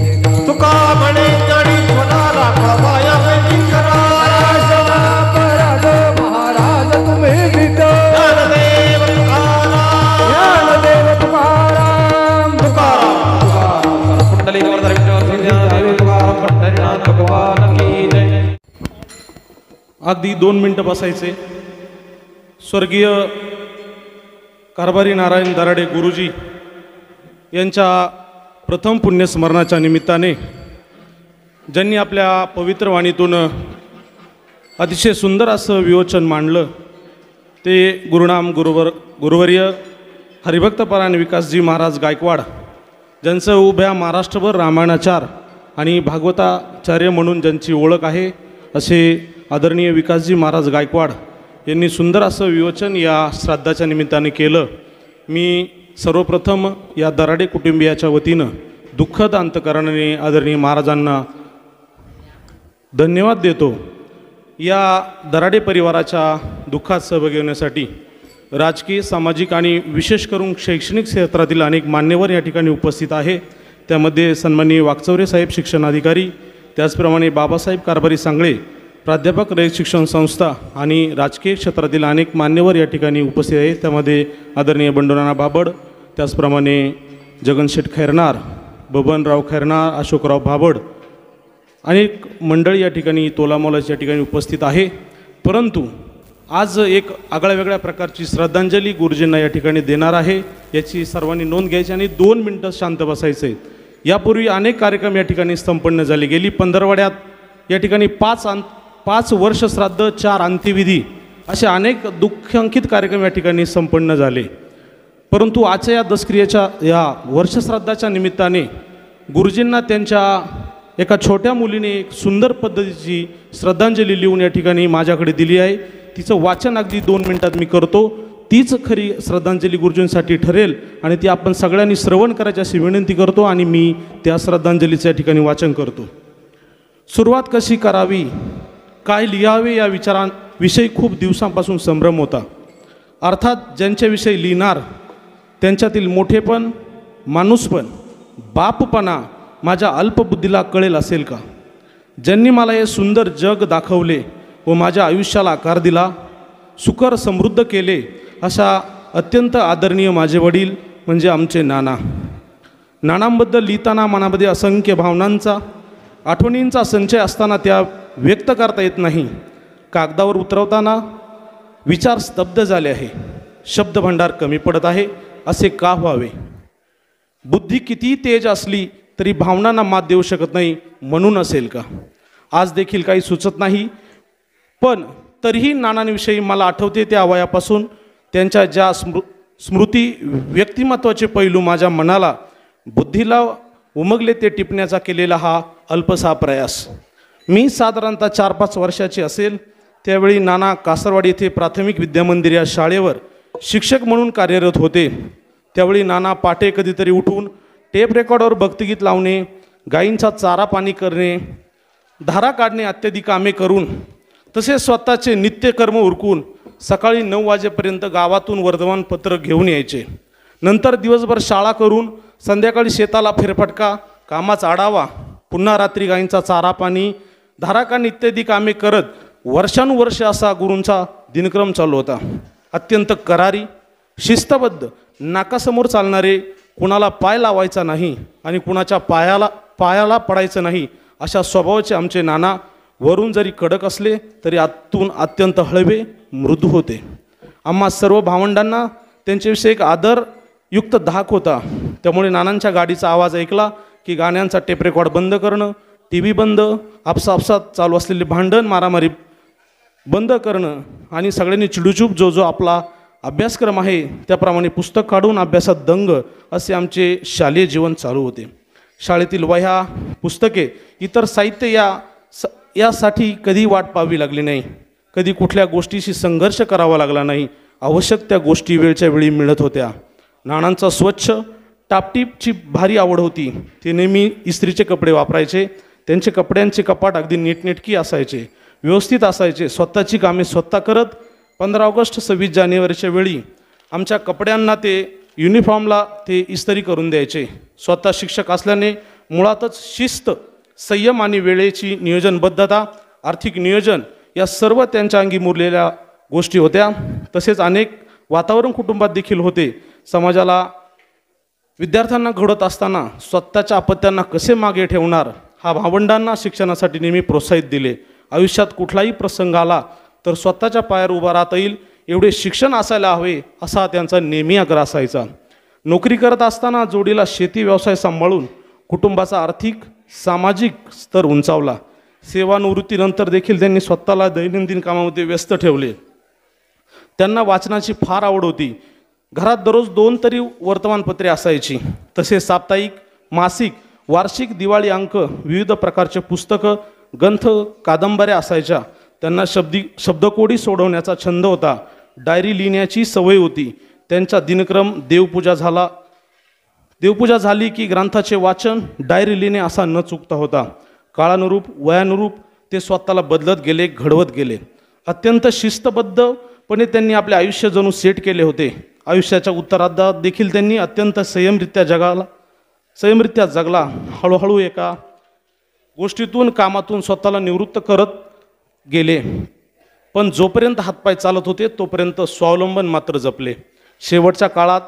तुका म्हणे जडी कोणाला खवाया वेळी करा. क्षमा करा जो महाराज तुम्ही विठ्ठल. ज्ञानदेव तुकाराम. ज्ञानदेव तुकाराम. तुकाराम. कुंडली गोवर्धन विठ्ठल श्री ज्ञानदेव तुकाराम पंढरीनाथ भगवान की जय. अगदी 2 मिनटं बसायचे. स्वर्गीय कारभारी नारायण दराडे गुरुजी यांच्या प्रथम पुण्यस्मरणाच्या निमित्ताने ज्यांनी आपल्या पवित्र वाणीतून अतिशय सुंदर असं विवचन मांडलं ते गुरुवर्य हरिभक्तपरायण विकासजी महाराज गायकवाड, ज्यांचं उभ्या महाराष्ट्रभर रामायणाचार आणि भागवताचार्य म्हणून ज्यांची ओळख आहे असे आदरणीय विकासजी महाराज गायकवाड यांनी सुंदर असं विवचन या श्राद्धाच्या निमित्ताने केलं. मी सर्वप्रथम या दराडे कुटुंबियाच्या वतीनं दुःखद अंतकरणाने आदरणीय महाराजांना धन्यवाद देतो. या दराडे परिवाराच्या दुःखात सहभागी होण्यासाठी राजकीय, सामाजिक आणि विशेष करून शैक्षणिक क्षेत्रातील अनेक मान्यवर या ठिकाणी उपस्थित आहे. त्यामध्ये सन्माननीय वाकचौरे साहेब शिक्षणाधिकारी, त्याचप्रमाणे बाबासाहेब कारभारी सांगळे प्राध्यापक रयत शिक्षण संस्था आणि राजकीय क्षेत्रातील अनेक मान्यवर या ठिकाणी उपस्थित आहेत. त्यामध्ये आदरणीय बंडूनाना बाबड, त्याचप्रमाणे जगनशेठ खैरनार, बबनराव खैरनार, अशोकराव भाबड, अनेक मंडळी या ठिकाणी तोलामोलाच्या या ठिकाणी उपस्थित आहे. परंतु आज एक आगळ्या वेगळ्या प्रकारची श्रद्धांजली गुरुजींना या ठिकाणी देणार आहे, याची सर्वांनी नोंद घ्यायची आणि 2 मिनटं शांत बसायचं आहे. यापूर्वी अनेक कार्यक्रम या ठिकाणी संपन्न झाले. गेली पंधरवड्यात या ठिकाणी 5 वर्ष श्राद्ध, 4 अंत्यविधी असे अनेक दुःखांकित कार्यक्रम या ठिकाणी संपन्न झाले. परंतु आजच्या या दसक्रियेच्या या वर्षश्राद्धाच्या निमित्ताने गुरुजींना त्यांच्या एका छोट्या मुलीने एक सुंदर पद्धतीची श्रद्धांजली लिहून या ठिकाणी माझ्याकडे दिली आहे. तिचं वाचन अगदी 2 मिनिटात मी करतो. तीच खरी श्रद्धांजली गुरुजींसाठी ठरेल आणि ती आपण सगळ्यांनी श्रवण करायची अशी विनंती करतो आणि मी त्या श्रद्धांजलीचं या ठिकाणी वाचन करतो. सुरुवात कशी करावी, काय लिहावे या विचारांविषयी खूप दिवसांपासून संभ्रम होता. अर्थात ज्यांच्याविषयी लिहिणार त्यांच्यातील मोठेपण, माणूसपण, बापपणा माझ्या अल्पबुद्धीला कळेल असेल का? ज्यांनी मला हे सुंदर जग दाखवले व माझ्या आयुष्याला आकार दिला, सुकर समृद्ध केले, अशा अत्यंत आदरणीय माझे वडील म्हणजे आमचे नाना. नानांबद्दल लिहिताना मनामध्ये असंख्य भावनांचा, आठवणींचा संचय असताना त्या व्यक्त करता येत नाही. कागदावर उतरवताना विचार स्तब्ध झाले आहे. शब्दभंडार कमी पडत आहे. असे का व्हावे? बुद्धी किती तेज असली तरी भावनांना मात देऊ शकत नाही म्हणून असेल का? आज देखील काही सुचत नाही. पण तरीही नानांविषयी मला आठवते त्या वयापासून त्यांच्या ज्या स्मृती, व्यक्तिमत्वाचे पैलू माझ्या मनाला, बुद्धीला उमगले ते टिपण्याचा केलेला हा अल्पसा प्रयास. मी साधारणतः 4-5 वर्षाची असेल त्यावेळी नाना कासरवाड येथे प्राथमिक विद्यामंदिर या शाळेवर शिक्षक म्हणून कार्यरत होते. त्यावेळी नाना पाटे कधीतरी उठून टेप रेकॉर्डवर भक्तिगीत लावणे, गायींचा चारा पाणी करणे, धारा काढणे इत्यादी कामे करून, तसेच स्वतःचे नित्यकर्म उरकून सकाळी 9 वाजेपर्यंत गावातून वर्तमानपत्र घेऊन यायचे. नंतर दिवसभर शाळा करून संध्याकाळी शेताला फेरफटका, कामाचा आढावा, पुन्हा रात्री गायींचा चारा पाणी, धारा काढणे इत्यादी कामे करत वर्षानुवर्ष असा गुरूंचा दिनक्रम चालू होता. अत्यंत करारी, शिस्तबद्ध, नाकासमोर चालणारे, कुणाला पाय लावायचा नाही आणि कुणाच्या पायाला पडायचं नाही अशा स्वभावाचे आमचे नाना वरून जरी कडक असले तरी आतून अत्यंत हळवे, मृदू होते. आम्हा सर्व भावंडांना त्यांच्याविषयी एक आदरयुक्त धाक होता. त्यामुळे नानांच्या गाडीचा आवाज ऐकला की गाण्यांचा टेप रेकॉर्ड बंद करणं, TV बंद, आपसात चालू असलेले भांडण, मारामारी बंद करणं आणि सगळ्यांनी चिडूचूप जो आपला अभ्यासक्रम आहे त्याप्रमाणे पुस्तक काढून अभ्यासात दंग असे आमचे शालेय जीवन चालू होते. शाळेतील वह्या, पुस्तके, इतर साहित्य यासाठी कधी वाट पाहावी लागली नाही. कधी कुठल्या गोष्टीशी संघर्ष करावा लागला नाही. आवश्यक त्या गोष्टी वेळच्या वेळी मिळत होत्या. नानांचा स्वच्छ टापटीपची भारी आवड होती. ते नेहमी इस्त्रीचे कपडे वापरायचे. त्यांचे कपड्यांचे कपाट अगदी नीटनेटकी असायचे, व्यवस्थित असायचे. स्वतःची कामे स्वतः करत 15 ऑगस्ट 26 जानेवारीच्या वेळी आमच्या कपड्यांना ते युनिफॉर्मला ते इस्त्री करून द्यायचे. स्वतः शिक्षक असल्याने मुळातच शिस्त, संयम आणि वेळेची नियोजनबद्धता, आर्थिक नियोजन या सर्व त्यांच्या अंगी मुरलेल्या गोष्टी होत्या. तसेच अनेक वातावरण कुटुंबात देखील होते. समाजाला, विद्यार्थ्यांना घडत असताना स्वतःच्या अपत्यांना कसे मागे ठेवणार हा भावंडांना शिक्षणासाठी नेहमी प्रोत्साहित दिले. आयुष्यात कुठलाही प्रसंग आला तर स्वतःच्या पायावर उभा राहता येईल एवढे शिक्षण असायला हवे असा त्यांचा नेहमी आग्रह असायचा. नोकरी करत असताना जोडीला शेती व्यवसाय सांभाळून कुटुंबाचा आर्थिक, सामाजिक स्तर उंचावला. सेवानिवृत्तीनंतर देखील त्यांनी स्वतःला दैनंदिन कामामध्ये व्यस्त ठेवले. त्यांना वाचनाची फार आवड होती. घरात दररोज 2 तरी वर्तमानपत्रे असायची. तसेच साप्ताहिक, मासिक, वार्षिक, दिवाळी अंक, विविध प्रकारचे पुस्तकं, ग्रंथ, कादंबऱ्या असायच्या. त्यांना शब्दकोडी सोडवण्याचा छंद होता. डायरी लिहिण्याची सवय होती. त्यांचा दिनक्रम देवपूजा झाली की ग्रंथाचे वाचन, डायरी लिहिणे असा न चुकता होता. काळानुरूप, वयानुरूप ते स्वतःला बदलत गेले, घडवत गेले. अत्यंत शिस्तबद्धपणे त्यांनी आपले आयुष्य जणू सेट केले होते. आयुष्याच्या उत्तरार्धात देखील त्यांनी अत्यंत संयमरित्या जगला. हळूहळू एका गोष्टीतून, कामातून स्वतःला निवृत्त करत गेले. पण जोपर्यंत हातपाय चालत होते तोपर्यंत स्वावलंबन मात्र जपले. शेवटच्या काळात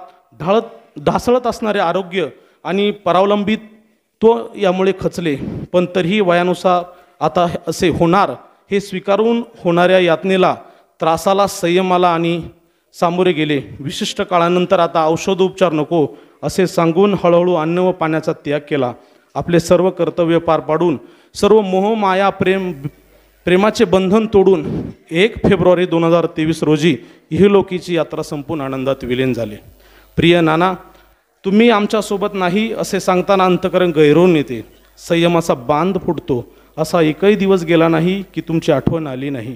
ढासळत असणारे आरोग्य आणि परावलंबित्व यामुळे खचले. पण तरीही वयानुसार आता असे होणार हे स्वीकारून होणाऱ्या यातनेला, त्रासाला, संयमाला आणि सामोरे गेले. विशिष्ट काळानंतर आता औषधोपचार नको असे सांगून हळूहळू अन्न व पाण्याचा त्याग केला. आपले सर्व कर्तव्य पार पाडून, सर्व मोह, माया, प्रेमाचे बंधन तोडून 1 फेब्रुवारी 2023 रोजी इहलोकीची यात्रा संपून आनंदात विलीन झाले. प्रिय नाना, तुम्ही आमच्यासोबत नाही असे सांगताना अंतकरण गैरवून येते. संयमाचा बांध फुटतो. असा एकही दिवस गेला नाही की तुमची आठवण आली नाही.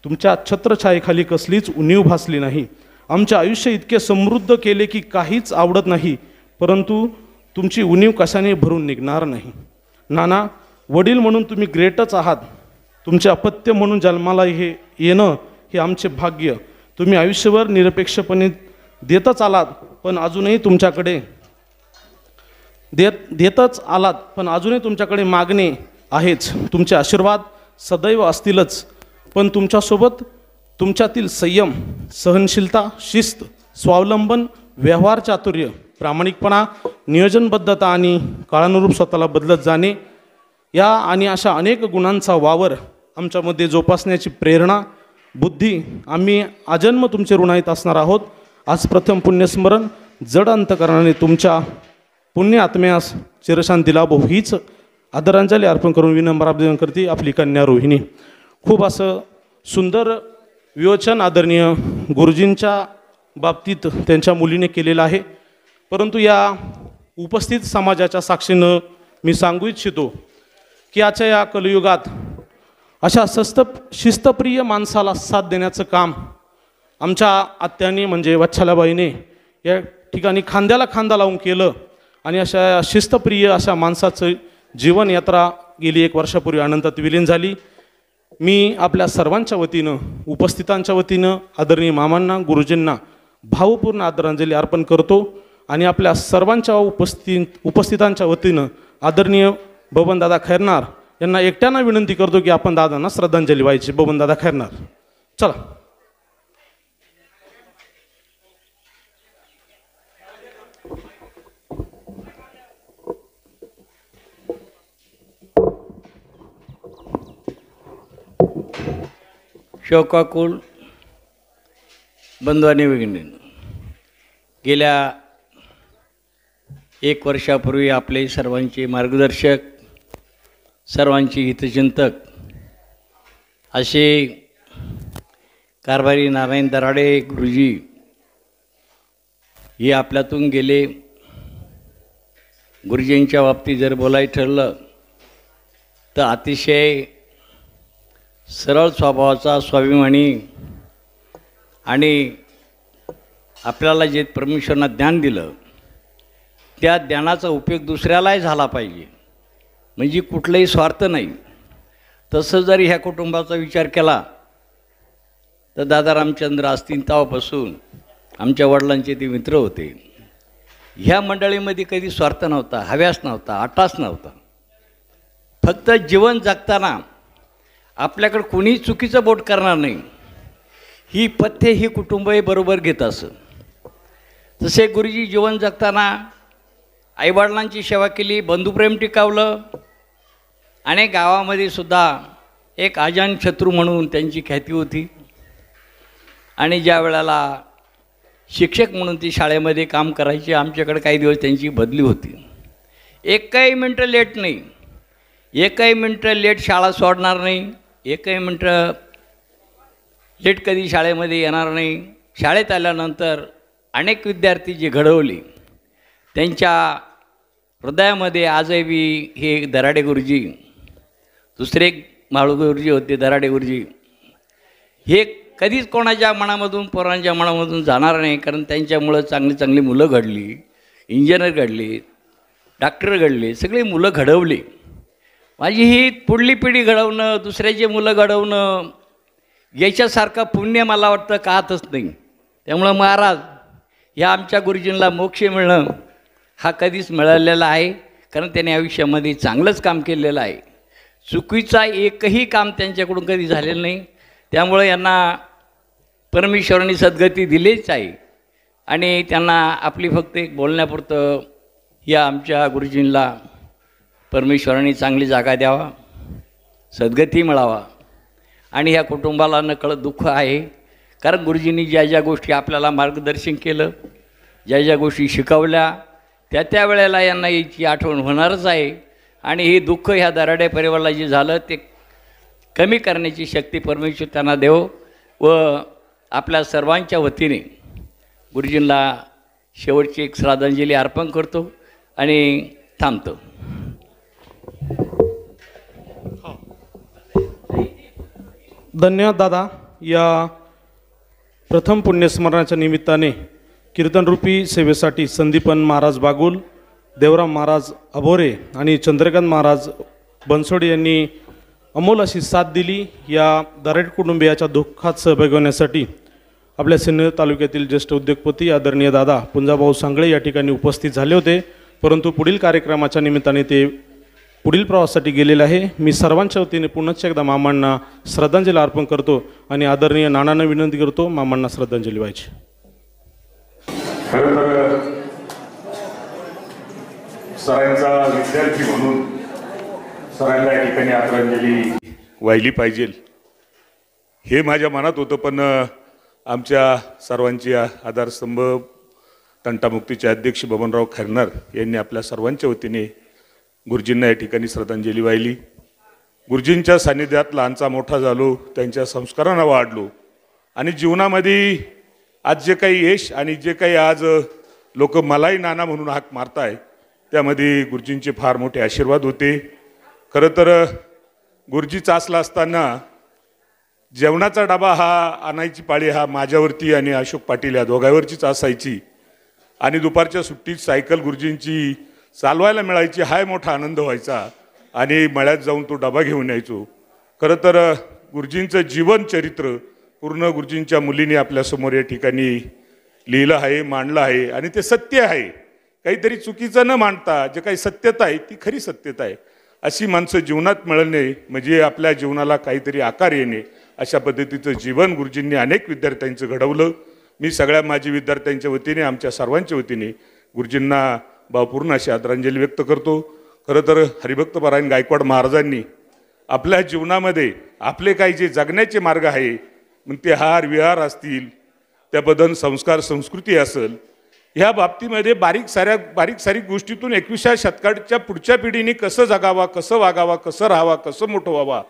तुमच्या छत्रछायेखाली कसलीच उणीव भासली नाही. आमचे आयुष्य इतके समृद्ध केले की काहीच आवडत नाही, परंतु तुमची उणीव कशाने भरून निघणार नाही. नाना, वडील म्हणून तुम्ही ग्रेटच आहात. तुमचे अपत्य म्हणून जन्माला हे येणं हे आमचे भाग्य. तुम्ही आयुष्यभर निरपेक्षपणे देतच आलात, पण अजूनही तुमच्याकडे मागणे आहेच. तुमचे आशीर्वाद सदैव असतीलच, पण तुमच्यासोबत तुमच्यातील संयम, सहनशीलता, शिस्त, स्वावलंबन, व्यवहार चातुर्य, प्रामाणिकपणा, नियोजनबद्धता आणि काळानुरूप स्वतःला बदलत जाणे या आणि अशा अनेक गुणांचा वावर आमच्यामध्ये जोपासण्याची प्रेरणा, बुद्धी आम्ही आजन्म तुमचे ऋणाईत असणार आहोत. आज प्रथम पुण्यस्मरण जड अंतकरणाने तुमच्या पुण्य आत्म्यास चिरशांती लाभो हीच आदरांजली अर्पण करून विनम्र अभिवादन करते आपली कन्या रोहिणी. खूप असं सुंदर विवेचन आदरणीय गुरुजींच्या बाबतीत त्यांच्या मुलीने केलेलं आहे. परंतु या उपस्थित समाजाच्या साक्षीनं मी सांगू इच्छितो की आजच्या या कलियुगात अशा शिस्तप्रिय माणसाला साथ देण्याचं काम आमच्या आत्याने म्हणजे वत्सलाबाईने या ठिकाणी खांद्याला खांदा लावून केलं. आणि अशा शिस्तप्रिय अशा माणसाचं जीवनयात्रा गेली 1 वर्षापूर्वी अनंतात विलीन झाली. मी आपल्या सर्वांच्या वतीनं, उपस्थितांच्या वतीनं आदरणीय मामांना, गुरुजींना भावपूर्ण आदरांजली अर्पण करतो. आणि आपल्या सर्वांच्या उपस्थितांच्या वतीनं आदरणीय बबनदादा खैरनार यांना एकट्यानं विनंती करतो की आपण दादांना श्रद्धांजली व्हायची. बबनदादा खैरनार, चला. शोकाकुल बंधू आणि भगिनींनो, गेल्या 1 वर्षापूर्वी आपले सर्वांचे मार्गदर्शक, सर्वांचे हितचिंतक असे कारभारी नारायण दराडे गुरुजी हे आपल्यातून गेले. गुरुजींच्या बाबतीत जर बोलायचं ठरलं तर अतिशय सरळ स्वभावाचा, स्वाभिमानी आणि आपल्याला जे परमेश्वरानं ज्ञान दिलं त्या ज्ञानाचा उपयोग दुसऱ्यालाही झाला पाहिजे, म्हणजे कुठलाही स्वार्थ नाही. तसं जर ह्या कुटुंबाचा विचार केला तर दादा रामचंद्र असतील तेव्हापासून आमच्या वडिलांचे ते मित्र होते. ह्या मंडळीमध्ये कधी स्वार्थ नव्हता, हव्यास नव्हता, आटास नव्हता. फक्त जीवन जगताना आपल्याकडे कोणी चुकीचं बोट करणार नाही ही पथ्य ही कुटुंब हे बरोबर घेत असं. तसे गुरुजी जीवन जगताना आईवडिलांची सेवा केली, बंधुप्रेम टिकावलं आणि गावामध्ये सुद्धा एक अजान शत्रू म्हणून त्यांची ख्याती होती. आणि ज्या वेळेला शिक्षक म्हणून ती शाळेमध्ये काम करायची, आमच्याकडे काही दिवस त्यांची बदली होती. एकही मिनटं लेट नाही, एकही मिनटं लेट शाळा सोडणार नाही, एकही मिनटं लेट कधी शाळेमध्ये येणार नाही. शाळेत आल्यानंतर अनेक विद्यार्थी जे घडवले त्यांच्या हृदयामध्ये आजही हे दराडे गुरुजी, दुसरे माळू गुरुजी होते दराडे गुरुजी, हे कधीच कोणाच्या मनामधून, पोरांच्या मनामधून जाणार नाही. कारण त्यांच्यामुळं चांगली चांगली मुलं घडली, इंजिनियर घडली, डॉक्टर घडले, सगळे मुलं घडवली. माझी ही पुढली पिढी घडवणं, दुसऱ्याची मुलं घडवणं याच्यासारखं पुण्य मला वाटतं काहतच नाही. त्यामुळं महाराज ह्या आमच्या गुरुजींना मोक्ष मिळणं हा कधीच मिळालेला आहे. कारण त्यांनी आयुष्यामध्ये चांगलंच काम केलेलं आहे. चुकीचा एकही काम त्यांच्याकडून कधी झालेलं नाही. त्यामुळे यांना परमेश्वराने सद्गती दिलीच आहे. आणि त्यांना आपली फक्त एक बोलण्यापुरतं या आमच्या गुरुजींना परमेश्वराने चांगली जागा द्यावा, सद्गती मिळावा. आणि ह्या कुटुंबाला नकळत दुःख आहे. कारण गुरुजींनी ज्या ज्या गोष्टी आपल्याला मार्गदर्शन केलं, ज्या ज्या गोष्टी शिकवल्या, त्या वेळेला यांना याची आठवण होणारच आहे. आणि हे दुःख ह्या दराडे परिवाराला जे झालं ते कमी करण्याची शक्ती परमेश्वर त्यांना देव. व आपल्या सर्वांच्या वतीने गुरुजींना शेवटची एक श्रद्धांजली अर्पण करतो आणि थांबतो. धन्यवाद दादा. या प्रथम पुण्यस्मरणाच्या निमित्ताने कीर्तनरूपी सेवेसाठी संदीपन महाराज बागुल, देवराम महाराज अभोरे आणि चंद्रकांत महाराज बनसोडे यांनी अमोल अशी साथ दिली. या दराडे कुटुंबियाच्या दुःखात सहभागी होण्यासाठी आपल्या सिन्नर तालुक्यातील ज्येष्ठ उद्योगपती आदरणीय दादा पुंजाभाऊ सांगळे या ठिकाणी उपस्थित झाले होते, परंतु पुढील कार्यक्रमाच्या निमित्ताने ते पुढील प्रवासासाठी गेलेले आहे. मी सर्वांच्या वतीने पुन्हा एकदा मामांना श्रद्धांजली अर्पण करतो आणि आदरणीय नानांना विनंती करतो मामांना श्रद्धांजली व्हायची. खरं तर सरांचा विद्यार्थी म्हणून सरांना या ठिकाणी आदरांजली वाहिली पाहिजे हे माझ्या मनात होतं, पण आमच्या सर्वांची आधारस्तंभ तंटामुक्तीचे अध्यक्ष बबनराव खैरनार यांनी आपल्या सर्वांच्या वतीने गुरुजींना या ठिकाणी श्रद्धांजली वाहिली. गुरुजींच्या सानिध्यात लहानचा मोठा झालो, त्यांच्या संस्कारांना वाढलो आणि जीवनामध्ये आज जे काही यश आणि जे काही आज लोक मलाही नाना म्हणून हाक मारताय त्यामध्ये गुरुजींचे फार मोठे आशीर्वाद होते. खरं तर गुरुजी चाचला असताना जेवणाचा डबा हा आणायची पाळी हा माझ्यावरती आणि अशोक पाटील या दोघांवरचीच असायची आणि दुपारच्या सुट्टीत सायकल गुरुजींची चालवायला मिळायची, हाय मोठा आनंद व्हायचा आणि मळ्यात जाऊन तो डबा घेऊन यायचो. खरं तर गुरुजींचं जीवन चरित्र पूर्ण गुरुजींच्या मुलीने आपल्यासमोर या ठिकाणी लिहिलं आहे, मांडलं आहे आणि ते सत्य आहे. काहीतरी चुकीचं न मांडता जे काही सत्यता आहे ती खरी सत्यता आहे. अशी माणसं जीवनात मिळणे म्हणजे आपल्या जीवनाला काहीतरी आकार येणे. अशा पद्धतीचं जीवन गुरुजींनी अनेक विद्यार्थ्यांचं घडवलं. मी सगळ्या माजी विद्यार्थ्यांच्या वतीने आमच्या सर्वांच्या वतीने गुरुजींना भावपूर्ण अशी आदरांजली व्यक्त करतो. खरं तर हरिभक्त परायण गायकवाड महाराजांनी आपल्या जीवनामध्ये आपले काही जे जगण्याचे मार्ग आहे मग ते हार विहार असतील, त्याबद्दल संस्कार संस्कृती असेल, ह्या बाबतीमध्ये बारीक सारीक गोष्टीतून 21व्या शतकाच्या पुढच्या पिढीने कसं जगावा, कसं वागावा, कसं राहावा, कसं मोठं व्हावा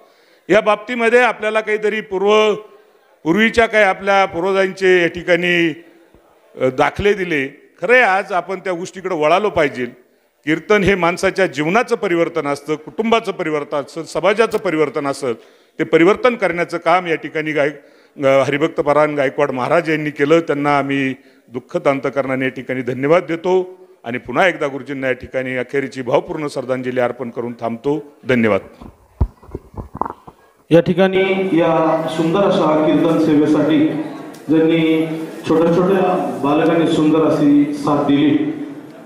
या बाबतीमध्ये आपल्याला काहीतरी पूर्वीच्या काय आपल्या पूर्वजांचे या ठिकाणी दाखले दिले. खरे आज आपण त्या गोष्टीकडे वळालो पाहिजे. कीर्तन हे माणसाच्या जीवनाचं परिवर्तन असतं, कुटुंबाचं परिवर्तन असतं, समाजाचं परिवर्तन असतं. ते परिवर्तन करण्याचं काम या ठिकाणी हरिभक्त परायण गायकवाड महाराज यांनी केलं. त्यांना आम्ही दुःखद अंतकरणाने या ठिकाणी धन्यवाद देतो आणि पुन्हा एकदा गुरुजींना या ठिकाणी अखेरीची भावपूर्ण श्रद्धांजली अर्पण करून थांबतो. धन्यवाद. या ठिकाणी या सुंदर अशा कीर्तन सेवेसाठी ज्यांनी छोट्या छोट्या बालकांनी सुंदर अशी साथ दिली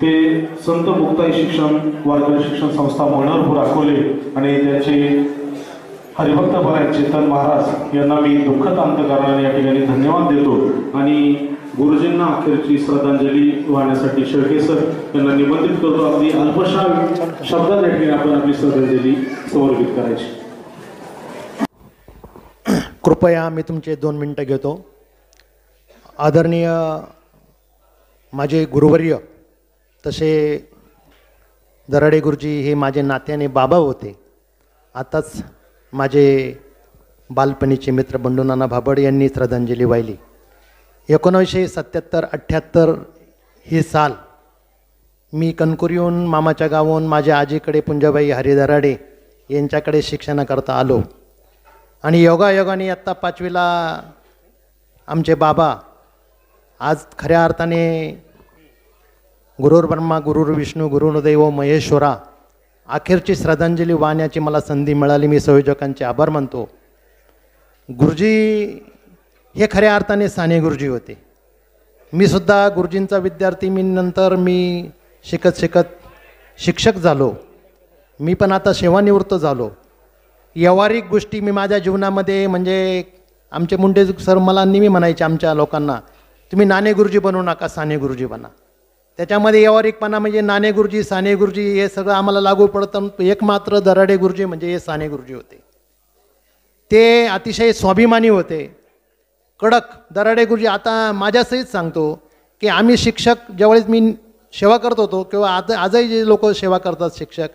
ते संत मुक्ताई शिक्षण वारकरी शिक्षण संस्था मंगळपूर अकोले आणि त्यांचे हरिभक्त परायण चेतन महाराज यांना मी दुःखद अंतकरणाने या ठिकाणी धन्यवाद देतो आणि गुरुजींना अखेरची श्रद्धांजली वाहण्यासाठी शेळके सर यांना निमंत्रित करतो. अगदी अल्पशा शब्दात या ठिकाणी आपण आपली श्रद्धांजली समर्पित करायची. कृपया मी तुमचे 2 मिनटं घेतो. आदरणीय माझे गुरुवर्य तसे दराडे गुरुजी हे माझे नात्याने बाबा होते. आताच माझे बालपणीचे मित्र बंडूनाना भाबड यांनी श्रद्धांजली वाहिली. 1977-78 ही साल मी कणकुरीहून मामाच्या गावाहून माझ्या आजीकडे पुंजाबाई हरी दराडे यांच्याकडे शिक्षणाकरता आलो आणि योगायोगाने आत्ता 5वीला आमचे बाबा आज खऱ्या अर्थाने गुरुर् ब्रह्मा गुरुर् विष्णू गुरुर्दैव महेश्वरा अखेरची श्रद्धांजली वाहण्याची मला संधी मिळाली. मी संयोजकांचे आभार मानतो. गुरुजी हे खऱ्या अर्थाने साने गुरुजी होते. मी सुद्धा गुरुजींचा विद्यार्थी. नंतर मी शिकत शिक्षक झालो. मी पण आता सेवानिवृत्त झालो. व्यावहारिक गोष्टी मी माझ्या जीवनामध्ये म्हणजे आमचे मुंडे सर मला नेहमी म्हणायचे आमच्या लोकांना, तुम्ही नाणे गुरुजी बनवू नका, साने गुरुजी बना. त्याच्यामध्ये व्यावहारिकपणा म्हणजे नाणे गुरुजी साने गुरुजी हे सगळं आम्हाला लागू पडतं. एक मात्र दराडे गुरुजी म्हणजे हे साने गुरुजी होते. ते अतिशय स्वाभिमानी होते, कडक. दराडे गुरुजी आता माझ्यासहित सांगतो की आम्ही शिक्षक ज्यावेळेस मी सेवा करत होतो किंवा आजही जे लोक सेवा करतात शिक्षक,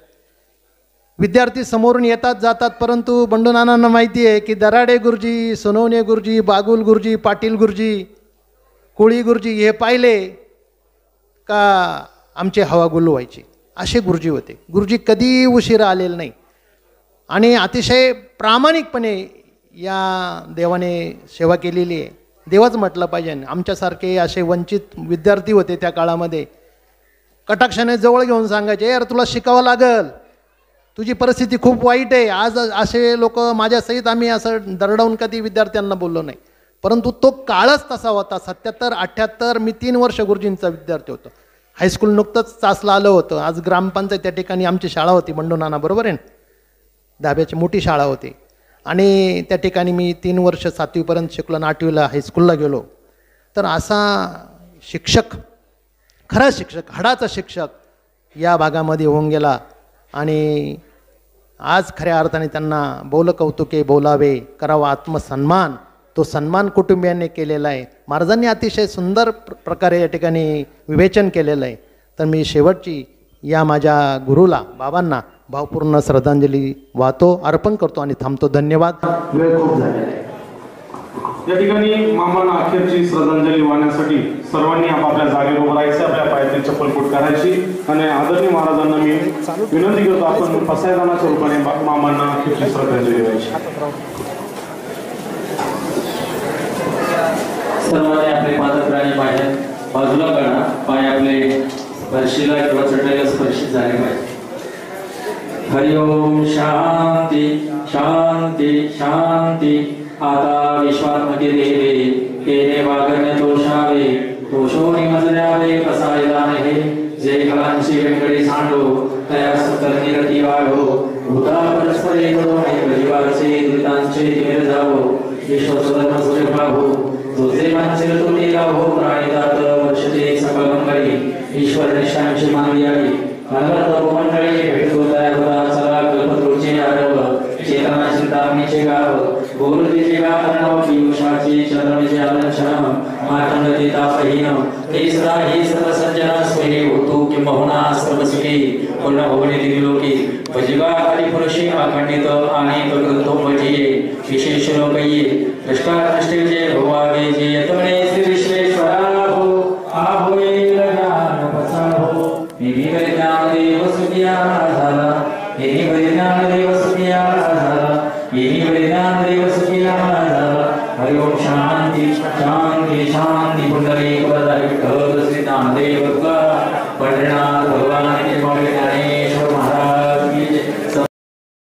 विद्यार्थी समोरून येतात जातात, परंतु बंडूनानांना माहिती आहे की दराडे गुरुजी, सोनवणे गुरुजी, बागुल गुरुजी, पाटील गुरुजी, कोळी गुरुजी हे पाहिले का आमची हवा गुल्लू व्हायची. असे गुरुजी होते. गुरुजी कधी उशिरा आलेले नाही आणि अतिशय प्रामाणिकपणे या देवाने सेवा केलेली आहे. देवाच म्हटलं पाहिजे. आमच्यासारखे असे वंचित विद्यार्थी होते त्या काळामध्ये. कटाक्षाने जवळ घेऊन सांगायचे, यार तुला शिकावं लागल, तुझी परिस्थिती खूप वाईट आहे. आज असे लोक माझ्यासहित आम्ही असं दरडावून कधी विद्यार्थ्यांना बोललो नाही. परंतु तो काळच तसा होता. 77-78 मी 3 वर्ष गुरुजींचा विद्यार्थी होतो. हायस्कूल नुकतंच चासला आलं होतं. आज ग्रामपंचायत त्या ठिकाणी आमची शाळा होती बंडू-नाना, बरोबर आहे ना, धाब्याची मोठी शाळा होती. आणि त्या ठिकाणी मी 3 वर्ष 7वीपर्यंत शिकलो आणि 8वीला हायस्कूलला गेलो. तर असा शिक्षक, खरा शिक्षक, हाडाचा शिक्षक या भागामध्ये होऊन गेला. आणि आज खऱ्या अर्थाने त्यांना बोल कौतुके बोलावे, करावा आत्मसन्मान. तो सन्मान कुटुंबियांनी केलेला आहे. महाराजांनी अतिशय सुंदर प्रकारे या ठिकाणी विवेचन केलेलं आहे. तर मी शेवटची या माझ्या गुरुला, बाबांना भावपूर्ण श्रद्धांजली वाहतो, अर्पण करतो आणि थांबतो. धन्यवाद. वेळ खूप झालेला आहे. या ठिकाणी मामांना अखेरची श्रद्धांजली वाहण्यासाठी सर्वांनी आपापल्या जागेवर उभं राहायचं, आपल्या पायातली चप्पलपूट करायची आणि आदरणीय महाराजांना मी विनंती करतो आपण पसायदानाच्या रूपाने मामांना अखेरची श्रद्धांजली व्हायची. सर्वांनी आपले पादत्राणे बाहेर बाजूला काढा. पाय आपले फरशीला किंवा चटईला स्पर्शित झाले पाहिजे. हरि ओम. शांती शांती शांती. आता विश्वात्मके देवे केले वागण्य दोषावे, दोषोनी मजल्यावे पसायला हे. जे कलांची वेंकडी सांडो तया सतरणी रती वाढो. भूता परस्परे करो परिवारचे दुरितांचे तिमिर जावो. विश्वसधर्म सुरे पाहो तुझे मानसिक तुटी राहो. प्राणीदात वर्षते सकल मंगळी. ईश्वर निष्ठांची मानवी आली. भगवत मंडळी भेटतो तया होता चला कल्पतरूचे आरव. चेतना चिंतामणीचे गाव गोरुतीचे गाव पियुषाची चंद्रमेचे आलंछन. मातंगती तापहीन तेसरा ही सर्वसंजना स्वये होतो किंबहुना सर्वसुखी. पूर्ण भवने दिलोकी भजिवा हरिपुरुषे अखंडित आणि ग्रंथो भजिये. विशेष लोकये दृष्टादृष्टेचे भोवावे जे यतमणे श्री विश्वेश्वरा हो. आहोये ज्ञान पसाहो. निमी ज्ञानदेव सुखिया झाला. निमी ज्ञानदेव सुखिया झाला. निमी ज्ञानदेव सुखिया झाला. हरि ओम. शांती शांती शांती. पुंडलिक वरदाई विठ्ठल श्री ज्ञानदेव